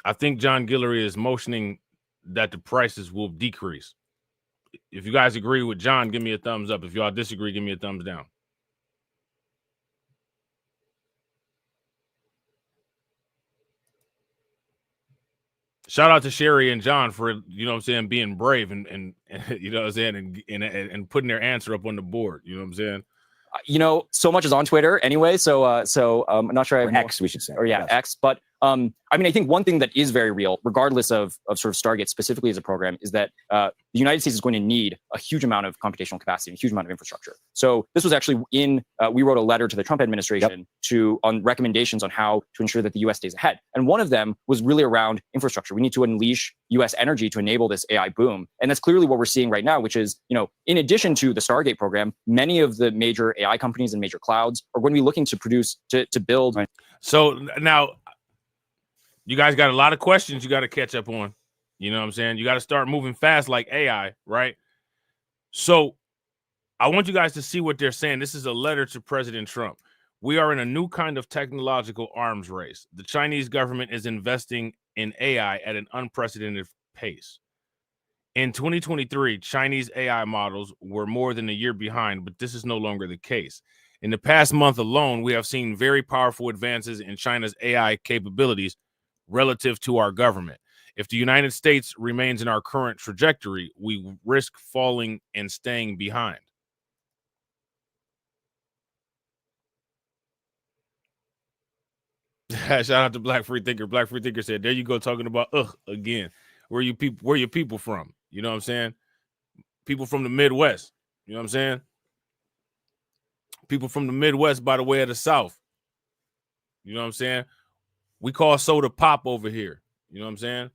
I think John Guillory is motioning that the prices will decrease. If you guys agree with John, give me a thumbs up. If y'all disagree, give me a thumbs down. Shout out to Sherry and John for, being brave and and putting their answer up on the board. You know what I'm saying? So much is on Twitter anyway. So I'm not sure. X, we should say. Or yes. X. But I think one thing that is very real, regardless of sort of Stargate specifically as a program, is that the United States is going to need a huge amount of computational capacity, a huge amount of infrastructure. So this was actually we wrote a letter to the Trump administration on recommendations on how to ensure that the U.S. stays ahead. And one of them was really around infrastructure. We need to unleash U.S. energy to enable this AI boom. And that's clearly what we're seeing right now, which is, in addition to the Stargate program, many of the major AI companies and major clouds are going to be looking to produce, to build. Right. So now, you guys got a lot of questions you got to catch up on. You know what I'm saying? You got to start moving fast like AI, right? So I want you guys to see what they're saying. This is a letter to President Trump. We are in a new kind of technological arms race. The Chinese government is investing in AI at an unprecedented pace. In 2023, Chinese AI models were more than a year behind, but this is no longer the case. In the past month alone, we have seen very powerful advances in China's AI capabilities relative to our government. If the United States remains in our current trajectory, we risk falling and staying behind. Shout out to Black Free Thinker. Black Free Thinker said, there you go, talking about again. Where your people from? You know what I'm saying? People from the Midwest. You know what I'm saying? People from the Midwest by the way of the South. You know what I'm saying? We call soda pop over here. You know what I'm saying?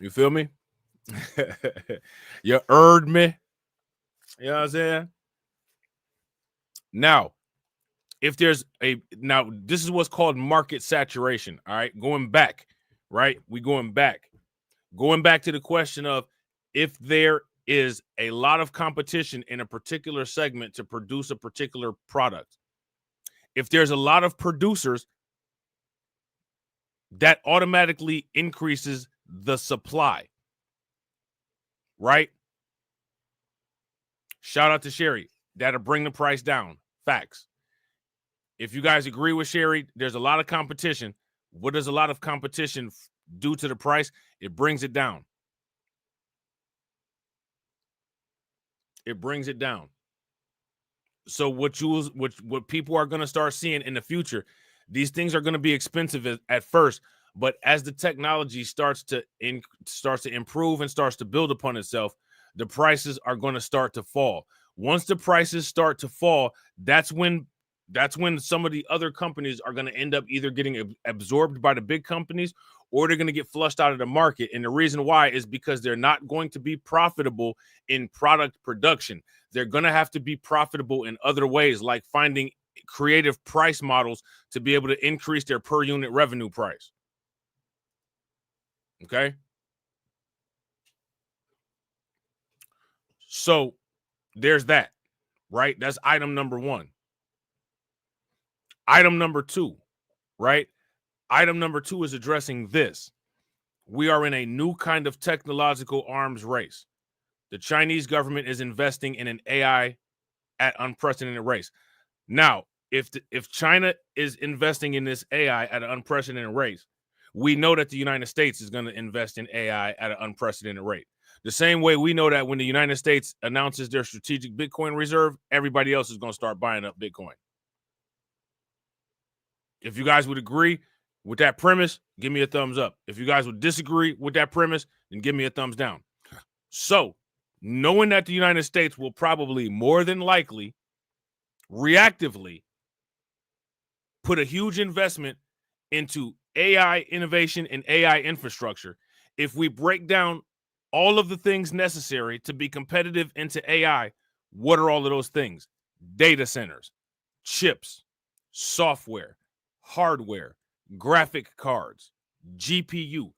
You feel me? You heard me? You know what I'm saying? Now, if there's now this is what's called market saturation. All right, going back, right? Going back to the question of if there is a lot of competition in a particular segment to produce a particular product. If there's a lot of producers, that automatically increases the supply, right? Shout out to Sherry. That'll bring the price down. Facts. If you guys agree with Sherry, there's a lot of competition. What does a lot of competition do to the price? It brings it down. It brings it down. So what people are going to start seeing in the future, these things are going to be expensive at first, but as the technology starts to improve and starts to build upon itself, the prices are going to start to fall. Once the prices start to fall, that's when some of the other companies are going to end up either getting absorbed by the big companies or they're going to get flushed out of the market. And the reason why is because they're not going to be profitable in product production. They're going to have to be profitable in other ways, like finding creative price models to be able to increase their per unit revenue price. Okay? So there's that, right? That's item number one. Item number two, right? Item number two is addressing this. We are in a new kind of technological arms race. The Chinese government is investing in an AI at unprecedented rates. Now, if China is investing in this AI at an unprecedented rate, we know that the United States is going to invest in AI at an unprecedented rate. The same way we know that when the United States announces their strategic Bitcoin reserve, everybody else is going to start buying up Bitcoin. If you guys would agree with that premise, give me a thumbs up. If you guys would disagree with that premise, then give me a thumbs down. So, knowing that the United States will probably more than likely reactively put a huge investment into AI innovation and AI infrastructure, if we break down all of the things necessary to be competitive into AI, what are all of those things? Data centers, chips, software, hardware, graphic cards, GPU.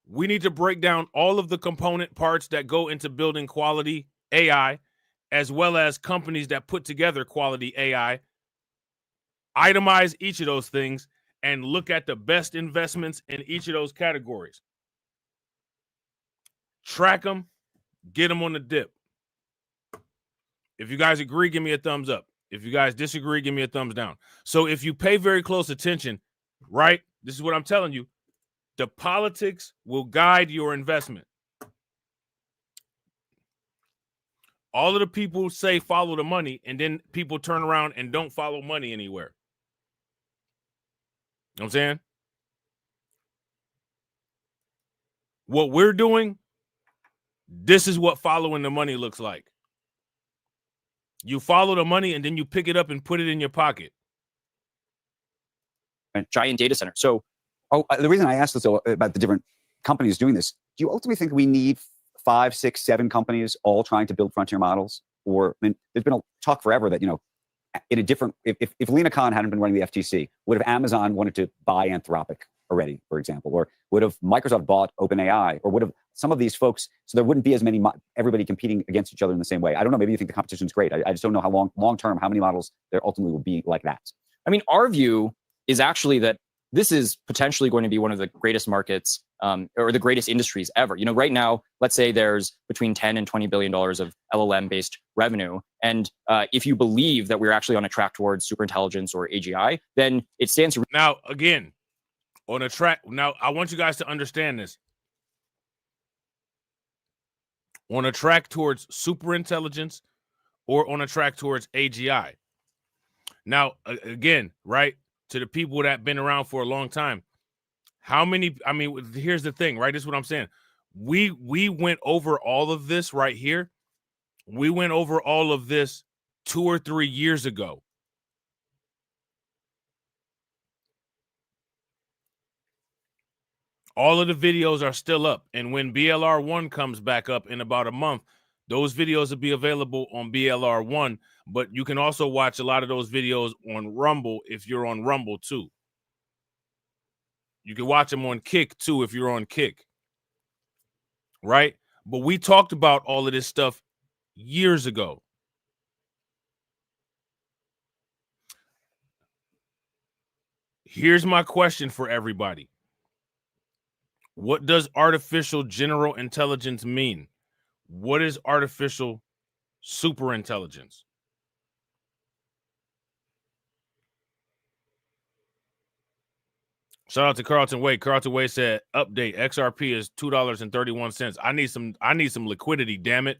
We need to break down all of the component parts that go into building quality AI, as well as companies that put together quality AI, itemize each of those things, and look at the best investments in each of those categories. Track them, get them on the dip. If you guys agree, give me a thumbs up. If you guys disagree, give me a thumbs down. So if you pay very close attention, right, this is what I'm telling you. The politics will guide your investment. All of the people say follow the money, and then people turn around and don't follow money anywhere. You know what I'm saying? What we're doing, this is what following the money looks like. You follow the money, and then you pick it up and put it in your pocket. A giant data center. So the reason I asked this about the different companies doing this, do you ultimately think we need 5, 6, 7 companies all trying to build frontier models? Or, I mean, there's been a talk forever that, you know, in a different, if Lena Khan hadn't been running the FTC, would have Amazon wanted to buy Anthropic already, for example? Or would have Microsoft bought OpenAI? Or would have some of these folks, so there wouldn't be as many, everybody competing against each other in the same way? I don't know, maybe you think the competition is great. I just don't know how long term, how many models there ultimately will be like that. I mean, our view is actually that this is potentially going to be one of the greatest markets or the greatest industries ever. You know, right now, let's say there's between $10 and $20 billion of LLM-based revenue. And if you believe that we're actually on a track towards superintelligence or AGI, then it stands to... Now, again, on a track... Now, I want you guys to understand this. On a track towards superintelligence or on a track towards AGI. Now, again, right, to the people that have been around for a long time, how many, I mean, here's the thing, right? This is what I'm saying. We went over all of this right here. We went over all of this 2 or 3 years ago. All of the videos are still up. And when BLR1 comes back up in about a month, those videos will be available on BLR1. But you can also watch a lot of those videos on Rumble if you're on Rumble too. You can watch them on Kick too if you're on Kick. Right? But we talked about all of this stuff years ago. Here's my question for everybody. What does artificial general intelligence mean? What is artificial superintelligence? Shout out to Carlton Wade. Carlton Wade said, update, XRP is $2.31. I need some liquidity, damn it.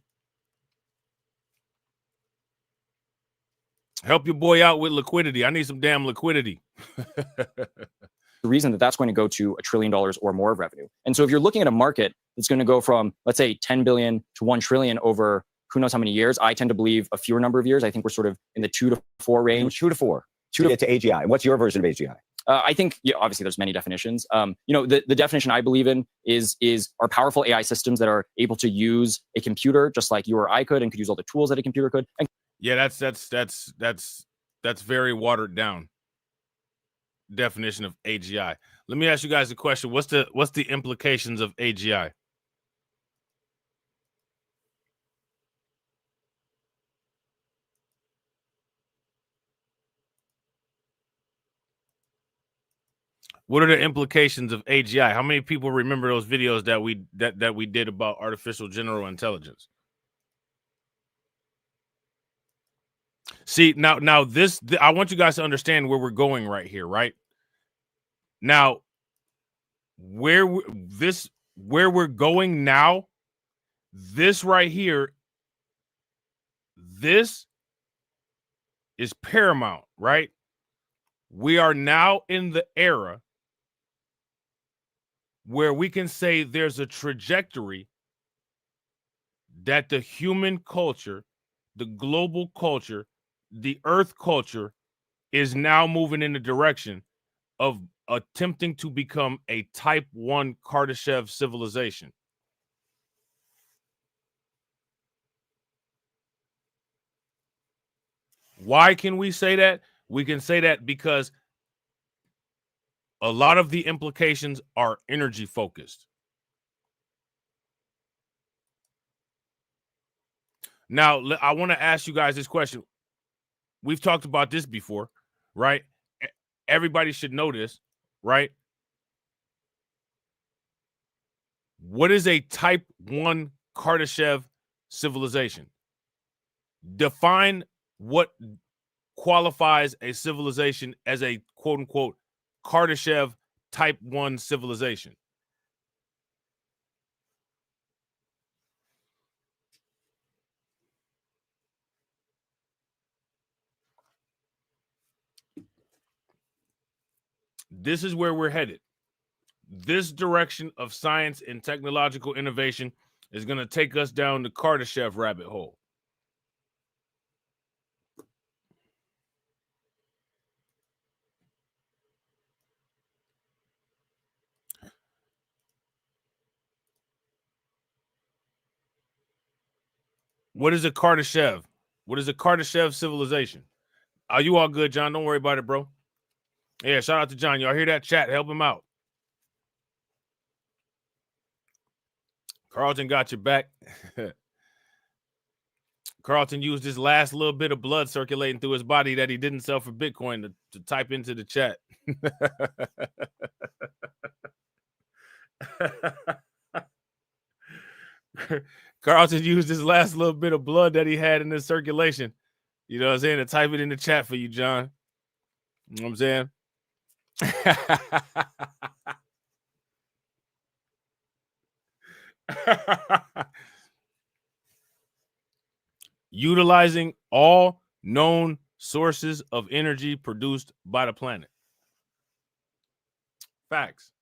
Help your boy out with liquidity. I need some damn liquidity. The reason that that's going to go to $1 trillion or more of revenue. And so if you're looking at a market that's going to go from, let's say, 10 billion to 1 trillion over who knows how many years, I tend to believe a fewer number of years. I think we're sort of in the 2 to 4 range. 2 to 4 to get to AGI. What's your version of AGI? I think, obviously there's many definitions. The definition I believe in is are powerful AI systems that are able to use a computer just like you or I could and could use all the tools that a computer could. And yeah, that's very watered down definition of AGI. Let me ask you guys a question. What's the implications of AGI? What are the implications of AGI? How many people remember those videos that we did about artificial general intelligence? See, now I want you guys to understand where we're going right here, right? Now, where we're going now, this right here, this is paramount, right? We are now in the era where we can say there's a trajectory that the human culture, the global culture, the earth culture is now moving in the direction of attempting to become a type 1 Kardashev civilization. Why can we say that? We can say that because a lot of the implications are energy focused. Now, I want to ask you guys this question. We've talked about this before, right? Everybody should know this, right? What is a type 1 Kardashev civilization? Define what qualifies a civilization as a quote unquote Kardashev type 1 civilization. This is where we're headed. This direction of science and technological innovation is going to take us down the Kardashev rabbit hole. What is a Kardashev? What is a Kardashev civilization? Are you all good, John? Don't worry about it, bro. Yeah, shout out to John. Y'all hear that? Chat, help him out. Carlton got your back. Carlton used his last little bit of blood circulating through his body that he didn't sell for Bitcoin to type into the chat. Carlton used his last little bit of blood that he had in his circulation. You know what I'm saying? To type it in the chat for you, John. You know what I'm saying? Utilizing all known sources of energy produced by the planet. Facts.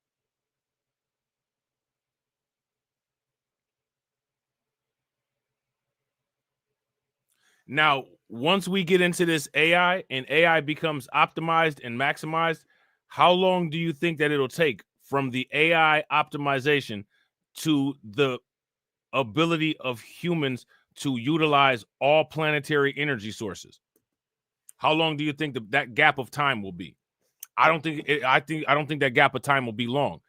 Now, once we get into this AI and AI becomes optimized and maximized, how long do you think that it'll take from the AI optimization to the ability of humans to utilize all planetary energy sources. How long do you think that gap of time will be? I don't think that gap of time will be long,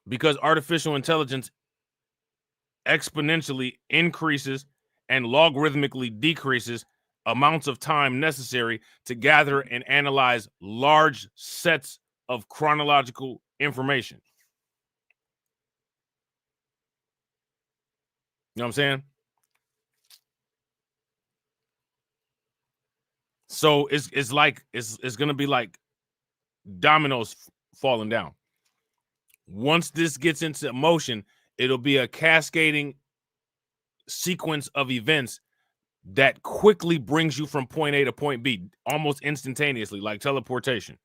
because artificial intelligence exponentially increases and logarithmically decreases amounts of time necessary to gather and analyze large sets of chronological information. You know what I'm saying? So it's like it's gonna be like dominoes falling down. Once this gets into motion, it'll be a cascading sequence of events that quickly brings you from point A to point B almost instantaneously, like teleportation.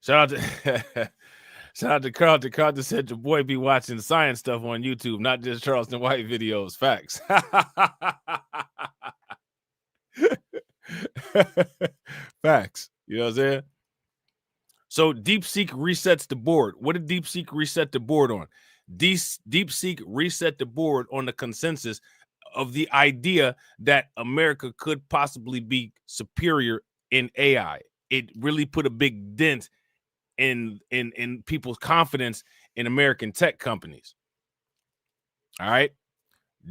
Shout out to Carl. Carl just said your boy be watching science stuff on YouTube, not just Charleston White videos. Facts. Facts. You know what I'm saying? So DeepSeek resets the board. What did DeepSeek reset the board on? DeepSeek reset the board on the consensus of the idea that America could possibly be superior in AI. It really put a big dent in people's confidence in American tech companies. All right.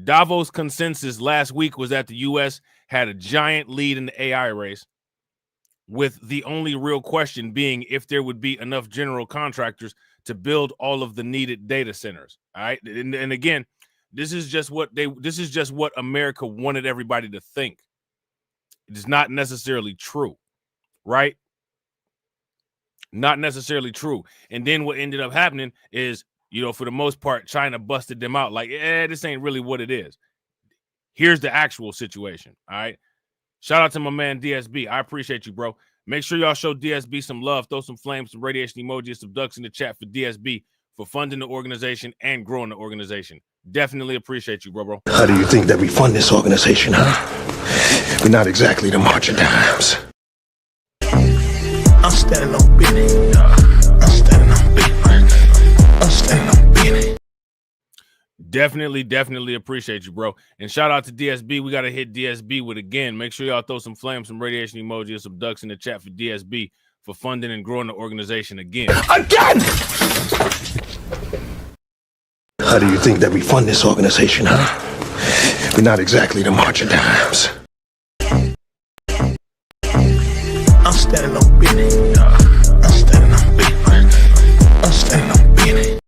Davos consensus last week was that the U.S. had a giant lead in the AI race, with the only real question being if there would be enough general contractors to build all of the needed data centers. All right. And again, this is just what America wanted everybody to think. It is not necessarily true, right? Not necessarily true. And then what ended up happening is, you know, for the most part, China busted them out like, this ain't really what it is. Here's the actual situation. All right. Shout out to my man DSB. I appreciate you, bro. Make sure y'all show DSB some love. Throw some flames, some radiation emojis, some ducks in the chat for DSB for funding the organization and growing the organization. Definitely appreciate you, bro. How do you think that we fund this organization, huh? We're not exactly the marching dimes. I'm standing on business. I'm standing on business. I'm standing on business. Definitely appreciate you, bro. And shout out to DSB. We got to hit DSB with again. Make sure y'all throw some flames, some radiation emojis, some ducks in the chat for DSB for funding and growing the organization again. Again! How do you think that we fund this organization, huh? We're not exactly the marching dimes. I'm standing on business. I'm standing on business. I'm standing on business.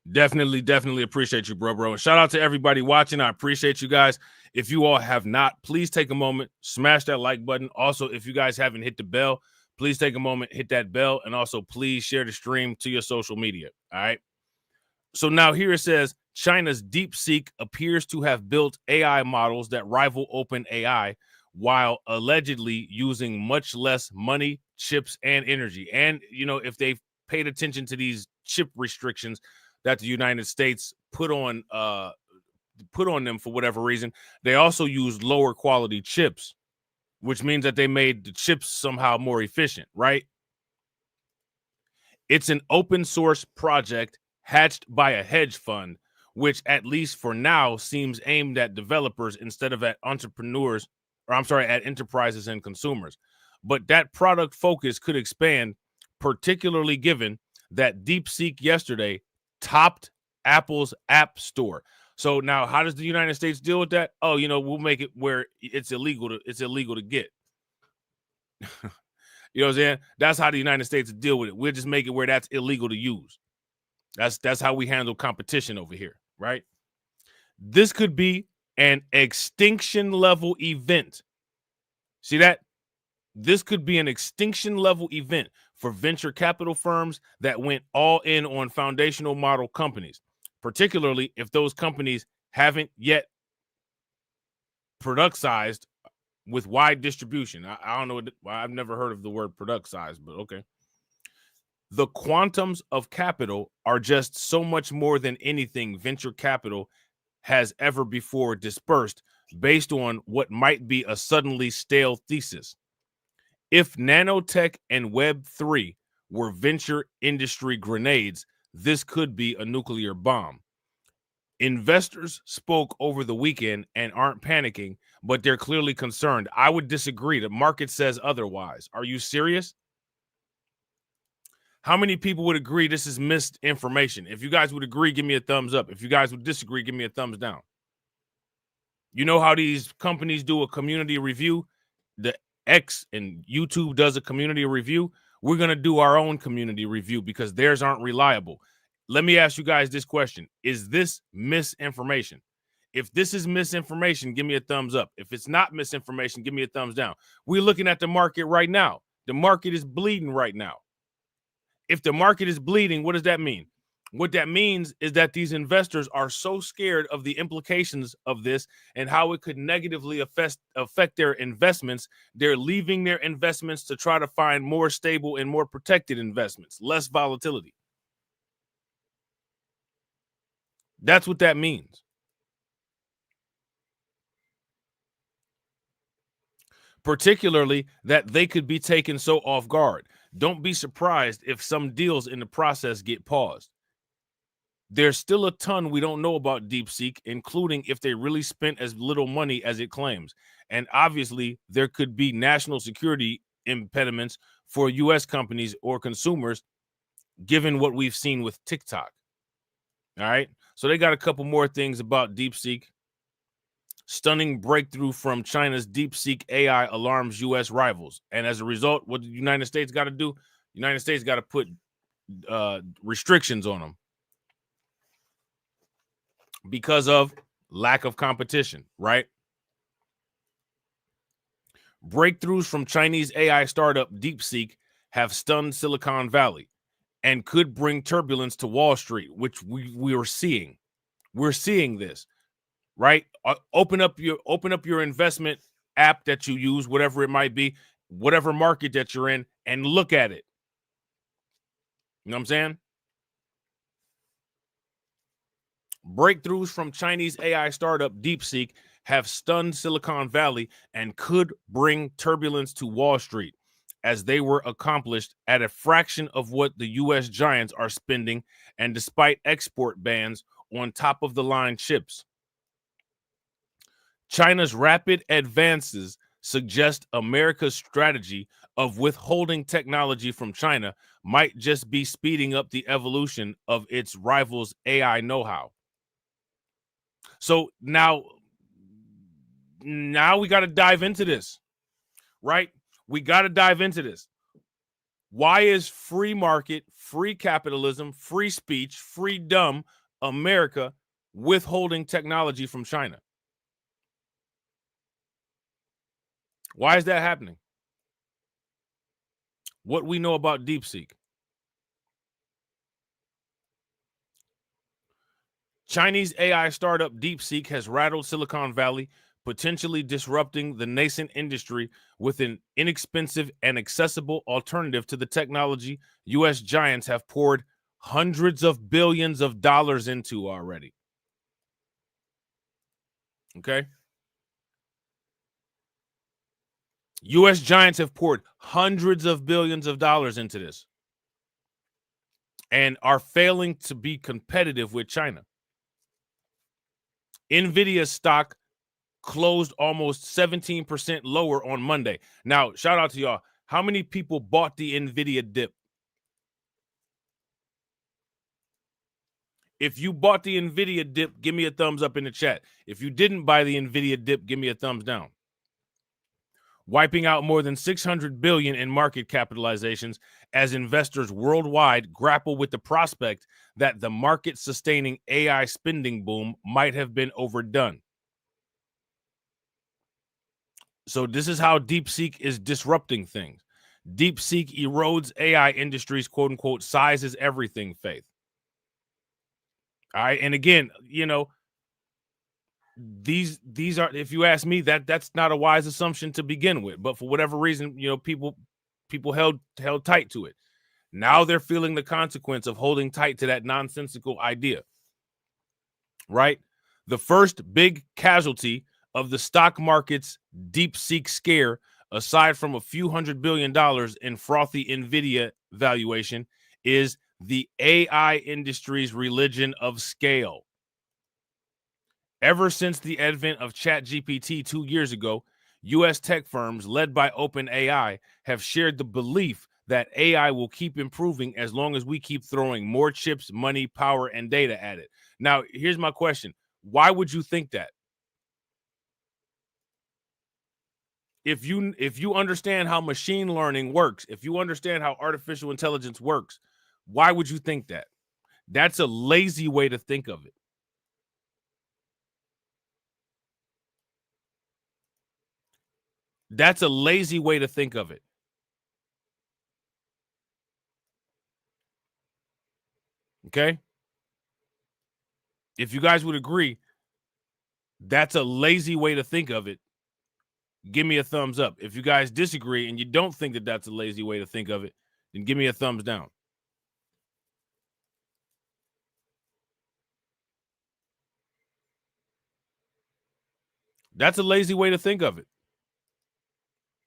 Definitely appreciate you, bro. And shout out to everybody watching. I appreciate you guys. If you all have not, please take a moment, smash that like button. Also, if you guys haven't hit the bell, please take a moment, hit that bell, and also please share the stream to your social media. All right. So now here it says China's DeepSeek appears to have built AI models that rival OpenAI while allegedly using much less money, chips, and energy. And, you know, if they've paid attention to these chip restrictions that the United States put on them for whatever reason, they also used lower quality chips, which means that they made the chips somehow more efficient, right? It's an open source project hatched by a hedge fund, which at least for now seems aimed at developers instead of at at enterprises and consumers. But that product focus could expand, particularly given that DeepSeek yesterday topped Apple's App Store. So now how does the United States deal with that? Oh, you know, we'll make it where it's illegal to get. You know what I'm saying? That's how the United States deal with it. We'll just make it where that's illegal to use. That's how we handle competition over here, right? This could be an extinction level event. See that? This could be an extinction level event for venture capital firms that went all in on foundational model companies, particularly if those companies haven't yet productized with wide distribution. I don't know. I've never heard of the word productized, but okay. The quantums of capital are just so much more than anything venture capital has ever before dispersed based on what might be a suddenly stale thesis. If nanotech and Web3 were venture industry grenades, this could be a nuclear bomb. Investors spoke over the weekend and aren't panicking, but they're clearly concerned. I would disagree. The market says otherwise. Are you serious? How many people would agree this is misinformation? If you guys would agree, give me a thumbs up. If you guys would disagree, give me a thumbs down. You know how these companies do a community review? The X and YouTube does a community review. We're going to do our own community review because theirs aren't reliable. Let me ask you guys this question. Is this misinformation? If this is misinformation, give me a thumbs up. If it's not misinformation, give me a thumbs down. We're looking at the market right now. The market is bleeding right now. If the market is bleeding, what does that mean? What that means is that these investors are so scared of the implications of this and how it could negatively affect their investments, they're leaving their investments to try to find more stable and more protected investments, less volatility. That's what that means. Particularly that they could be taken so off guard. Don't be surprised if some deals in the process get paused. There's still a ton we don't know about DeepSeek, including if they really spent as little money as it claims. And obviously, there could be national security impediments for U.S. companies or consumers, given what we've seen with TikTok. All right. So they got a couple more things about DeepSeek. Stunning breakthrough from China's DeepSeek AI alarms U.S. rivals. And as a result, what the United States got to do? United States got to put restrictions on them because of lack of competition, right? Breakthroughs from Chinese AI startup DeepSeek have stunned Silicon Valley and could bring turbulence to Wall Street, which we are seeing. We're seeing this, right? Open up your investment app that you use, whatever it might be, whatever market that you're in, and look at it. You know what I'm saying? Breakthroughs from Chinese AI startup DeepSeek have stunned Silicon Valley and could bring turbulence to Wall Street, as they were accomplished at a fraction of what the U.S. giants are spending, and despite export bans on top-of-the-line chips. China's rapid advances suggest America's strategy of withholding technology from China might just be speeding up the evolution of its rivals' AI know-how. So now we got to dive into this, right? We got to dive into this. Why is free market, free capitalism, free speech, freedom, America withholding technology from China? Why is that happening? What we know about DeepSeek. Chinese AI startup DeepSeek has rattled Silicon Valley, potentially disrupting the nascent industry with an inexpensive and accessible alternative to the technology U.S. giants have poured hundreds of billions of dollars into already. Okay? U.S. giants have poured hundreds of billions of dollars into this and are failing to be competitive with China. NVIDIA stock closed almost 17% lower on Monday. Now, shout out to y'all. How many people bought the NVIDIA dip? If you bought the NVIDIA dip, give me a thumbs up in the chat. If you didn't buy the NVIDIA dip, give me a thumbs down. Wiping out more than $600 billion in market capitalizations as investors worldwide grapple with the prospect that the market-sustaining AI spending boom might have been overdone. So this is how DeepSeek is disrupting things. DeepSeek erodes AI industry's quote-unquote size is everything faith. All right, and again, you know, these are, if you ask me, that's not a wise assumption to begin with, but for whatever reason, you know, people held tight to it. Now they're feeling the consequence of holding tight to that nonsensical idea, right? The first big casualty of the stock market's DeepSeek scare aside from a few $100 billion in frothy NVIDIA valuation, is the AI industry's religion of scale. Ever since the advent of ChatGPT 2 years ago, U.S. tech firms led by OpenAI have shared the belief that AI will keep improving as long as we keep throwing more chips, money, power, and data at it. Now, here's my question. Why would you think that? If you understand how machine learning works, if you understand how artificial intelligence works, why would you think that? That's a lazy way to think of it. That's a lazy way to think of it. Okay? If you guys would agree, that's a lazy way to think of it. Give me a thumbs up. If you guys disagree and you don't think that that's a lazy way to think of it, then give me a thumbs down. That's a lazy way to think of it.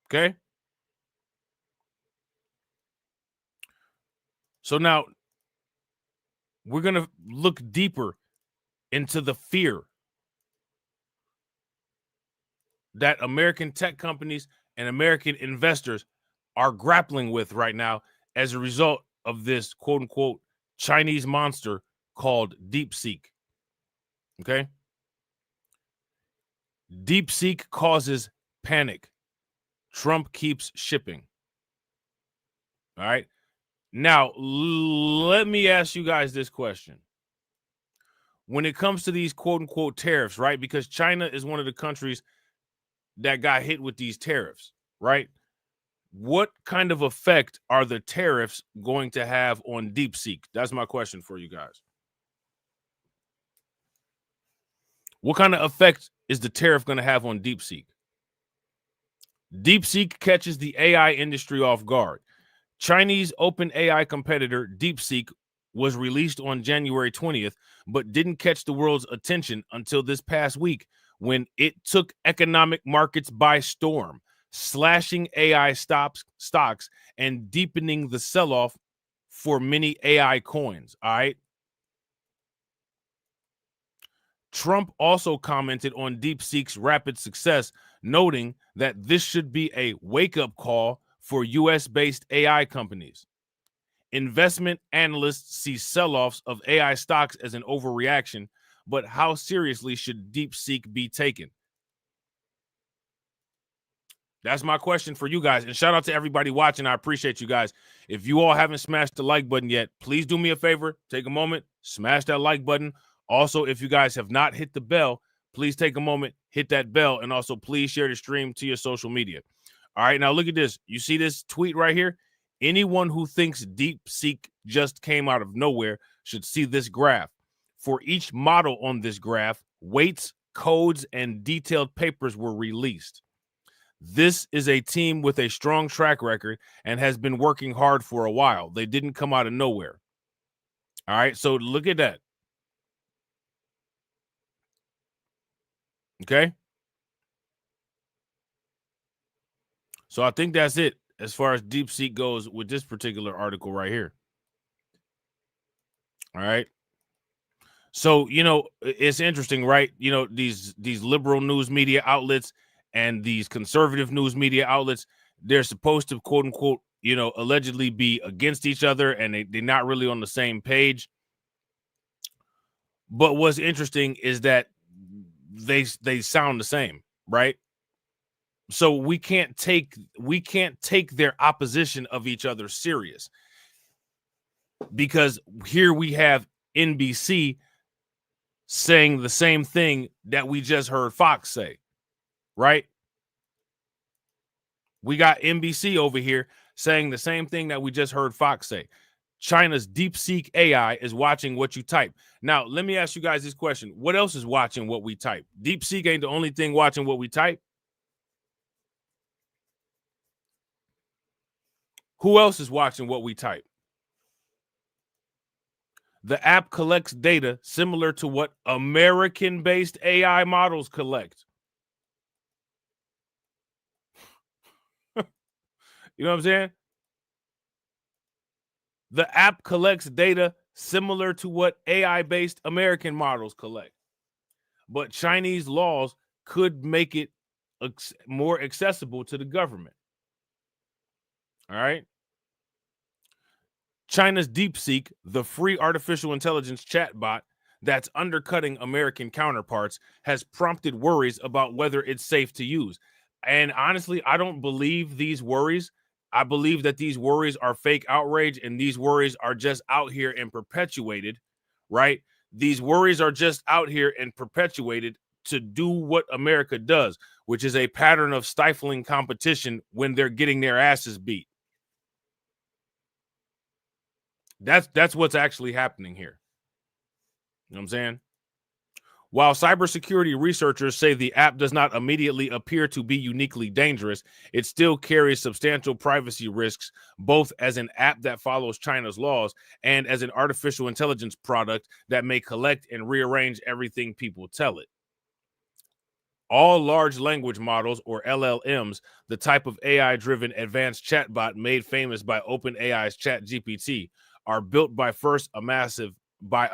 Okay? So now we're going to look deeper into the fear that American tech companies and American investors are grappling with right now as a result of this quote unquote Chinese monster called DeepSeek. Okay? DeepSeek causes panic. Trump keeps shipping. All right. Now, let me ask you guys this question. When it comes to these quote unquote tariffs, right? Because China is one of the countries that got hit with these tariffs, right? What kind of effect are the tariffs going to have on DeepSeek? That's my question for you guys. What kind of effect is the tariff going to have on DeepSeek? DeepSeek catches the AI industry off guard. Chinese OpenAI competitor DeepSeek was released on January 20th, but didn't catch the world's attention until this past week when it took economic markets by storm, slashing AI stocks and deepening the sell-off for many AI coins. All right. Trump also commented on DeepSeek's rapid success, noting that this should be a wake-up call for U.S.-based AI companies. Investment analysts see sell-offs of AI stocks as an overreaction, but how seriously should DeepSeek be taken? That's my question for you guys. And shout out to everybody watching. I appreciate you guys. If you all haven't smashed the like button yet, please do me a favor. Take a moment, smash that like button. Also, if you guys have not hit the bell, please take a moment, hit that bell, and also please share the stream to your social media. All right, now look at this. You see this tweet right here? Anyone who thinks DeepSeek just came out of nowhere should see this graph. For each model on this graph, weights, codes, and detailed papers were released. This is a team with a strong track record and has been working hard for a while. They didn't come out of nowhere. All right, so look at that. Okay. So I think that's it as far as DeepSeek goes with this particular article right here. All right. So, you know, it's interesting, right? You know, these liberal news media outlets and these conservative news media outlets, they're supposed to, quote unquote, you know, allegedly be against each other, and they're not really on the same page. But what's interesting is that they sound the same, right? So we can't take their opposition of each other serious, because here we have NBC saying the same thing that we just heard Fox say, right? We got NBC over here saying the same thing that we just heard Fox say. China's DeepSeek AI is watching what you type. Now, let me ask you guys this question. What else is watching what we type? DeepSeek ain't the only thing watching what we type. Who else is watching what we type? The app collects data similar to what American-based AI models collect. You know what I'm saying? The app collects data similar to what AI-based American models collect. But Chinese laws could make it more accessible to the government. All right. China's DeepSeek, the free artificial intelligence chatbot that's undercutting American counterparts, has prompted worries about whether it's safe to use. And honestly, I don't believe these worries. I believe that these worries are fake outrage, and these worries are just out here and perpetuated, right? These worries are just out here and perpetuated to do what America does, which is a pattern of stifling competition when they're getting their asses beat. That's what's actually happening here. You know what I'm saying? While cybersecurity researchers say the app does not immediately appear to be uniquely dangerous, it still carries substantial privacy risks, both as an app that follows China's laws and as an artificial intelligence product that may collect and rearrange everything people tell it. All large language models, or LLMs, the type of AI-driven advanced chatbot made famous by OpenAI's ChatGPT, are built by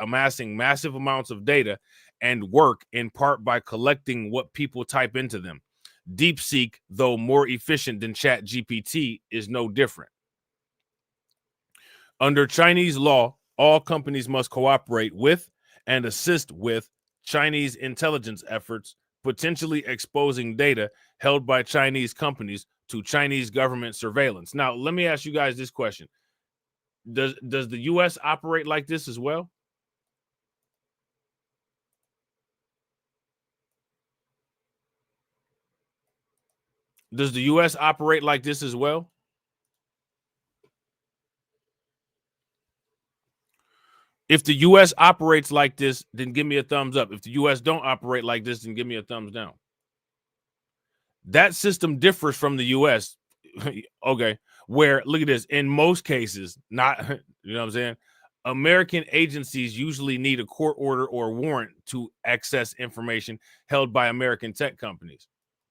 amassing massive amounts of data and work in part by collecting what people type into them. DeepSeek, though more efficient than ChatGPT, is no different. Under Chinese law, all companies must cooperate with and assist with Chinese intelligence efforts, potentially exposing data held by Chinese companies to Chinese government surveillance. Now, let me ask you guys this question. Does the U.S. operate like this as well? Does the U.S. operate like this as well? If the U.S. operates like this, then give me a thumbs up. If the U.S. don't operate like this, then give me a thumbs down. That system differs from the U.S. Okay, where, look at this, in most cases, not, you know what I'm saying? American agencies usually need a court order or warrant to access information held by American tech companies,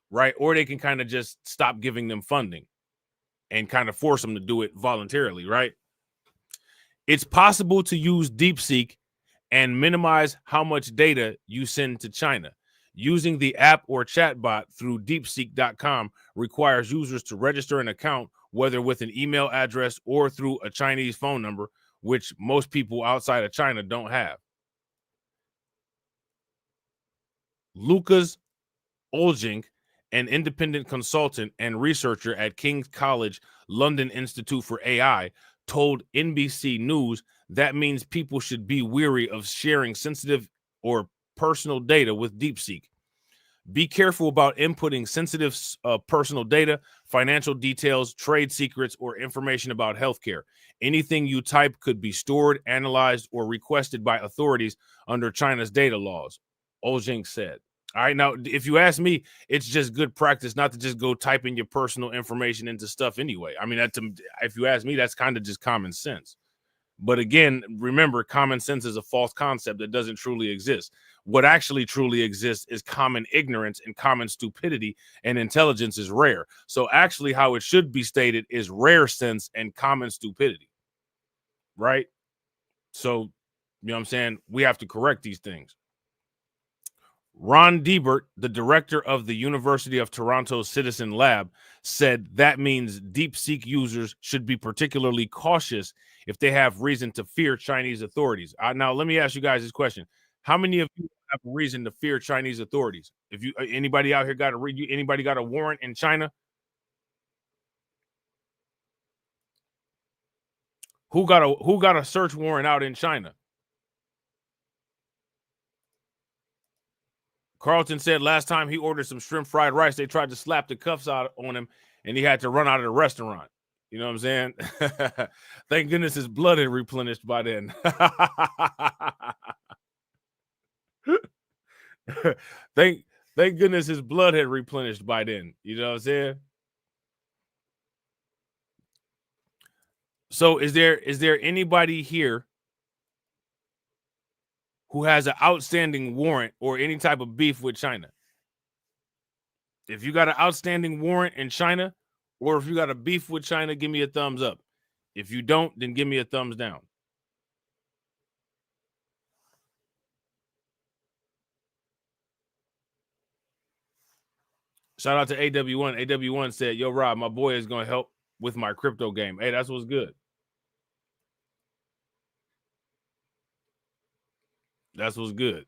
right? Or they can kind of just stop giving them funding and kind of force them to do it voluntarily, right? It's possible to use DeepSeek and minimize how much data you send to China. Using the app or chatbot through deepseek.com requires users to register an account, whether with an email address or through a Chinese phone number, which most people outside of China don't have. Lucas Oljink, an independent consultant and researcher at King's College London Institute for AI, told NBC News that means people should be wary of sharing sensitive or personal data with DeepSeek. Be careful about inputting sensitive personal data, financial details, trade secrets, or information about healthcare. Anything you type could be stored, analyzed, or requested by authorities under China's data laws, Oljink said. All right, now, if you ask me, it's just good practice not to just go typing your personal information into stuff anyway. I mean, if you ask me, that's kind of just common sense. But again, remember, common sense is a false concept that doesn't truly exist. What actually truly exists is common ignorance and common stupidity, and intelligence is rare. So actually how it should be stated is rare sense and common stupidity, right? So, you know what I'm saying? We have to correct these things. Ron Diebert, the director of the University of Toronto's Citizen Lab, said that means DeepSeek users should be particularly cautious if they have reason to fear Chinese authorities. Now, let me ask you guys this question. How many of you have a reason to fear Chinese authorities? If you anybody out here got anybody got a warrant in China? Who got a search warrant out in China? Carlton said last time he ordered some shrimp fried rice, they tried to slap the cuffs out on him and he had to run out of the restaurant. You know what I'm saying? Thank goodness his blood had replenished by then. Thank goodness his blood had replenished by then. You know what I'm saying? So is there anybody here who has an outstanding warrant or any type of beef with China? If you got an outstanding warrant in China Or if you got a beef with China, give me a thumbs up. If you don't, then give me a thumbs down. Shout out to AW1. AW1 said, yo, Rob, my boy is going to help with my crypto game. Hey, that's what's good. That's what's good.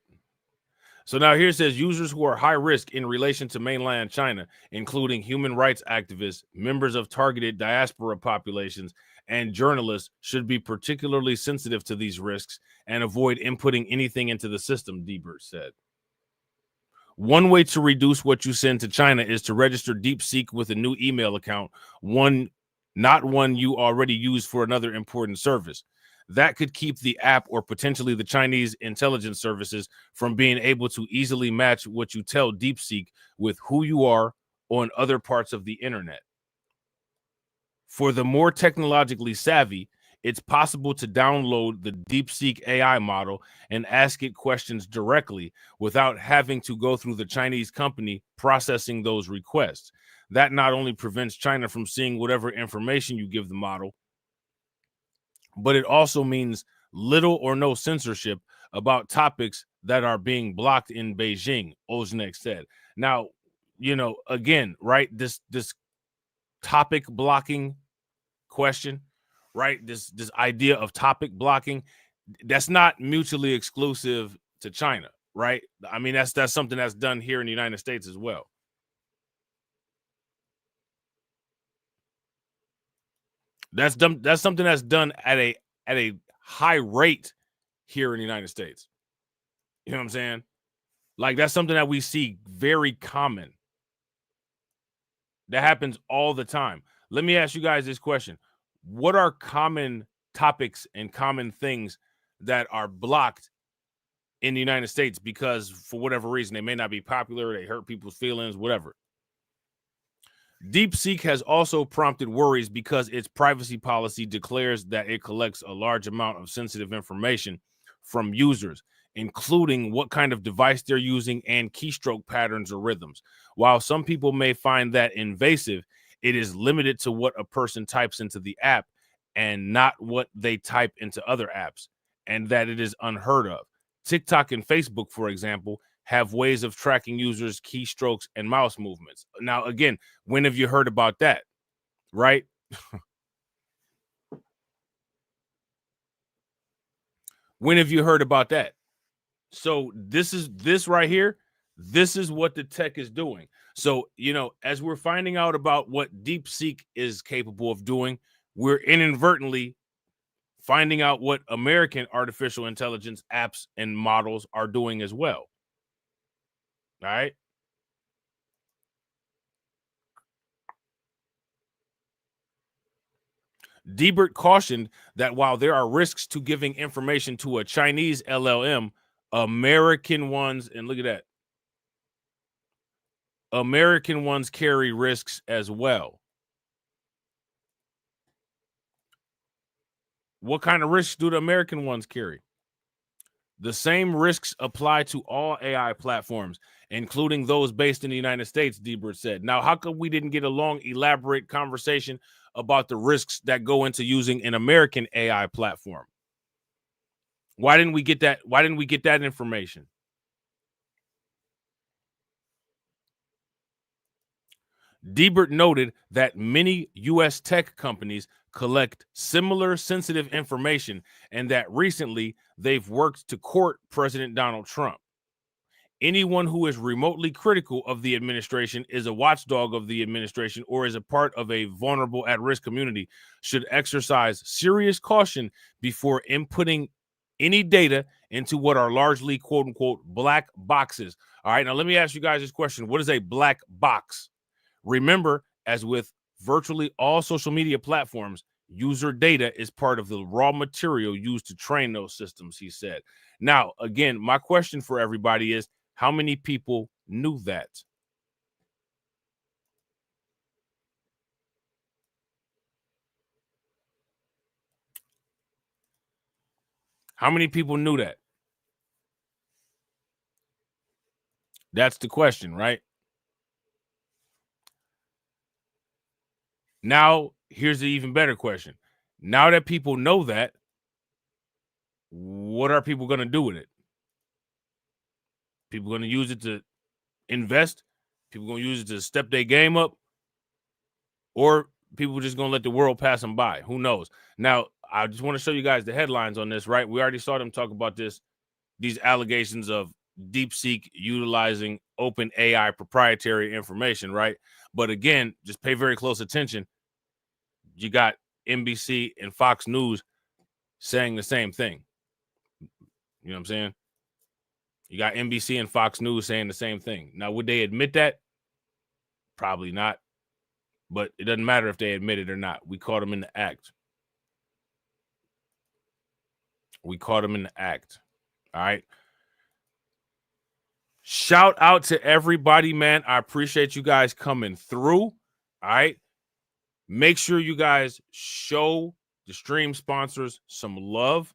So now here it says users who are high risk in relation to mainland China, including human rights activists, members of targeted diaspora populations, and journalists should be particularly sensitive to these risks and avoid inputting anything into the system, Diebert said. One way to reduce what you send to China is to register DeepSeek with a new email account, not one you already use for another important service. That could keep the app or potentially the Chinese intelligence services from being able to easily match what you tell DeepSeek with who you are on other parts of the internet. For the more technologically savvy, it's possible to download the DeepSeek AI model and ask it questions directly without having to go through the Chinese company processing those requests. That not only prevents China from seeing whatever information you give the model, but it also means little or no censorship about topics that are being blocked in Beijing, Oznek said. Now, you know, again, right, this topic blocking question, right, this idea of topic blocking, that's not mutually exclusive to China, right? I mean, that's something that's done here in the United States as well. That's something that's done at a high rate here in the United States. You know what I'm saying? Like, that's something that we see very common. That happens all the time. Let me ask you guys this question. What are common topics and common things that are blocked in the United States because for whatever reason they may not be popular, they hurt people's feelings, whatever? DeepSeek has also prompted worries because its privacy policy declares that it collects a large amount of sensitive information from users, including what kind of device they're using and keystroke patterns or rhythms. While some people may find that invasive, it is limited to what a person types into the app and not what they type into other apps, and that it is unheard of. TikTok and Facebook, for example, have ways of tracking users' keystrokes and mouse movements. Now, again, when have you heard about that? Right? When have you heard about that? So this right here, this is what the tech is doing. So, you know, as we're finding out about what DeepSeek is capable of doing, we're inadvertently finding out what American artificial intelligence apps and models are doing as well. All right. Diebert cautioned that while there are risks to giving information to a Chinese LLM, American ones, and look at that, American ones carry risks as well. What kind of risks do the American ones carry? The same risks apply to all AI platforms, including those based in the United States, Diebert said. Now, how come we didn't get a long, elaborate conversation about the risks that go into using an American AI platform? Why didn't we get that? Why didn't we get that information? Diebert noted that many U.S. tech companies collect similar sensitive information and that recently they've worked to court President Donald Trump. Anyone who is remotely critical of the administration, is a watchdog of the administration, or is a part of a vulnerable at-risk community should exercise serious caution before inputting any data into what are largely quote-unquote black boxes. All right, now let me ask you guys this question. What is a black box? Remember, as with virtually all social media platforms, user data is part of the raw material used to train those systems, he said. Now, again, my question for everybody is, how many people knew that? How many people knew that? That's the question, right? Now, here's the even better question. Now that people know that, what are people going to do with it? People going to use it to invest? People going to use it to step their game up? Or people just going to let the world pass them by? Who knows? Now, I just want to show you guys the headlines on this, right? We already saw them talk about this, these allegations of DeepSeek utilizing open AI proprietary information, right? But again, just pay very close attention. You got NBC and Fox News saying the same thing. You know what I'm saying? You got NBC and Fox News saying the same thing. Now, would they admit that? Probably not. But it doesn't matter if they admit it or not. We caught them in the act. We caught them in the act. All right. Shout out to everybody, man. I appreciate you guys coming through. All right. Make sure you guys show the stream sponsors some love.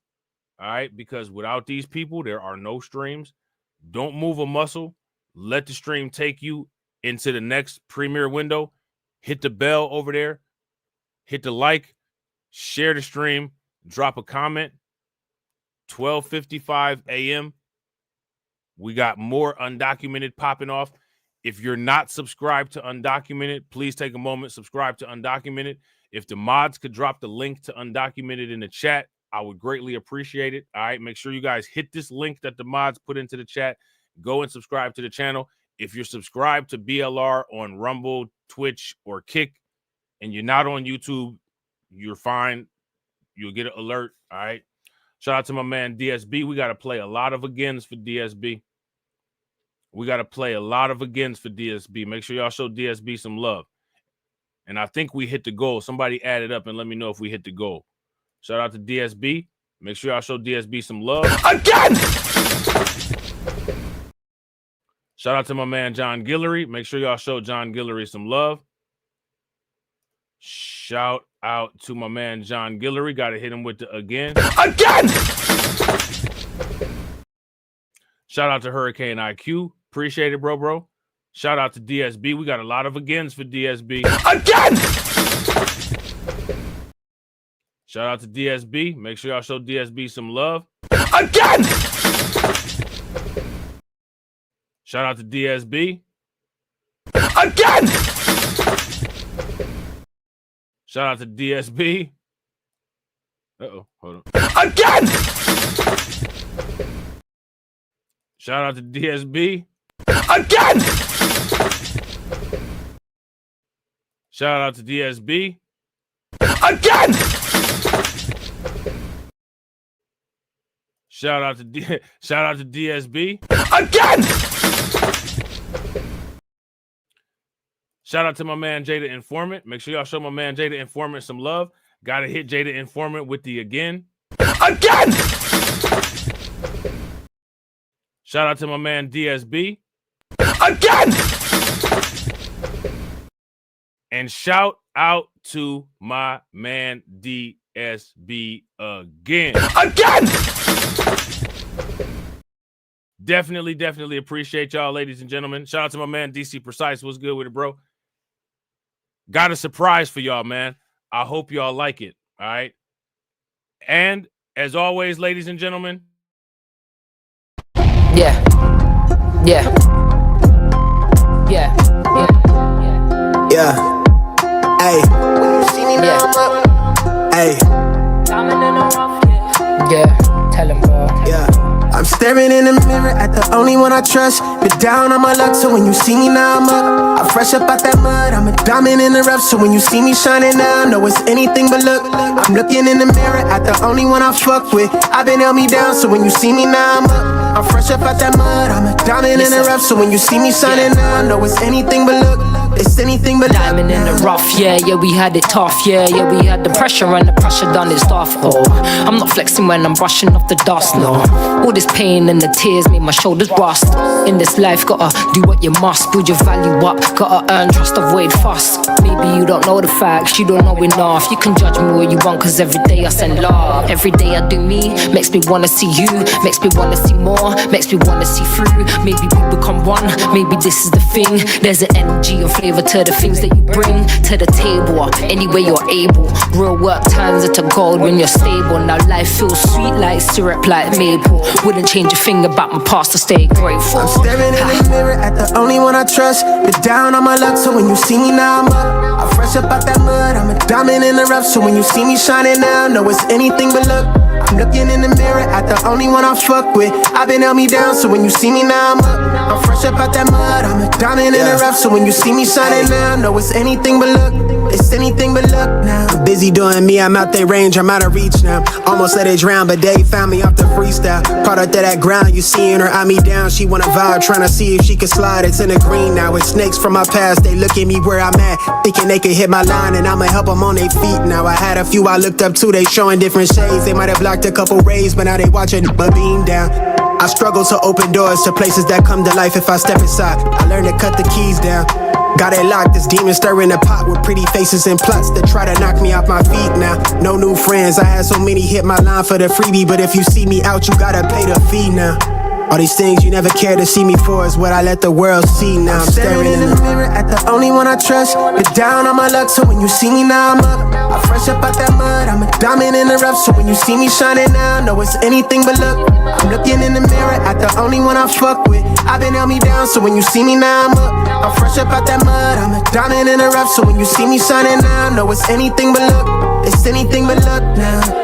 All right. Because without these people, there are no streams. Don't move a muscle. Let the stream take you into the next premiere window. Hit the bell over there. Hit the like. Share the stream. Drop a comment. 12:55 a.m. We got more Undocumented popping off. If you're not subscribed to Undocumented, please take a moment, subscribe to Undocumented. If the mods could drop the link to Undocumented in the chat, I would greatly appreciate it. All right, make sure you guys hit this link that the mods put into the chat. Go and subscribe to the channel. If you're subscribed to BLR on Rumble, Twitch, or Kick, and you're not on YouTube, you're fine. You'll get an alert. All right. Shout out to my man DSB. We got to play a lot of agains for DSB. We got to play a lot of agains for DSB. Make sure y'all show DSB some love. And I think we hit the goal. Somebody add it up and let me know if we hit the goal. Shout out to DSB. Make sure y'all show DSB some love. Again! Shout out to my man John Guillory. Make sure y'all show John Guillory some love. Shout out to my man John Guillory. Got to hit him with the again. Again! Shout out to Hurricane IQ. Appreciate it, bro. Shout out to DSB. We got a lot of agains for DSB. Again! Shout out to DSB. Make sure y'all show DSB some love. Again! Shout out to DSB. Again! Shout out to DSB. Uh-oh, hold on. Again! Shout out to DSB. Again! Shout out to DSB. Again! Shout out to DSB. Again! Shout out to my man Jada Informant. Make sure y'all show my man Jada Informant some love. Gotta hit Jada Informant with the again. Again! Shout out to my man DSB. Again! And shout out to my man DSB again. Again! Definitely appreciate y'all, ladies and gentlemen. Shout out to my man DC Precise. What's good with it, bro? Got a surprise for y'all, man. I hope y'all like it. All right. And as always, ladies and gentlemen. Yeah. Hey. Hey. Yeah. Tell him, bro. Yeah. I'm staring in the mirror at the only one I trust. Been down on my luck, so when you see me now I'm up. I'm fresh up out that mud, I'm a diamond in the rough. So when you see me shining now, I know it's anything but luck. I'm looking in the mirror at the only one I fuck with. I've been held me down, so when you see me now I'm up. I'm fresh up out that mud, I'm a diamond in the rough. So when you see me shining now, I know it's anything but luck. It's anything but diamond in the rough, yeah, we had it tough, yeah, we had the pressure and the pressure done its stuff. Oh, I'm not flexing when I'm brushing off the dust, no. All this pain and the tears made my shoulders rust. In this life, gotta do what you must, build your value up, gotta earn trust, avoid fuss. Maybe you don't know the facts, you don't know enough. You can judge me what you want, cause every day I send love. Every day I do me, makes me wanna see you, makes me wanna see more, makes me wanna see through. Maybe we become one, maybe this is the thing. There's an energy of favor to the things that you bring to the table. Any way you're able. Real work turns into gold when you're stable. Now life feels sweet like syrup, like maple. Wouldn't change a thing about my past to stay grateful. I'm staring in the mirror at the only one I trust. Been down on my luck, so when you see me now I'm up. I'm fresh up out that mud, I'm a diamond in the rough. So when you see me shining now, know it's anything but luck. I'm looking in the mirror at the only one I fuck with. I've been held me down, so when you see me now I'm up. I'm fresh up out that mud, I'm a diamond in the rough. So when you see me shining now, know it's anything but luck. It's anything but luck now. I'm busy doing me, I'm out their range, I'm out of reach now. Almost let it drown, but they found me off the freestyle. Product of that ground, you seeing her eye me down. She wanna vibe, trying to see if she can slide. It's in the green now, it's snakes from my past. They look at me where I'm at, thinking they could hit my line, and I'ma help them on their feet now. I had a few I looked up to, they showing different shades. They might have blocked a couple rays, but now they watching my beam down. I struggle to open doors to places that come to life if I step inside. I learned to cut the keys down. Got it locked, this demon stirring the pot with pretty faces and plots that try to knock me off my feet now. No new friends, I had so many hit my line for the freebie, but if you see me out, you gotta pay the fee now. All these things you never cared to see me for is what I let the world see now. I'm staring in the mirror at the only one I trust. Been down on my luck, so when you see me now I'm up. I'm fresh up out that mud, I'm a diamond in the rough. So when you see me shining now, know it's anything but luck. I'm looking in the mirror at the only one I fuck with. I've been held me down, so when you see me now I'm up. I'm fresh up out that mud, I'm a diamond in the rough. So when you see me shining now, know it's anything but luck. It's anything but luck now.